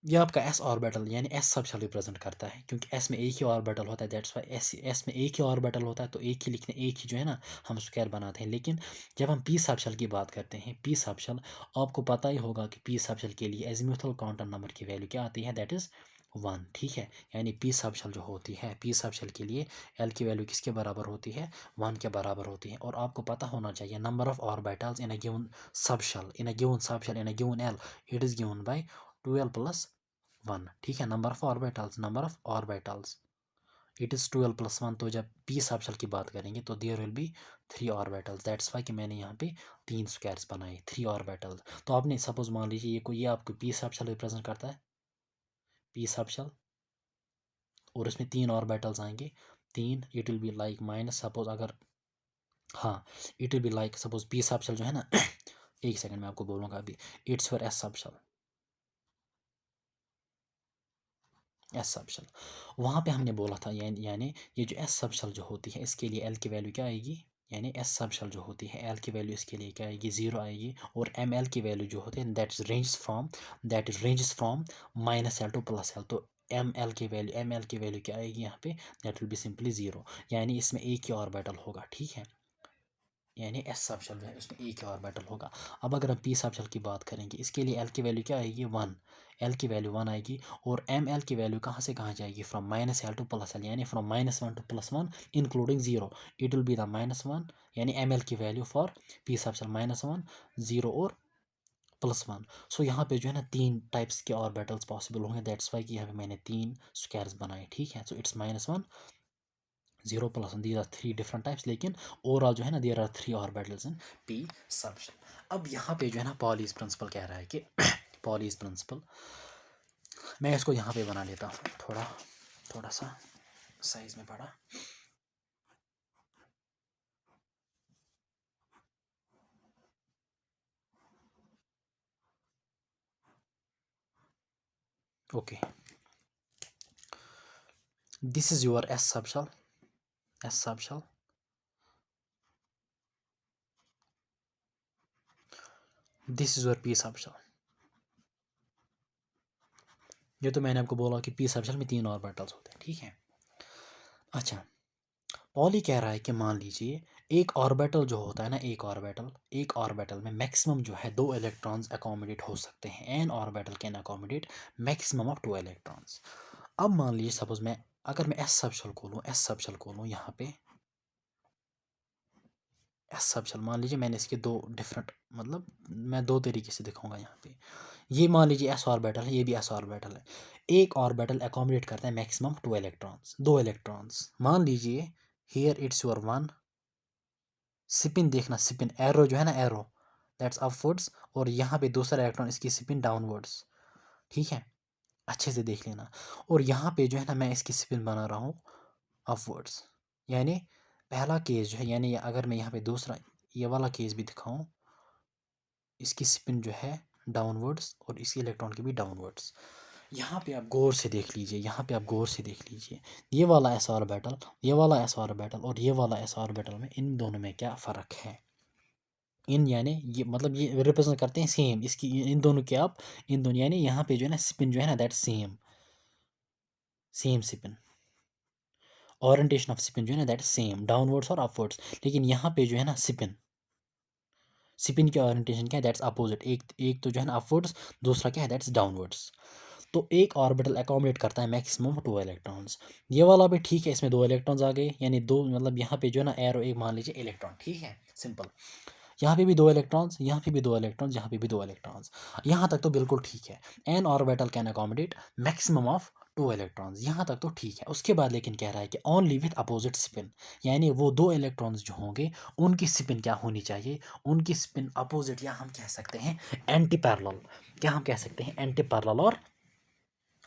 ये आपका एस ऑर्बिटल यानी एस सबशेल रिप्रेजेंट करता है, क्योंकि एस में एक ही ऑर्बिटल होता है, दैट्स वाई एस में एक ही ऑर्बिटल होता है, तो एक ही लिखने एक ही जो है ना हम स्क्वायर बनाते हैं। लेकिन जब हम पी सबशेल की बात करते हैं, पी सबशेल आपको पता ही होगा कि पी सबशेल के लिए एजीमुथल क्वांटम नंबर की वैल्यू क्या आती है, दैट इज़ 1, ठीक है। यानी पी सबशेल जो होती है, पी सबशेल के लिए एल की वैल्यू किसके बराबर होती है, 1 के बराबर होती है। और आपको पता होना चाहिए number of orbitals in a given subshell, in a given subshell, in a given l, it is given by 12 plus 1, ठीक है। Number of orbitals, number of orbitals it is 12 plus 1। तो जब पी सबशेल की बात करेंगे तो there will be 3 orbitals, that's why कि मैंने यहाँ पे 3 स्क्वायर्स बनाए, 3 ऑर्बिटल्स। तो आपने सपोज मान लीजिए ये आपको पी सबशेल रिप्रेजेंट करता है, पी सबशेल, और इसमें 3 ऑर्बिटल्स आएंगे, 3, it will be like minus suppose अगर, हाँ, it will be like suppose P subshell जो है ना एक सेकंड में आपको बोलूँगा अभी, it's for S subshell, S subshell. वहाँ पे हमने बोला था यानी ये जो एस सबशेल जो होती है इसके लिए एल की वैल्यू क्या आएगी, यानी एस सबशेल जो होती है एल की वैल्यू इसके लिए क्या आएगी, 0 आएगी। और एम एल की वैल्यू जो होती है that is ranges from minus l to plus L. तो एम एल की वैल्यू क्या आएगी यहाँ पे, दैट विल बी सिंपली 0, यानी इसमें एक ही ऑर्बिटल होगा, ठीक है। यानी एस सबशेल जो है उसमें एक ही ऑर्बिटल होगा। अब अगर हम पी सबशेल की बात करेंगे, इसके लिए एल की वैल्यू क्या आएगी, 1, एल की वैल्यू 1 आएगी। और एम एल की वैल्यू कहाँ से कहाँ जाएगी, from minus l to plus l, यानी फ्रॉम -1 to +1 including 0, it will be the -1, यानी एम एल की वैल्यू फॉर पी सबशेल -1, 0 और +1। सो यहाँ पे जो है ना 3 टाइप्स के ऑर्बिटल्स पॉसिबल होंगे, दैट्स वाई कि यहाँ पे मैंने 3 स्क्वायर्स बनाए, ठीक है। So it's -1, 0 +1, these are 3 different types, लेकिन ओवरऑल जो है ना there are 3 orbitals in p subshell. अब यहाँ पे जो है ना पॉलीज प्रिंसिपल कह रहा है कि पॉलीज प्रिंसिपल, मैं इसको यहाँ पे बना लेता हूँ, थोड़ा सा साइज में बड़ा। Okay, this is your S subshell, S subshell, this is your P subshell. ये तो मैंने आपको बोला कि पी सबशेल में 3 ऑर्बिटल्स होते हैं, ठीक है। अच्छा, पॉली कह रहा है कि मान लीजिए एक ऑर्बिटल जो होता है ना, एक ऑर्बिटल में मैक्सिमम जो है 2 इलेक्ट्रॉन्स अकोमोडेट हो सकते हैं। N orbital can accommodate maximum of 2 electrons. अब मान लीजिए सपोज मैं अगर मैं एस सबशेल को लूँ यहाँ पे, एस सबशेल मान लीजिए मैंने इसके 2 डिफरेंट, मतलब मैं 2 तरीके से दिखाऊंगा यहाँ पे। ये मान लीजिए एस ऑर्बिटल है, ये भी एस ऑर्बिटल है। एक ऑर्बिटल अकोमोडेट करता है मैक्सिमम 2 इलेक्ट्रॉन्स, 2 इलेक्ट्रॉन्स। मान लीजिए हियर इट्स योर 1 स्पिन, देखना स्पिन एरो जो है ना, एरो दैट्स अपवर्ड्स, और यहाँ पे दूसरा इलेक्ट्रॉन इसकी स्पिन डाउनवर्ड्स, ठीक है, अच्छे से देख लेना। और यहाँ पे जो है ना मैं इसकी स्पिन बना रहा हूँ अपवर्ड्स, यानी पहला केस जो है, यानी अगर मैं यहाँ पे दूसरा ये वाला केस भी दिखाऊँ, इसकी स्पिन जो है डाउनवर्ड्स और इसी इलेक्ट्रॉन की भी डाउनवर्ड्स। यहाँ पे आप गौर से देख लीजिए, यहाँ पे आप गौर से देख लीजिए, ये वाला एस ऑर्बिटल, ये वाला एस ऑर्बिटल और ये वाला एस ऑर्बिटल में इन दोनों में क्या फ़र्क है। इन यानी ये मतलब ये रिप्रेजेंट करते हैं सेम, इसकी इन दोनों के आप, इन दोनों यानी यहाँ पे जो है ना स्पिन जो है ना that same, same spin, orientation of spin जो है ना दैट सेम, डाउनवर्ड्स और अपवर्ड्स। लेकिन यहाँ पे जो है ना स्पिन, स्पिन की ओरिएंटेशन क्या है, दैट्स अपोजिट, एक तो जो है ना अपवर्ड्स, दूसरा क्या है दैट्स डाउनवर्ड्स। तो एक ऑर्बिटल अकोमोडेट करता है मैक्सिमम 2 इलेक्ट्रॉन्स। ये वाला भी ठीक है, इसमें 2 इलेक्ट्रॉन्स आ गए, यानी 2 मतलब यहाँ पे जो है ना एरो एक मान लीजिए इलेक्ट्रॉन, ठीक है, सिंपल। यहाँ पे भी 2 इलेक्ट्रॉन्स, यहाँ पे भी 2 इलेक्ट्रॉन्स, यहाँ पे भी 2 इलेक्ट्रॉन्स। यहाँ तक तो बिल्कुल ठीक है, an orbital can accommodate maximum of 2 electrons, यहाँ तक तो ठीक है। उसके बाद लेकिन कह रहा है कि ओनली विथ अपोजिट स्पिन, यानी वो 2 इलेक्ट्रॉन्स जो होंगे उनकी स्पिन क्या होनी चाहिए, उनकी स्पिन अपोजिट, या हम कह सकते हैं एंटी पैरेलल, क्या हम कह सकते हैं एंटी पैरेलल, और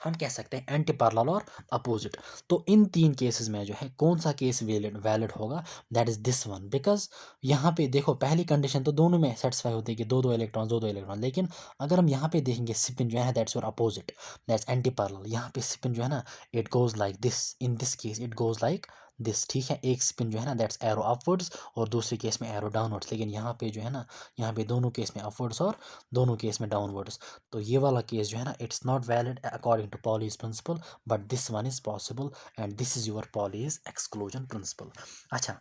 हम कह सकते हैं एंटी पैरेलल और अपोजिट। तो इन 3 केसेस में जो है कौन सा केस वैलिड होगा, that is this one, because यहाँ पे देखो पहली कंडीशन तो दोनों में सेटिस्फाई होती है कि दो दो इलेक्ट्रॉन, लेकिन अगर हम यहाँ पे देखेंगे स्पिन जो है that's your opposite, that's anti parallel. यहाँ पे स्पिन जो है ना it goes like this, in this case it goes like this, ठीक है। एक स्पिन जो है ना दैट्स एरो अपवर्ड्स और दूसरे केस में एरो डाउनवर्ड्स, लेकिन यहाँ पे जो है ना, यहाँ पे दोनों केस में अपवर्ड्स और दोनों केस में डाउनवर्ड्स। तो ये वाला केस जो है ना it's not valid according to Pauli's principle, but this one is possible and this is your Pauli's exclusion principle. अच्छा,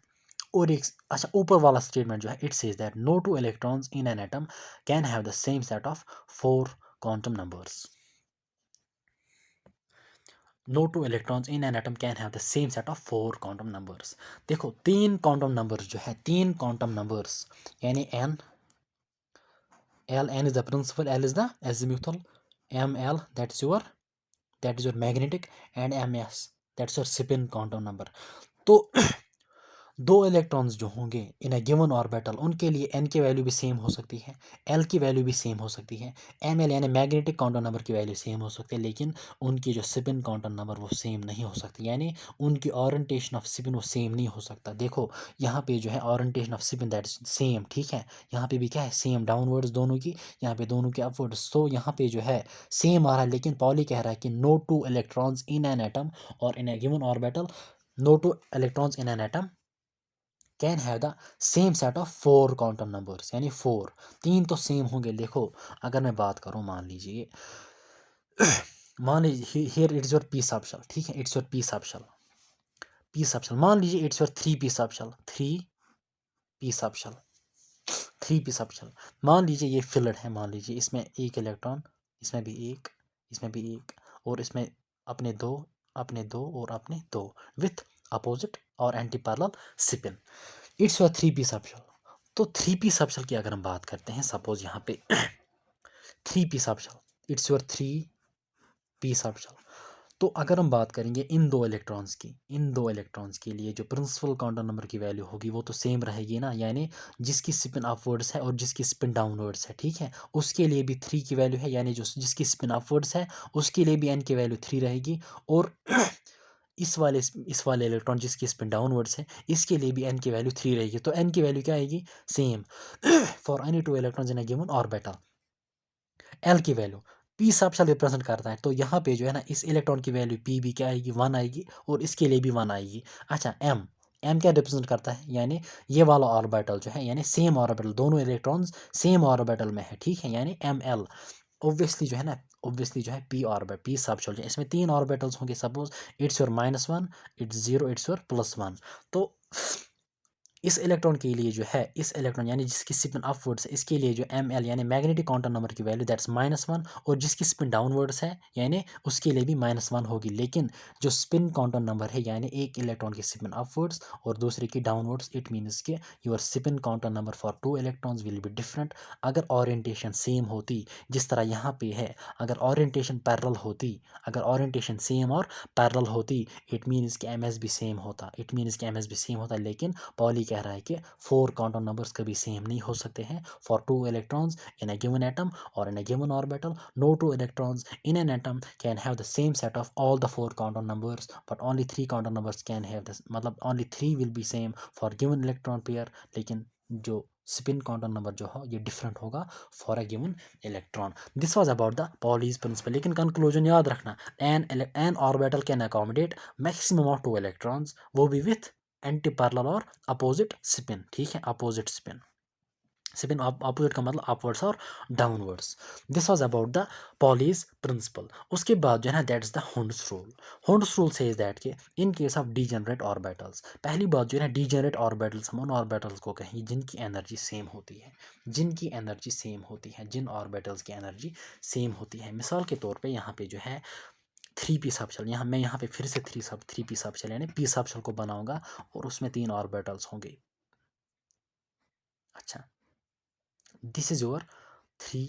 और एक, अच्छा, ऊपर वाला स्टेटमेंट जो है it says that no two electrons in an atom can have the same set of 4 quantum numbers. No two electrons in an atom can have the same set of 4 quantum numbers. देखो, 3 quantum numbers जो है, 3 quantum numbers, यानी n, n is the principal, l is the azimuthal, m l that is your magnetic, and m s that's your spin quantum number. तो दो electrons जो होंगे इन a given orbital, उनके लिए N की वैल्यू भी same हो सकती है, एल की वैल्यू भी सेम हो सकती है, एम एल यानी मैग्नेटिक क्वांटम नंबर की वैल्यू सेम हो सकती है, लेकिन उनकी जो स्पिन क्वांटम नंबर वो सेम नहीं हो सकती, यानी उनकी ओरिएंटेशन ऑफ स्पिन वो सेम नहीं हो सकता। देखो, यहाँ पे जो है orientation of spin that is same, ठीक है। यहाँ पे भी क्या है, सेम डाउनवर्ड्स दोनों की, यहाँ पे दोनों के अपवर्ड्स, तो यहाँ पे जो है सेम आ रहा है, लेकिन पॉली कह रहा है कि no two electrons in an atom और in a given orbital, no two electrons in an atom can have the same set of 4 quantum numbers, यानी 4, 3 तो सेम होंगे। देखो, अगर मैं बात करूं, मान लीजिए हियर इट्स योर पी सब शेल, ठीक है, इट्स योर पी सब शेल, मान लीजिए इट्स योर 3 पी सब शेल, 3 पी सब शेल, 3 पी सब शेल। मान लीजिए ये फिल्ड है, मान लीजिए इसमें एक इलेक्ट्रॉन, इसमें भी एक, इसमें भी एक, और इसमें अपने दो, अपने दो और अपने दो, विथ अपोजिट और anti parallel spin. It's your 3 p सब शेल। तो 3 पी सब शेल की अगर हम बात करते हैं, सपोज यहाँ पे 3 पी सब शेल, इट्स योर 3 पी सब शेल। तो अगर हम बात करेंगे इन दो इलेक्ट्रॉन्स की, इन दो इलेक्ट्रॉन्स के लिए जो प्रिंसिपल क्वांटम नंबर की वैल्यू होगी वो तो सेम रहेगी ना, यानी जिसकी स्पिन अपवर्ड्स है और जिसकी स्पिन डाउनवर्ड्स है, ठीक है, उसके लिए भी 3 की वैल्यू है, यानी जो जिसकी स्पिन अपवर्ड्स है उसके लिए भी एन की वैल्यू 3 रहेगी, और इस वाले इलेक्ट्रॉन जिसकी स्पिन डाउनवर्ड्स है इसके लिए भी एन की वैल्यू 3 रहेगी, तो एन की वैल्यू क्या आएगी, same for any two electrons in a given orbital. L की वैल्यू पी सब शेल रिप्रेजेंट करता है, तो यहाँ पे जो है ना इस इलेक्ट्रॉन की वैल्यू पी भी क्या आएगी, 1 आएगी, और इसके लिए भी 1 आएगी। अच्छा, एम, एम क्या रिप्रेजेंट करता है, यानी ये वाला ऑर्बिटल जो है, यानी सेम ऑर्बिटल, दोनों इलेक्ट्रॉन्स सेम ऑर्बिटल में है, ठीक है, यानी एम एल। ऑब्वियसली जो है ना, ऑब्वियसली जो है पी ऑर्बिट, पी सब शेल, इसमें 3 ऑर्बिटल्स होंगे, suppose it's your -1, it's 0, it's your +1। तो इस इलेक्ट्रॉन के लिए जो है, इस इलेक्ट्रॉन यानी जिसकी स्पिन अपवर्ड्स है इसके लिए जो एम एल यानी मैग्नेटिक क्वांटम नंबर की वैल्यू दैट्स -1, और जिसकी स्पिन डाउनवर्ड्स है यानी उसके लिए भी -1 होगी, लेकिन जो स्पिन क्वांटम नंबर है यानी एक इलेक्ट्रॉन की स्पिन अपवर्ड्स और दूसरे की डाउनवर्ड्स, इट मीन्स के your spin quantum number for 2 electrons will be different. अगर ओरिएंटेशन सेम होती जिस तरह यहाँ पे है, अगर ओरिएंटेशन पैरेलल होती, अगर ओरिएंटेशन सेम और पैरेलल होती, इट मीन्स कि एम एस भी सेम होता, इट मीन्स कि एम एस भी सेम होता, लेकिन पॉली कह रहा है कि 4 क्वांटम नंबर्स कभी सेम नहीं हो सकते हैं for 2 electrons in a given atom और in a given orbital. No 2 electrons in an atom can have the same set of all the 4 quantum numbers, but only 3 quantum numbers can have the, मतलब only 3 will be same for given electron pair, लेकिन जो spin quantum number जो हो ये different होगा for a given electron. This was about the Pauli's principle, लेकिन conclusion याद रखना, an orbital can accommodate maximum of 2 electrons, वो भी विथ एंटी पैरेलल और अपोजिट स्पिन, ठीक है, अपोजिट स्पिन, स्पिन अपोजिट का मतलब अपवर्ड्स और downwards. This was about the Pauli's principle. उसके बाद जो है ना that's the Hund's rule. Hund's rule says that कि in case of degenerate orbitals, पहली बात जो है ना, डीजेनरेट ऑर्बिटल्स, हम उन ऑर्बिटल्स को कहेंगे जिनकी एनर्जी सेम होती है, जिनकी एनर्जी सेम होती है, जिन ऑर्बिटल्स की एनर्जी सेम होती है। मिसाल के तौर पे यहाँ पे जो है 3 पी सब शेल, मैं यहाँ पे फिर से 3 पी सब शेल यानी पी सब शेल को बनाऊंगा और उसमें 3 ऑर्बिटल्स होंगे। अच्छा, दिस इज योर 3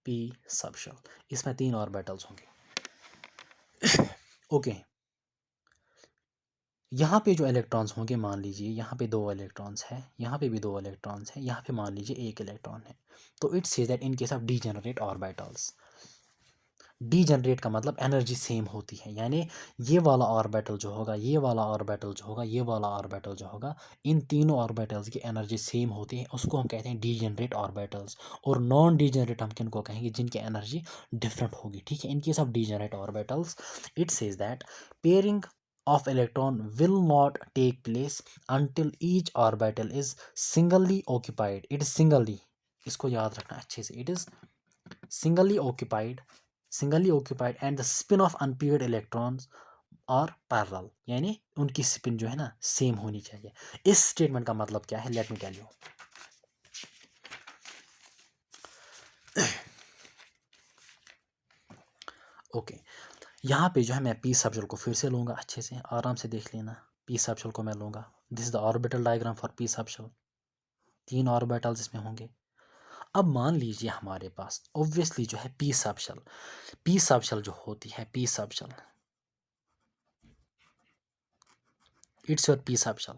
पी सब शेल, इसमें 3 ऑर्बिटल्स होंगे। ओके, यहाँ पे जो इलेक्ट्रॉन्स होंगे, मान लीजिए यहाँ पे 2 इलेक्ट्रॉन्स है, यहाँ पे भी 2 इलेक्ट्रॉन्स है, यहाँ पे मान लीजिए 1 इलेक्ट्रॉन है, तो it says that in case of degenerate orbitals, degenerate का मतलब एनर्जी सेम होती है, यानी ये वाला ऑर्बिटल जो होगा, ये वाला ऑर्बिटल जो होगा, ये वाला ऑर्बिटल जो होगा, इन तीनों ऑर्बिटल्स की एनर्जी सेम होती है, उसको हम कहते हैं डीजेनरेट ऑर्बिटल्स। और नॉन डीजेनरेट हम किनको कहेंगे, जिनकी एनर्जी डिफरेंट होगी, ठीक है। इन case of degenerate orbitals it says that pairing of electron will not take place until each orbital is singly occupied. It is singly, इसको याद रखना अच्छे से, it is singly occupied and the spin of unpaired electrons और parallel, यानी उनकी spin जो है ना सेम होनी चाहिए। इस स्टेटमेंट का मतलब क्या है, let me tell you. Okay, यहाँ पे जो है मैं पी सबशेल को फिर से लूँगा, अच्छे से आराम से देख लेना। पी सबशेल को मैं लूँगा, this is the orbital diagram for p subshell. 3 orbitals इसमें होंगे। अब मान लीजिए हमारे पास ऑब्वियसली जो है पी सबशेल जो होती है, P subshell, it's your P subshell.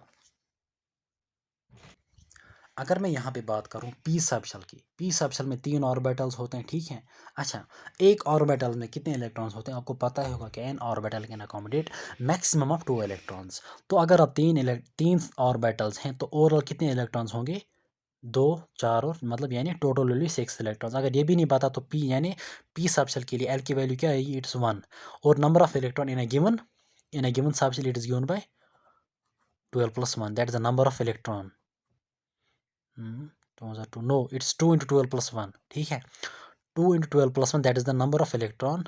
अगर मैं यहाँ पे बात करूँ पी सबशेल की, पी सबशेल में 3 ऑर्बिटल्स होते हैं, ठीक है। अच्छा, एक ऑर्बिटल में कितने इलेक्ट्रॉन्स होते हैं आपको पता ही होगा कि N orbital can accommodate maximum of 2 electrons. तो अगर अब 3 ऑर्बिटल्स हैं तो ओवरऑल कितने इलेक्ट्रॉन्स होंगे, 2, 4 और मतलब यानी टोटली 6 इलेक्ट्रॉन्स। अगर ये भी नहीं पता तो पी यानी पी सबशेल के लिए एल की वैल्यू क्या आएगी, इट्स 1 और number of electron in a given subshell it is given by 12 + 1, that is the number of electron. 2 no, it's 2 × 12 + 1, ठीक है। 2 × 12 + 1 that is the number of electron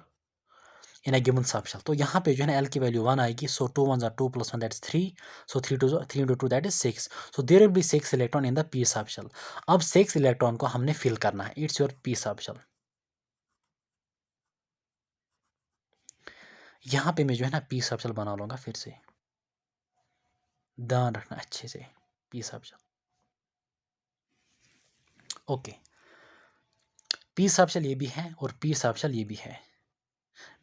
in a given subshell. तो यहाँ पे जो है ना एल की वैल्यू 1 आएगी, so 2 1 2 + 1 that is 3, so 3 × 2 that is 6, so there will be 6 electron in the p subshell. अब 6 इलेक्ट्रॉन को हमने फिल करना है, इट्स योर पी सबशेल। यहाँ पे मैं जो है ना पी सबशेल बना लूँगा फिर से, ध्यान रखना अच्छे से, P subshell. Okay, P subshell ये भी है और पी सबशेल ये भी है।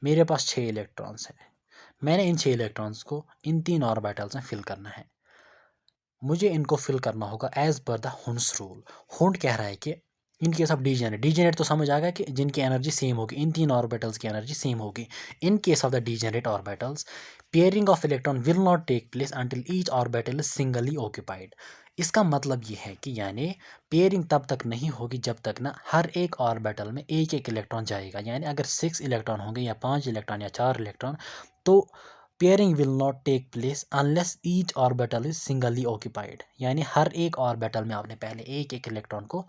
मेरे पास 6 इलेक्ट्रॉन्स हैं, मैंने इन 6 इलेक्ट्रॉन्स को इन 3 ऑर्बिटल्स में फिल करना है। मुझे इनको फिल करना होगा as per the Hund's rule. Hund कह रहा है कि इन केस ऑफ डीजेनरेट तो समझ आ गया कि जिनकी एनर्जी सेम होगी, इन 3 ऑर्बिटल्स की एनर्जी सेम होगी। In case of the degenerate orbitals pairing of electron will not take place until each orbital is singly occupied. इसका मतलब ये है कि यानी पेयरिंग तब तक नहीं होगी जब तक ना हर एक ऑर्बिटल में एक एक इलेक्ट्रॉन जाएगा। यानी अगर 6 इलेक्ट्रॉन होंगे या 5 इलेक्ट्रॉन या 4 इलेक्ट्रॉन, तो pairing will not take place unless each orbital is singly occupied. यानी हर एक ऑर्बिटल में आपने पहले एक एक इलेक्ट्रॉन को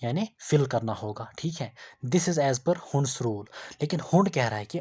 यानी फिल करना होगा, ठीक है। This is as per Hund's rule. लेकिन हुंड कह रहा है कि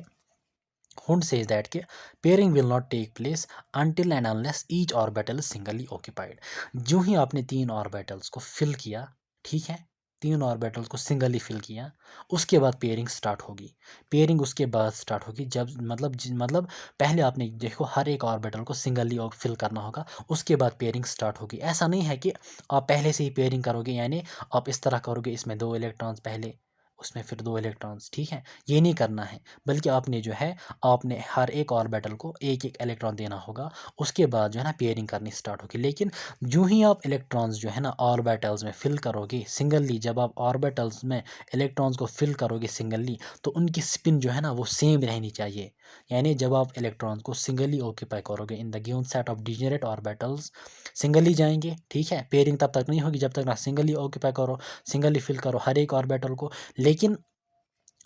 हुंड सेज दैट कि pairing will not take place until and unless each orbital is singly occupied. जो ही आपने 3 ऑर्बिटल्स को फिल किया, ठीक है, 3 ऑर्बिटल्स को सिंगली फिल किया, उसके बाद पेयरिंग स्टार्ट होगी। पेयरिंग उसके बाद स्टार्ट होगी जब मतलब पहले आपने देखो हर एक ऑर्बिटल को सिंगली फिल करना होगा, उसके बाद पेयरिंग स्टार्ट होगी। ऐसा नहीं है कि आप पहले से ही पेयरिंग करोगे, यानी आप इस तरह करोगे, इसमें 2 इलेक्ट्रॉन्स पहले, उसमें फिर 2 इलेक्ट्रॉन्स, ठीक है, ये नहीं करना है। बल्कि आपने जो है आपने हर एक ऑर्बिटल को एक एक इलेक्ट्रॉन देना होगा, उसके बाद जो है ना पेयरिंग करनी स्टार्ट होगी। लेकिन जो ही आप इलेक्ट्रॉन्स जो है ना ऑर्बिटल्स में फिल करोगे सिंगली, जब आप ऑर्बिटल्स में इलेक्ट्रॉन्स को फिल करोगे सिंगली, तो उनकी स्पिन जो है ना वो सेम रहनी चाहिए। यानी जब आप इलेक्ट्रॉन्स को सिंगली ऑक्यूपाई करोगे in the given set of degenerate orbitals, singly जाएंगे, ठीक है। पेयरिंग तब तक नहीं होगी जब तक ना सिंगली ऑक्यूपाई करो, सिंगली फिल करो हर एक ऑर्बिटल को। लेकिन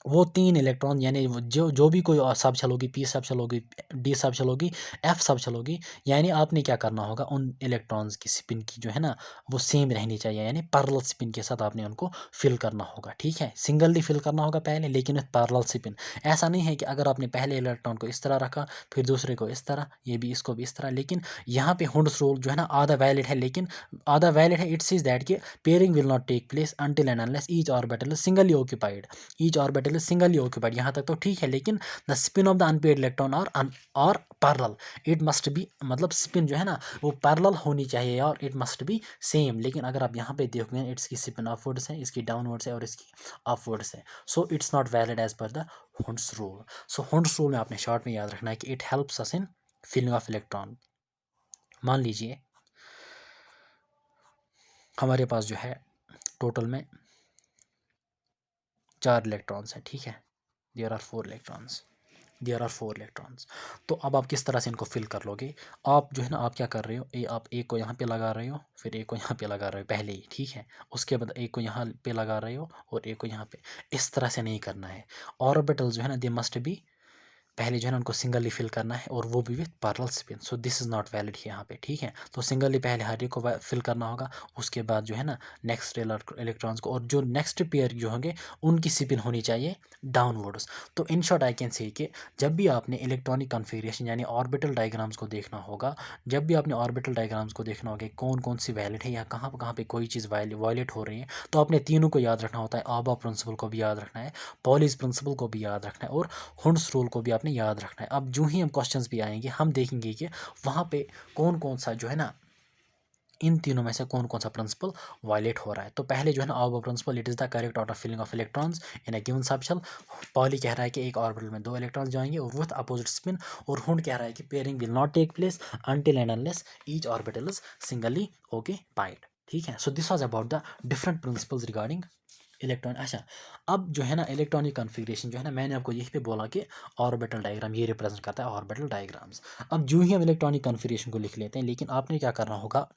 वो 3 इलेक्ट्रॉन यानी वो जो जो भी कोई सबशेल होगी, पी सबशेल होगी, डी सबशेल होगी, एफ सबशेल होगी, यानी आपने क्या करना होगा, उन इलेक्ट्रॉन्स की स्पिन की जो है ना वो सेम रहनी चाहिए। यानी पैरेलल स्पिन के साथ आपने उनको फिल करना होगा, ठीक है। सिंगली फिल करना होगा पहले, लेकिन विथ पैरेलल स्पिन। ऐसा नहीं है कि अगर आपने पहले इलेक्ट्रॉन को इस तरह रखा, फिर दूसरे को इस तरह, ये भी इसको भी इस तरह। लेकिन यहाँ पे हुंड्स रूल जो है ना आधा वैलिड है, लेकिन आधा वैलिड है, इट सेज दैट कि pairing will not take place until and unless each orbital is singly occupied. Each orbital is singly occupied, यहाँ तक तो ठीक है। लेकिन the spin of the unpaired electron और पैरेलल, इट मस्ट बी, मतलब spin जो है ना वो पैरेलल होनी चाहिए और इट मस्ट बी सेम। लेकिन अगर आप यहाँ पे देखोगे इसकी स्पिन अपवर्ड्स है, इसकी डाउनवर्ड्स है और इसकी अपवर्ड्स है, so it's not valid as per the Hund's rule. So Hund's rule में आपने शॉर्ट में याद रखना है कि it helps us in filling of electron. मान लीजिए हमारे पास जो है टोटल में 4 इलेक्ट्रॉन्स हैं, ठीक है। There are 4 electrons, there are 4 electrons. तो अब आप किस तरह से इनको फिल कर लोगे, आप जो है ना आप क्या कर रहे हो, आप एक को यहाँ पे लगा रहे हो, फिर एक को यहाँ पे लगा रहे हो पहले ही, ठीक है। उसके बाद एक को यहाँ पे लगा रहे हो और एक को यहाँ पे, इस तरह से नहीं करना है। ऑर्बिटल जो है ना दे मस्ट बी पहले जो है ना उनको सिंगली फिल करना है और वो भी with parallel spin. So this is not valid यहाँ पे, ठीक है। तो सिंगली पहले हर एक को फिल करना होगा, उसके बाद जो है ना नेक्स्ट इलेक्ट्रॉन्स को, और जो नेक्स्ट पेयर जो होंगे उनकी स्पिन होनी चाहिए डाउनवर्ड्स। तो इन शॉर्ट आई कैन से कि जब भी आपने इलेक्ट्रॉनिक कॉन्फ़िगरेशन यानी ऑर्बिटल डायग्राम्स को देखना होगा, जब भी आपने ऑर्बिटल डायग्राम्स को देखना होगा कौन कौन सी वैलिड है या कहाँ पे कोई चीज़ वायलेट हो रही है, तो आपने तीनों को याद रखना होता है। आबा प्रिंसिपल को भी याद रखना है, पॉलीज प्रिंसिपल को भी याद रखना है, और हुंड्स रूल को भी आपने याद रखना है। अब जो ही हम क्वेश्चंस भी आएंगे हम देखेंगे कि वहाँ पे कौन कौन सा जो है ना इन तीनों में से कौन कौन सा प्रिंसिपल वायलेट हो रहा है। तो पहले जो है ना aufbau principle, it is the correct order filling of electrons in a given subshell. Pauli कह रहा है कि एक ऑर्बिटल में 2 इलेक्ट्रॉन्स जाएंगे और विथ अपोजिट स्पिन, और हुंड कह रहा है कि pairing will not take place until and unless each orbital is singly occupied, ठीक है। So this was about the different principles regarding electron. अच्छा, अब जो है ना इलेक्ट्रॉनिक कॉन्फ़िगरेशन जो है ना, मैंने आपको यहीं पे बोला कि ऑर्बिटल डायग्राम ये रिप्रेजेंट करता है ऑर्बिटल डायग्राम्स। अब जो ही हम इलेक्ट्रॉनिक कॉन्फ़िगरेशन को लिख लेते हैं, लेकिन आपने क्या करना होगा,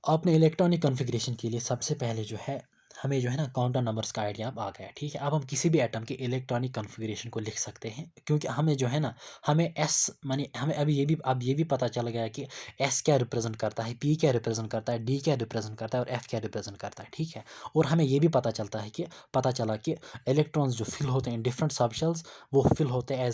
आपने इलेक्ट्रॉनिक कॉन्फ़िगरेशन के लिए सबसे पहले जो है हमें जो है ना काउंटर नंबर्स का आइडिया अब आ गया, ठीक है। अब हम किसी भी एटम के इलेक्ट्रॉनिक कॉन्फ़िगरेशन को लिख सकते हैं, क्योंकि हमें जो है ना हमें एस माने हमें अभी ये भी पता चल गया कि एस क्या रिप्रेजेंट करता है, पी क्या रिप्रेजेंट करता है, डी क्या रिप्रेजेंट करता है और एफ क्या रिप्रेजेंट करता है, ठीक है। और हमें ये भी पता चला कि इलेक्ट्रॉन्स जो फिल होते हैं डिफरेंट सबशेल्स, वो फिल होते हैं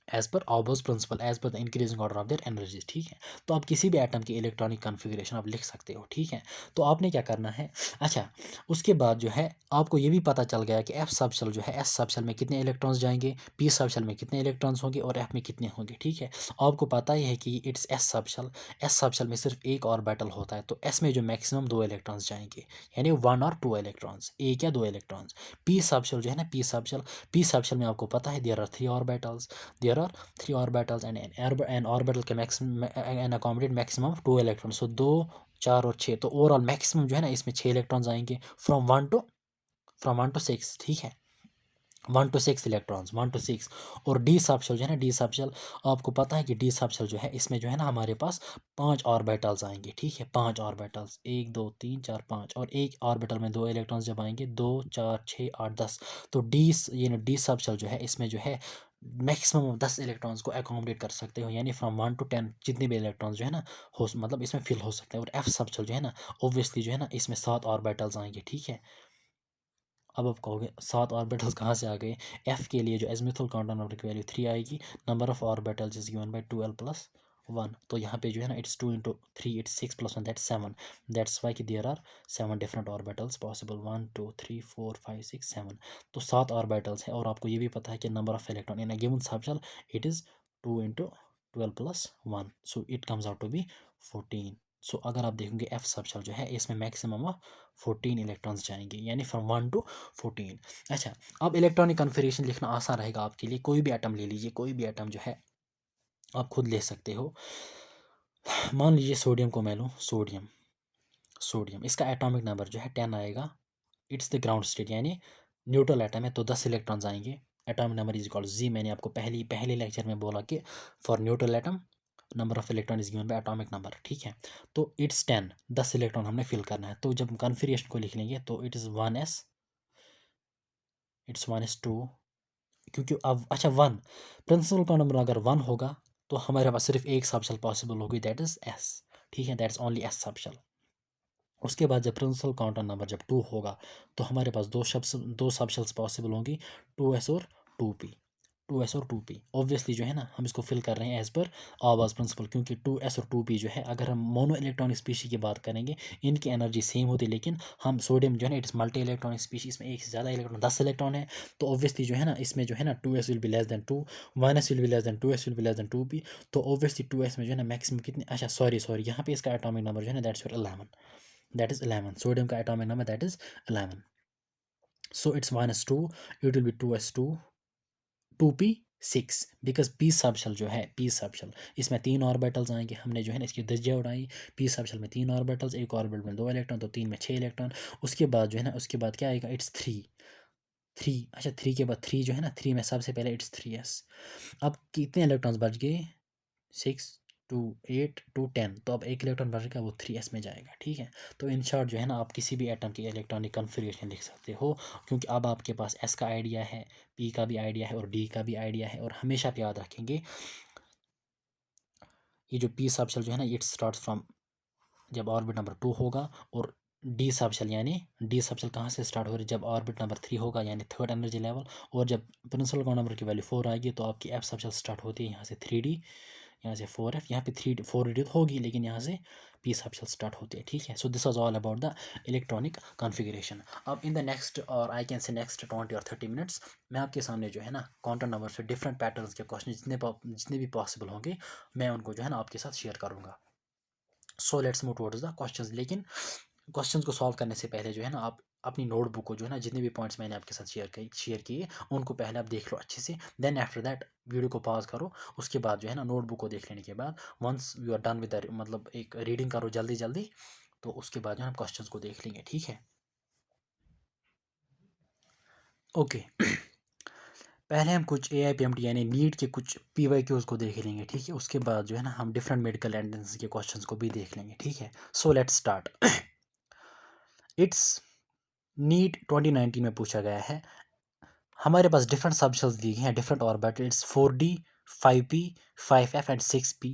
एज पर ऑबर्स principle, as per the increasing order of their energies, ठीक है। तो आप किसी भी एटम की इलेक्ट्रॉनिक कॉन्फ़िगरेशन आप लिख सकते हो, ठीक है। तो आपने क्या करना है, अच्छा, उसके बाद जो है आपको ये भी पता चल गया कि एफ सबशेल जो है, एस सबशेल में कितने इलेक्ट्रॉन्स जाएंगे, पी सबशेल में कितने इलेक्ट्रॉन्स होंगे और एफ में कितने होंगे, ठीक है। आपको पता ही है कि इट्स एस सबशेल में सिर्फ एक ऑर्बिटल होता है, तो एस में जो मैक्सिमम 2 इलेक्ट्रॉन्स जाएंगे, यानी 1 और 2 इलेक्ट्रॉन्स, एक या 2 इलेक्ट्रॉन्स। पी सबशेल जो है ना, पी सबशेल में आपको पता है there are 3 orbitals, there are 3 orbitals and an orbital can accommodate maximum of 2 electrons, so 2 4 और 6, तो ओवरऑल मैक्सिमम जो है ना इसमें 6 इलेक्ट्रॉन्स आएंगे फ्रॉम वन टू सिक्स, ठीक है। 1 to 6 इलेक्ट्रॉन्स, 1 to 6। और डी सबशेल जो है ना, डी सबशेल आपको पता है कि डी सबशेल जो है इसमें जो है ना हमारे पास 5 ऑर्बिटल्स आएंगे, ठीक है। 5 ऑर्बिटल्स, 1 2 3 4 5, और एक ऑर्बिटल में 2 इलेक्ट्रॉन्स जब आएंगे, 2 4 6 8 10, तो डी सबशेल जो है इसमें जो है मैक्सिमम ऑफ 10 इलेक्ट्रॉन्स को एकोमोडेट कर सकते हो, यानी फ्रॉम 1 to 10 जितने भी इलेक्ट्रॉन्स जो है ना हो मतलब इसमें फिल हो सकते हैं। और एफ सबशेल जो है ना, ऑब्वियसली जो है ना इसमें 7 ऑर्बिटल्स आएंगे, ठीक है। अब आप कहोगे 7 ऑर्बिटल्स कहाँ से आ गए। एफ के लिए जो एज़िमुथल क्वांटम नंबर की वैल्यू 3 आएगी, number of orbitals is given by 12+1, तो यहाँ पे जो है ना it's 2 into 3, it's 6+1 that's 7, that's why कि there are 7 different orbitals possible, 1 2 3 4 5 6 7, तो 7 ऑर्बिटल्स है। और आपको ये भी पता है कि number of electron in a given subshell it is 2 into 12+1, so it comes out to be 14। सो अगर आप देखोगे एफ सबशेल जो है इसमें मैक्सिमम ऑफ 14 इलेक्ट्रॉन्स जाएंगे, यानी फ्रॉम 1 to 14। अच्छा, अब इलेक्ट्रॉनिक कन्फिग्रेशन लिखना आसान रहेगा आपके लिए। कोई भी एटम ले लीजिए, कोई भी एटम जो है आप खुद ले सकते हो। मान लीजिए सोडियम को मैं लूँ, सोडियम इसका एटॉमिक नंबर जो है 10 आएगा। इट्स द ग्राउंड स्टेट यानी न्यूट्रल एटम है, तो 10 इलेक्ट्रॉन्स आएंगे। एटॉमिक नंबर इज इक्वल जी, मैंने आपको पहले लेक्चर में बोला कि for neutral atom number of electron is given bye atomic number, ठीक है। तो इट्स 10 इलेक्ट्रॉन हमने फिल करना है, तो जब कन्फिग्रेशन को लिख लेंगे तो it is 1s, it's 1s2, क्योंकि अब अच्छा 1 प्रिंसिपल का नंबर अगर 1 होगा तो हमारे पास सिर्फ एक सबशेल पॉसिबल होगी, दैट इज एस, ठीक है, दैट्स ओनली एस सबशेल। उसके बाद जब प्रिंसिपल काउंटर नंबर जब 2 होगा तो हमारे पास दो सबशेल्स पॉसिबल होंगी, 2s और 2p, 2s और 2p। ऑब्वियसली जो है ना हम इसको फिल कर रहे हैं एज पर आवाज प्रिंसिपल, क्योंकि 2s और 2p जो है अगर हम मोनो इलेक्ट्रॉनिक स्पीशी की बात करेंगे इनकी एनर्जी सेम होती है, लेकिन हम सोडियम जो है ना इट्स मल्टी इलेक्ट्रॉनिक स्पीशी, इसमें एक से ज़्यादा इलेक्ट्रॉन 10 इलेक्ट्रॉन है, तो ऑब्वियसली जो है ना इसमें जो है ना 2s will be less than 2, 1s will be less than 2s will be less than 2p, तो ऑब्वियसली 2s में जो है ना मैक्सिमम कितने, अच्छा सॉरी यहाँ पे इसका एटॉमिक नंबर जो है ना that's your 11, that is 11, sodium का atomic number that is 11, so it's -2, it will be 2s2, 2p6, because p subshell जो है p सबशेल इसमें 3 ऑर्बिटल्स आएंगे, हमने जो है ना इसकी धज्जियाँ उड़ाई, p सबशेल में 3 ऑर्बिटल्स, एक ऑर्बिटल में 2 इलेक्ट्रॉन, तो 3 में 6 इलेक्ट्रॉन। उसके बाद जो है ना उसके बाद क्या आएगा, इट्स 3, अच्छा 3 के बाद 3 जो है ना 3 में सबसे पहले इट्स 3s। अब कितने इलेक्ट्रॉन्स बच गए, 6 टू 8 टू 10, तो अब एक इलेक्ट्रॉन बढ़ गया, वो 3s में जाएगा, ठीक है। तो इन शॉर्ट जो है ना, आप किसी भी एटम की इलेक्ट्रॉनिक कन्फिग्रेशन लिख सकते हो, क्योंकि अब आपके पास s का आइडिया है, p का भी आइडिया है और d का भी आइडिया है। और हमेशा आप याद रखेंगे ये जो p सब शेल जो है ना, इट स्टार्ट फ्रॉम जब ऑर्बिट नंबर 2 होगा, और डी सब शेल यानी डी सब शेल कहाँ से स्टार्ट हो रही है, जब ऑर्बिट नंबर 3 होगा यानी थर्ड एनर्जी लेवल। और जब प्रिंसिपल काउंट नंबर की वैल्यू 4 आएगी तो आपकी एफ सब शेल स्टार्ट होती है यहाँ से 3D, यहाँ से 4F, यहाँ पे 4D तो होगी लेकिन यहाँ से पी सब शेल स्टार्ट होती है, ठीक है। So this was all about the electronic configuration. अब इन द नेक्स्ट, और आई कैन से नेक्स्ट 20 और 30 मिनट्स, मैं आपके सामने जो है ना क्वांटम नंबर से डिफरेंट पैटर्न्स के क्वेश्चन जितने भी पॉसिबल होंगे, मैं उनको जो है ना आपके साथ शेयर करूँगा। So let's move towards the questions. लेकिन क्वेश्चंस को सॉल्व करने से पहले जो है ना, आप अपनी नोटबुक को जो है ना, जितने भी पॉइंट्स मैंने आपके साथ शेयर किए उनको पहले आप देख लो अच्छे से। देन आफ्टर दैट वीडियो को पॉज करो, उसके बाद जो है ना नोटबुक को देख लेने के बाद once you are done with the, मतलब एक रीडिंग करो जल्दी जल्दी, तो उसके बाद जो है ना क्वेश्चंस को देख लेंगे, ठीक है। ओके पहले हम कुछ AIPMT यानी नीट के कुछ PYQs को देख लेंगे, ठीक है। उसके बाद जो है ना हम डिफरेंट मेडिकल एंट्रेंस के क्वेश्चंस को भी देख लेंगे, ठीक है। So let's start. It's NEET 2019 में पूछा गया है। हमारे पास डिफरेंट सबशेल्स दिए गए हैं, different orbitals 4D 5P 5F and 6P,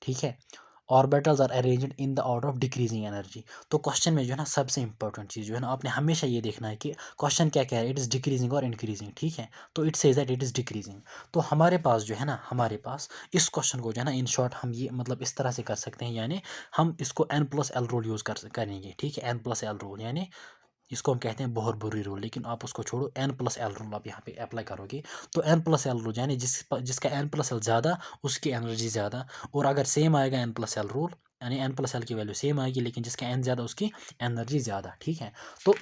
ठीक है। Orbitals are arranged in the order of decreasing energy. तो क्वेश्चन में जो है ना सबसे इंपॉर्टेंट चीज़ जो है ना, आपने हमेशा ये देखना है कि क्वेश्चन क्या कह रहा है, इट इज़ डिक्रीजिंग और इंक्रीजिंग, ठीक है। तो it says that it is decreasing. तो हमारे पास जो है ना, हमारे पास इस क्वेश्चन को जो है ना इन शॉर्ट हम ये मतलब इस तरह से कर सकते हैं, यानी हम इसको n+l रूल यूज़ करेंगे, ठीक है। n+l रूल यानी इसको हम कहते हैं बोहर बुरी रूल, लेकिन आप उसको छोड़ो, n+l रूल आप यहाँ पे अप्लाई करोगे। तो n+l रूल यानी जिसका n+l ज़्यादा उसकी एनर्जी ज़्यादा, और अगर सेम आएगा n+l रूल यानी n+l की वैल्यू सेम आएगी लेकिन जिसका n ज़्यादा उसकी एनर्जी ज़्यादा, ठीक है। तो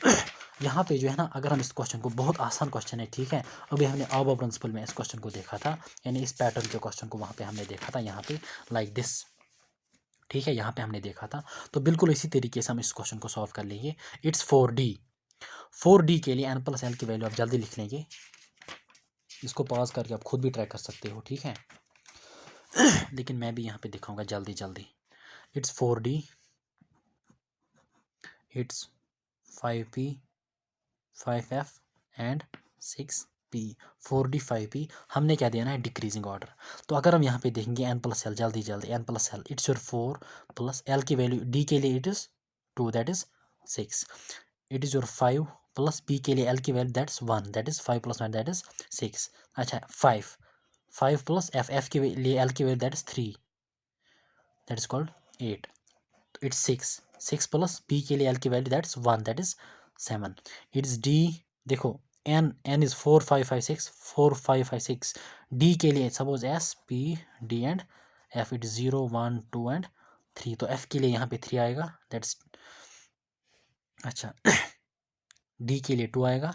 यहाँ पे जो है ना, अगर हम इस क्वेश्चन को, बहुत आसान क्वेश्चन है, ठीक है। अभी हमने आबा प्रिंसिपल में इस क्वेश्चन को देखा था, यानी इस पैटर्न के क्वेश्चन को वहाँ पे हमने देखा था, यहाँ पे लाइक दिस, ठीक है, यहाँ पे हमने देखा था। तो बिल्कुल इसी तरीके से हम इस क्वेश्चन को सॉल्व कर लेंगे। इट्स 4D के लिए n+l की वैल्यू आप जल्दी लिख लेंगे, इसको पॉज करके आप खुद भी ट्राई कर सकते हो, ठीक है। लेकिन मैं भी यहाँ पे दिखाऊंगा जल्दी जल्दी। It's 4D, it's 5P 5F and 6P। 4D 5P हमने क्या देना है, डिक्रीजिंग ऑर्डर। तो अगर हम यहाँ पे देखेंगे n+l, जल्दी जल्दी n+l, it's your 4 plus l की वैल्यू d के लिए it is 2 that is 6, it is your 5 plus p के लिए l की value that's 1 that is 5 plus 1 that is 6। अच्छा 5 प्लस f के लिए l की value that is 3 that is called 8। तो इट्स 6 प्लस p के लिए l की value that's 1 that is 7। It's d, देखो n इज़ 4 5 5 6 4 5 5 6। d के लिए suppose s p d and f, it 0 1 2 and 3। तो f के लिए यहाँ पे 3 आएगा दैट्स, अच्छा डी के लिए 2 आएगा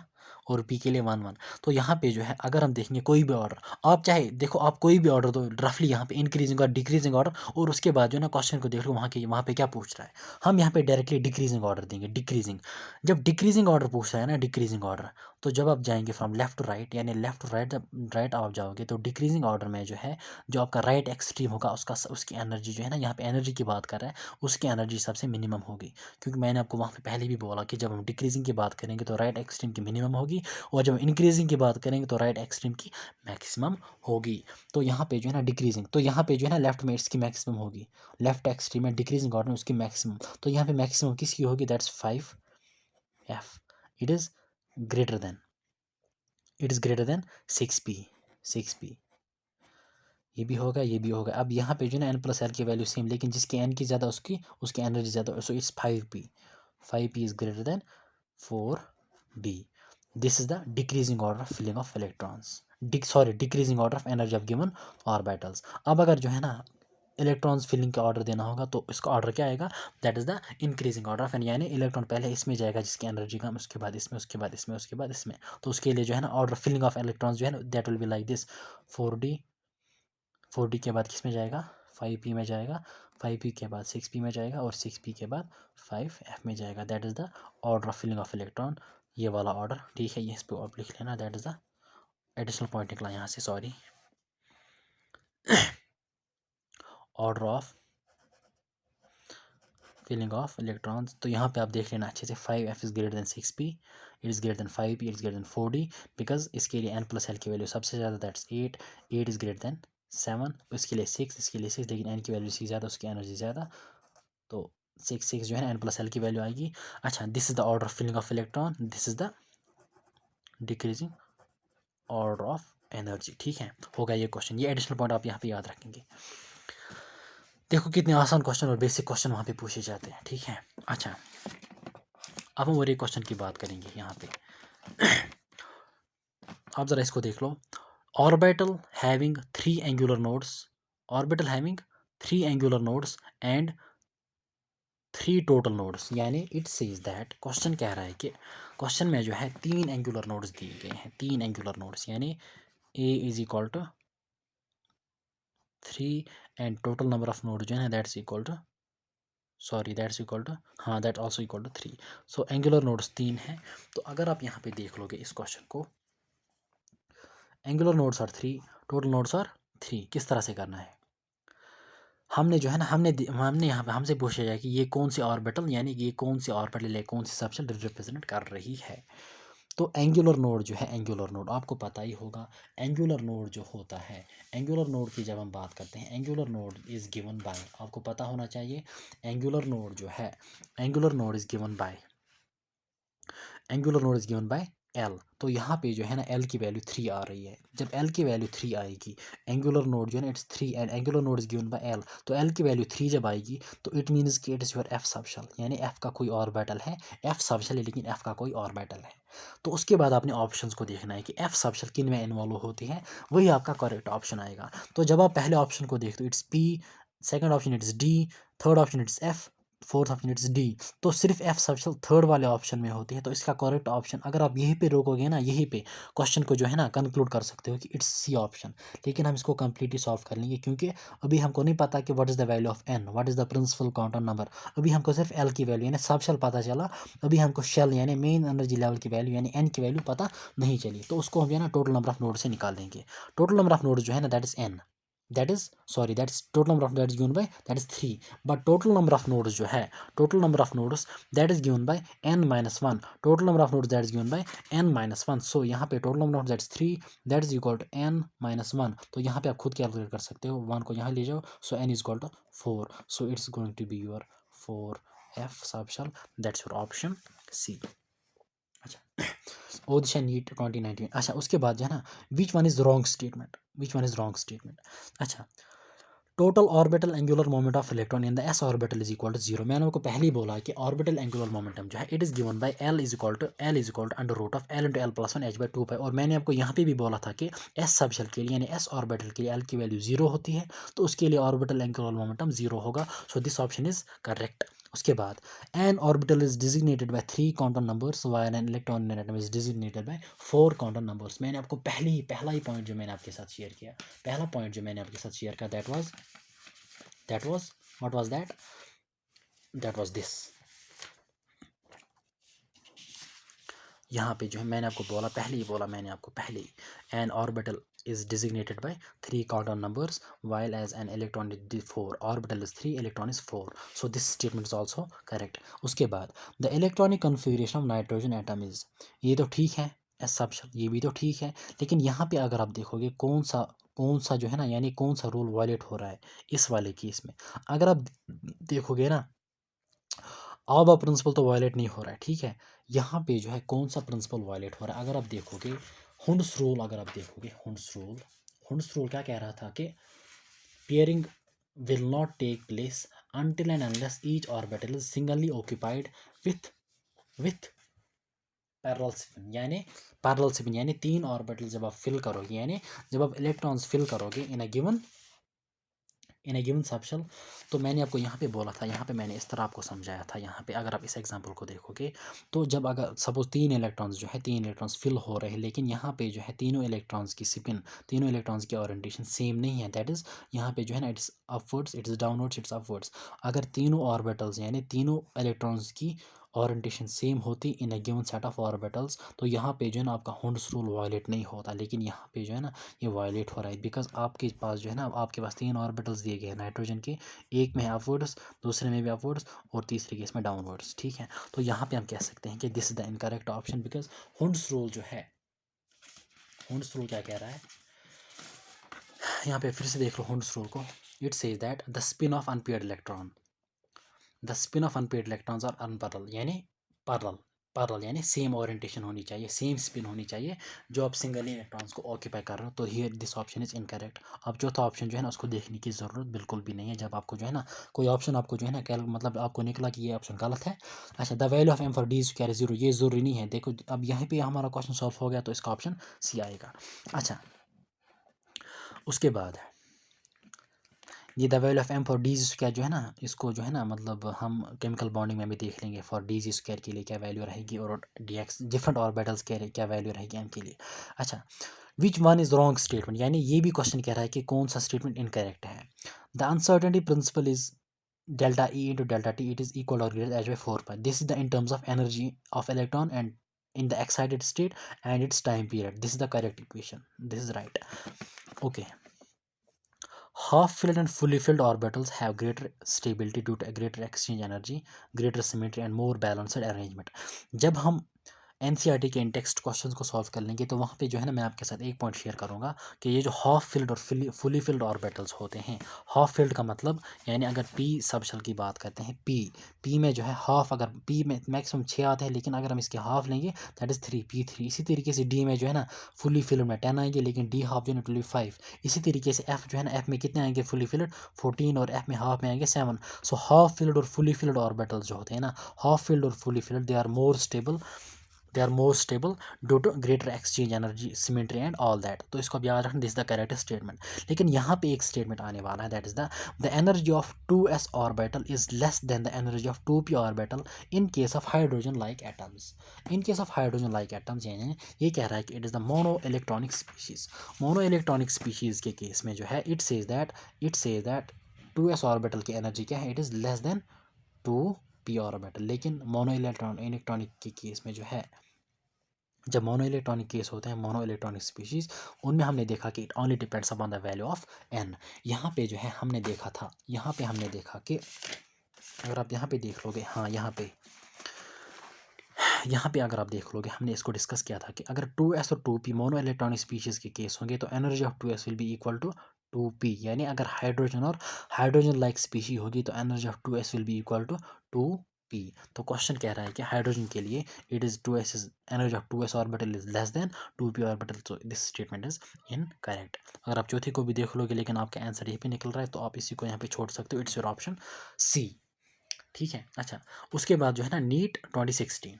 और पी के लिए 1 1। तो यहाँ पे जो है अगर हम देखेंगे कोई भी ऑर्डर, आप चाहे देखो आप कोई भी ऑर्डर दो रफली यहाँ पे इंक्रीजिंग और डिक्रीजिंग ऑर्डर, और उसके बाद जो है ना क्वेश्चन को देख लो वहाँ पे क्या पूछ रहा है। हम यहाँ पे डायरेक्टली डिक्रीजिंग ऑर्डर देंगे। डिक्रीजिंग, जब डिक्रीजिंग ऑर्डर पूछ रहा है ना, डिक्रीजिंग ऑर्डर, तो जब आप जाएंगे फ्रॉम लेफ्ट टू राइट, यानी लेफ्ट टू राइट, जब राइट आप जाओगे तो डिक्रीजिंग ऑर्डर में जो है, जो आपका राइट एक्सट्रीम होगा उसकी एनर्जी जो है ना, यहाँ पे एनर्जी की बात कर रहा है, उसकी एनर्जी सबसे मिनिमम होगी। क्योंकि मैंने आपको वहाँ पे पहले भी बोला कि जब हम डिक्रीजिंग की बात करेंगे तो राइट एक्सट्रीम की मिनिमम होगी, और जब इंक्रीजिंग की बात करेंगे तो राइट एक्सट्रीम की मैक्सिमम होगी। तो यहाँ पे जो है ना डिक्रीजिंग, तो यहाँ पे जो है ना लेफ्ट में इसकी मैक्सिमम होगी, लेफ्ट एक्सट्रीम में डिक्रीजिंग ऑर्डर में उसकी मैक्सिमम। तो यहाँ पे मैक्सिमम किसकी होगी, that's 5F। It is greater then, it is greater than 6P। ये भी होगा, ये भी होगा। अब यहाँ पे जो है ना n+l की वैल्यू सेम, लेकिन जिसकी n की ज़्यादा उसकी एनर्जी ज़्यादा, so it's 5P is greater than 4D। This is the decreasing order of filling of electrons, decreasing order of energy of given orbitals. अब अगर जो है ना इलेक्ट्रॉन्स फिलिंग का ऑर्डर देना होगा तो इसका ऑर्डर क्या आएगा, that is the increasing order of n, यानी इलेक्ट्रॉन पहले इसमें जाएगा जिसकी एनर्जी कम, उसके बाद इसमें, उसके बाद इसमें, उसके बाद इसमें। तो उसके लिए जो है ना ऑर्डर फिलिंग ऑफ इलेक्ट्रॉन्स जो है ना, that will be like this. 4D, 4D के बाद किस में जाएगा, 5P में जाएगा, 5P के बाद 6P में जाएगा, और 6P के बाद 5F में जाएगा। That is the order of filling of electron, ये वाला ऑर्डर, ठीक है। ये इस पर आप लिख लेना, that is the additional point निकला यहाँ से, sorry. Order of filling of electrons. तो यहाँ पे आप देख लेना अच्छे से, 5f is greater than 6p, it is greater than 5p, it is greater than 4d, because इसके लिए n प्लस l की वैल्यू सबसे ज़्यादा, दैट्स 8, 8 इज़ ग्रेटर देन 7, इसके लिए 6, इसके लिए 6, लेकिन n की वैल्यू सी ज़्यादा, उसकी एनर्जी ज़्यादा, तो 6 जो है ना n प्लस l की वैल्यू आएगी। अच्छा, this is the order of filling of electron, this is the decreasing order of energy. ठीक है, होगा ये क्वेश्चन, ये एडिशनल पॉइंट आप यहाँ पे याद रखेंगे। देखो कितने आसान क्वेश्चन और बेसिक क्वेश्चन वहाँ पे पूछे जाते हैं। ठीक है, अच्छा अब हम और एक क्वेश्चन की बात करेंगे यहाँ पे। आप ज़रा इसको देख लो, orbital having 3 angular nodes, orbital having 3 angular nodes and 3 total nodes, यानी इट सेज दैट, क्वेश्चन कह रहा है कि क्वेश्चन में जो है 3 एंगुलर नोड्स दिए गए हैं, 3 एंगुलर नोड्स, यानी a is equal to 3 and total number of node जो है that's equal to, sorry that's equal to, हाँ that also equal to 3। So angular nodes 3 हैं। तो अगर आप यहाँ पे देख लोगे इस क्वेश्चन को, angular nodes are 3, total nodes are 3, किस तरह से करना है, हमने जो है ना, हमने यहाँ पे हमसे पूछा जाए कि ये कौन सी ऑर्बिटल, यानी कि ये कौन सी ऑर्बिटल या कौन सी सबशेल रिप्रेजेंट कर रही है। तो एंगुलर नोड जो है, एंगुलर नोड आपको पता ही होगा, एंगुलर नोड जो होता है, एंगुलर नोड की जब हम बात करते हैं, angular node is given bye, आपको पता होना चाहिए, एंगुलर नोड जो है, angular node is given bye, angular node is given by L. तो यहाँ पे जो है ना एल की वैल्यू 3 आ रही है, जब एल की वैल्यू 3 आएगी, एंगुलर नोड जो है ना it's 3 and angular node is given by L, तो एल की वैल्यू 3 जब आएगी तो इट मीन्स कि it is your f subshell, यानी एफ का कोई ऑर्बिटल है, एफ सबशेल है लेकिन एफ का कोई ऑर्बिटल है। तो उसके बाद आपने ऑप्शंस को देखना है कि एफ सबशेल किन में इन्वॉल्व होती है, वही आपका करेक्ट ऑप्शन आएगा। तो जब आप पहले ऑप्शन को देखते हो it's P, second option it's D, third option it's F, fourth option it's D, तो सिर्फ एफ सबशेल थर्ड वाले ऑप्शन में होती है। तो इसका करेक्ट ऑप्शन, अगर आप यहीं पे रोकोगे ना, यहीं पे क्वेश्चन को जो है ना कंक्लूड कर सकते हो कि इट्स सी ऑप्शन। लेकिन हम इसको कंप्लीटली सॉल्व कर लेंगे, क्योंकि अभी हमको नहीं पता कि what is the value of n, what is the principal quantum number, अभी हमको सिर्फ एल की वैल्यू यानी सबशेल पता चला, अभी हमको शेल यानी मेन एनर्जी लेवल की वैल्यू यानी एन की वैल्यू पता नहीं चली। तो उसको हम जो है ना टोटल नंबर ऑफ नोड से निकाल देंगे। टोटल नंबर ऑफ नोड जो है ना that is n, that is sorry that is total number of that is given by that is 3, but total number of nodes जो है, total number of nodes that is given by n minus 1, total number of nodes that is given by n minus 1। So यहाँ पे total number of that is 3, that is equal to n minus 1। तो यहाँ पे आप खुद calculate कर सकते हो, 1 को यहाँ ले जाओ, so n is equal to 4, so it's going to be your 4f subshell, that's your option C. अच्छा, ओडिशा नीट 2019। अच्छा, उसके बाद जो है ना, which one is wrong statement, which one is wrong statement. अच्छा, total orbital angular moment of electron in the s orbital is equal to 0। मैंने आपको पहले ही बोला कि ऑर्बिटल एंगुलर मोमेंटम जो है it is given by l is equal to under root of l into l plus 1 h/2 और मैंने आपको यहाँ पे भी बोला था कि एस सबशेल के लिए यानी एस ऑर्बिटल के लिए एल की वैल्यू 0 होती है, तो उसके लिए ऑर्बिटल एंगुलर मोमेंटम 0 होगा। So this option is correct. उसके बाद an orbital is designated by 3 quantum numbers while an electron in an atom is designated by 4 quantum numbers. मैंने आपको पहला ही पॉइंट जो मैंने आपके साथ शेयर किया, पहला पॉइंट जो मैंने आपके साथ शेयर किया that was what was that was this। यहाँ पे जो है मैंने आपको बोला, पहले ही बोला मैंने आपको पहले ही, n orbital is designated by 3 quantum numbers while as an electron is 4, orbital is 3, electron is 4, so this statement is also correct। उसके बाद the electronic configuration of nitrogen atom is, ये तो ठीक है, एस सबशेल ये भी तो ठीक है, लेकिन यहाँ पे अगर आप देखोगे कौन सा जो है ना, यानी कौन सा रूल वायलेट हो रहा है इस वाले केस में, अगर आप देखोगे ना, अब प्रिंसिपल तो वायलेट नहीं हो रहा है, ठीक है। यहाँ पे जो है कौन सा प्रिंसिपल वायलेट हो रहा है, अगर आप देखोगे हुंड्स रूल, अगर आप देखोगे हुंड्स रूल क्या कह रहा था कि pairing will not take place until and unless each orbital is singly occupied with parallel spin, यानी 3 ऑर्बिटल जब आप फिल करोगे, यानी जब आप इलेक्ट्रॉन्स फिल करोगे इन ए गिवन सबशेल, तो मैंने आपको यहाँ पे बोला था, यहाँ पे मैंने इस तरह आपको समझाया था। यहाँ पे अगर आप इस एग्जांपल को देखोगे, तो जब अगर सपोज 3 इलेक्ट्रॉन्स जो है 3 इलेक्ट्रॉन्स फिल हो रहे हैं, लेकिन यहाँ पे जो है तीनों इलेक्ट्रॉन्स की स्पिन, तीनों इलेक्ट्रॉन्स की ओरिएंटेशन सेम नहीं है, दैट इज़ यहाँ पे जो है ना it's upwards, it's downwards, it's upwards. अगर तीनों ऑर्बिटल्स यानी तीनों इलेक्ट्रॉन्स की ओरिएंटेशन सेम होती in a given set of orbitals, तो यहाँ पे जो है ना आपका हुंड्स रूल वायलेट नहीं होता, लेकिन यहाँ पे जो है ना ये वायलेट हो रहा है, बिकॉज आपके पास जो है ना आपके पास 3 ऑर्बिटल्स दिए गए हैं नाइट्रोजन के, एक में है अपवर्ड्स, दूसरे में भी अपवर्ड्स, और तीसरे केस में डाउनवर्ड्स, ठीक है। तो यहाँ पे हम कह सकते हैं कि this is the incorrect option, because Hund's rule जो है, हुंड्स रूल क्या कह रहा है, यहाँ पे फिर से देख लो हुंड्स रूल को। It says that the spin of unpaired electron, the spin of unpaired electrons are unparallel, यानी पैरेलल, पैरेलल यानी सेम ओरिएंटेशन होनी चाहिए, सेम स्पिन होनी चाहिए जो आप सिंगल इलेक्ट्रॉन्स को ऑक्यूपाई कर रहे हो। तो here this option is incorrect. अब चौथा ऑप्शन जो है ना उसको देखने की ज़रूरत बिल्कुल भी नहीं है। जब आपको जो है ना कोई ऑप्शन आपको जो है ना मतलब आपको निकला कि ये ऑप्शन गलत है, अच्छा the value of m for d is carry zero, ये ज़रूरी नहीं है। देखो अब यहाँ पे हमारा क्वेश्चन सॉल्व हो गया, तो इसका ऑप्शन सी आएगा। अच्छा उसके बाद ये the value of m for d square जो है ना, इसको जो है ना मतलब हम केमिकल बॉन्डिंग में भी देख लेंगे, फॉर डी स्क्वायर के लिए क्या वैल्यू रहेगी और डी एक्स डिफरेंट ऑर्बिटल्स के लिए क्या वैल्यू रहेगी एम के लिए। अच्छा विच वन इज रॉन्ग स्टेटमेंट, यानी ये भी क्वेश्चन कह रहा है कि कौन सा स्टेटमेंट इनकरेक्ट है। The uncertainty principle is delta e into delta t, it is equal और greater h by 4 pi, this is the in terms of energy of electron and in the excited state and its time period, this is the correct equation, this is right. Okay, half-filled and fully filled orbitals have greater stability due to a greater exchange energy, greater symmetry and more balanced arrangement. जब हम NCERT के इन text questions को solve कर लेंगे तो वहाँ पे जो है ना मैं आपके साथ एक पॉइंट शेयर करूँगा कि ये जो हाफ फिल्ड और फुली फिल्ड ऑर्बिटल्स होते हैं, हाफ फिल्ड का मतलब यानी अगर पी सबशेल की बात करते हैं, पी में जो है हाफ, अगर पी में मैक्सिमम 6 आते हैं लेकिन अगर हम इसके हाफ लेंगे दैट इज़ 3 P3। इसी तरीके से डी में जो है ना फुली फिल्ड में 10 आएंगे लेकिन डी हाफ जो है ना 25। इसी तरीके से एफ जो है ना, एफ में कितने आएंगे फुली फिल्ड 14 और एफ में हाफ में आएंगे 7। सो हाफ फिल्ड और फुली फिल्ड ऑर्बिटल्स जो होते हैं ना, हाफ फिल्ड और fully filled, they are more stable, they are more stable due to greater exchange energy symmetry and all that. तो इसको अब याद रखना, this is the correct statement. लेकिन यहाँ पे एक स्टेटमेंट आने वाला है, that is the energy of 2s orbital is less than the energy of 2p orbital in case of hydrogen like atoms. In case of hydrogen like atoms यानी ये कह रहा है कि it is the mono electronic species. Mono electronic species के case में जो है it says that 2s orbital की एनर्जी क्या है, it is less than 2p orbital. लेकिन मोनो इलेक्ट्रॉनिक के केस में जो है, जब मोनो इलेक्ट्रॉनिक केस होते हैं, मोनो इलेक्ट्रॉनिक स्पीशीज, उनमें हमने देखा कि it only depends upon the value of n. यहाँ पे जो है हमने देखा था, यहाँ पे हमने देखा कि अगर आप यहाँ पे देख लोगे, हाँ यहाँ पे अगर आप देख लोगे, हमने इसको डिस्कस किया था कि अगर 2s और 2p मोनो इलेक्ट्रॉनिक स्पीशीज़ के केस होंगे तो energy of 2s will be equal to 2p, यानी अगर हाइड्रोजन और हाइड्रोजन लाइक स्पीशी होगी तो energy of 2s will be equal to 2p। तो क्वेश्चन कह रहा है कि हाइड्रोजन के लिए it is 2s is energy of 2s orbital is less then 2p orbital, तो दिस स्टेटमेंट इज इनकरेक्ट। अगर आप चौथी को भी देख लोगे लेकिन आपका आंसर यहीं पे निकल रहा है तो आप इसी को यहाँ पे छोड़ सकते हो, इट्स योर ऑप्शन सी, ठीक है। अच्छा उसके बाद जो है ना NEET 2016,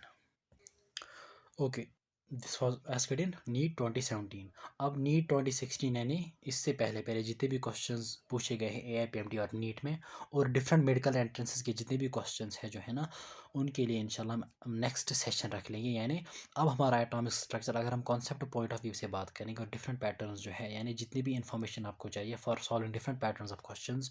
okay this was asked in NEET 2017। अब नीट 2016 यानी इससे पहले पहले जितने भी क्वेश्चंस पूछे गए हैं एआईपीएमटी और नीट में, और डिफरेंट मेडिकल एंट्रेंसेस के जितने भी क्वेश्चंस हैं जो है ना, उनके लिए इंशाल्लाह हम नेक्स्ट सेशन रख लेंगे। यानी अब हमारा एटॉमिक स्ट्रक्चर, अगर हम कॉन्सेप्ट पॉइंट ऑफ व्यू से बात करेंगे और डिफरेंट पैटर्न्स जो है, यानी जितनी भी इन्फॉर्मेशन आपको चाहिए for solving different patterns of questions,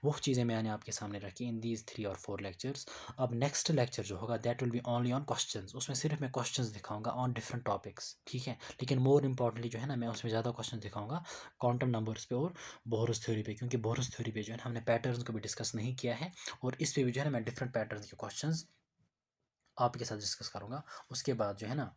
वो चीज़ें मैंने आपके सामने रखी इन दीज 3 और 4 लेक्चर्स। अब नेक्स्ट लेक्चर जो होगा that will be only on questions, उसमें सिर्फ मैं क्वेश्चंस दिखाऊंगा ऑन डिफरेंट टॉपिक्स, ठीक है। लेकिन मोर इंपॉर्टेंटली जो है ना मैं उसमें ज़्यादा क्वेश्चन दिखाऊंगा क्वांटम नंबर्स पे और बोहरस थ्योरी पे, क्योंकि बोहरस थ्योरी पे जो है ना हमने पैटर्न्स को भी डिस्कस नहीं किया है, और इस पे भी जो है ना मैं डिफरेंट पैटर्न्स के क्वेश्चंस आपके साथ डिस्कस करूँगा। उसके बाद जो है ना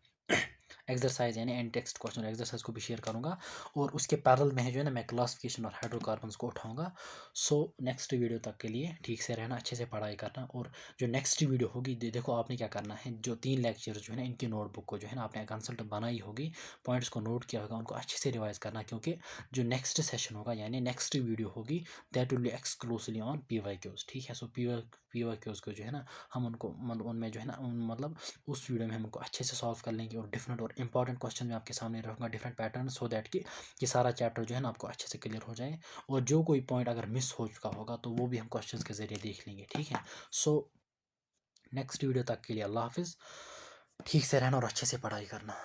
एक्सरसाइज यानी एंड टेक्स्ट क्वेश्चन एक्सरसाइज को भी शेयर करूँगा, और उसके पैरेलल में है जो है ना मैं क्लासिफिकेशन और हाइड्रोकार्बन्स को उठाऊँगा। सो नेक्स्ट वीडियो तक के लिए ठीक से रहना, अच्छे से पढ़ाई करना, और जो नेक्स्ट वीडियो होगी देखो आपने क्या करना है, जो 3 लेक्चर जो है ना इनकी नोटबुक को जो है ना आपने कंसल्ट बनाई होगी, पॉइंट्स को नोट किया होगा, उनको अच्छे से रिवाइज करना, क्योंकि जो नेक्स्ट सेशन होगा यानी नेक्स्ट वीडियो होगी that will B exclusively on PYQs, ठीक है। सो PYQs को जो है ना हम उनको मतलब उनमें जो है ना मतलब उस वीडियो में हम उनको अच्छे से सॉल्व कर लेंगे, और डिफरेंट और इंपॉर्टेंट क्वेश्चन मैं आपके सामने रखूँगा डिफरेंट पैटर्न, सो दैट कि सारा चैप्टर जो है ना आपको अच्छे से क्लियर हो जाए, और जो कोई पॉइंट अगर मिस हो चुका होगा तो वो भी हम क्वेश्चंस के ज़रिए देख लेंगे, ठीक है। सो नेक्स्ट वीडियो तक के लिए अल्लाह हाफिज़, ठीक से रहना और अच्छे से पढ़ाई करना।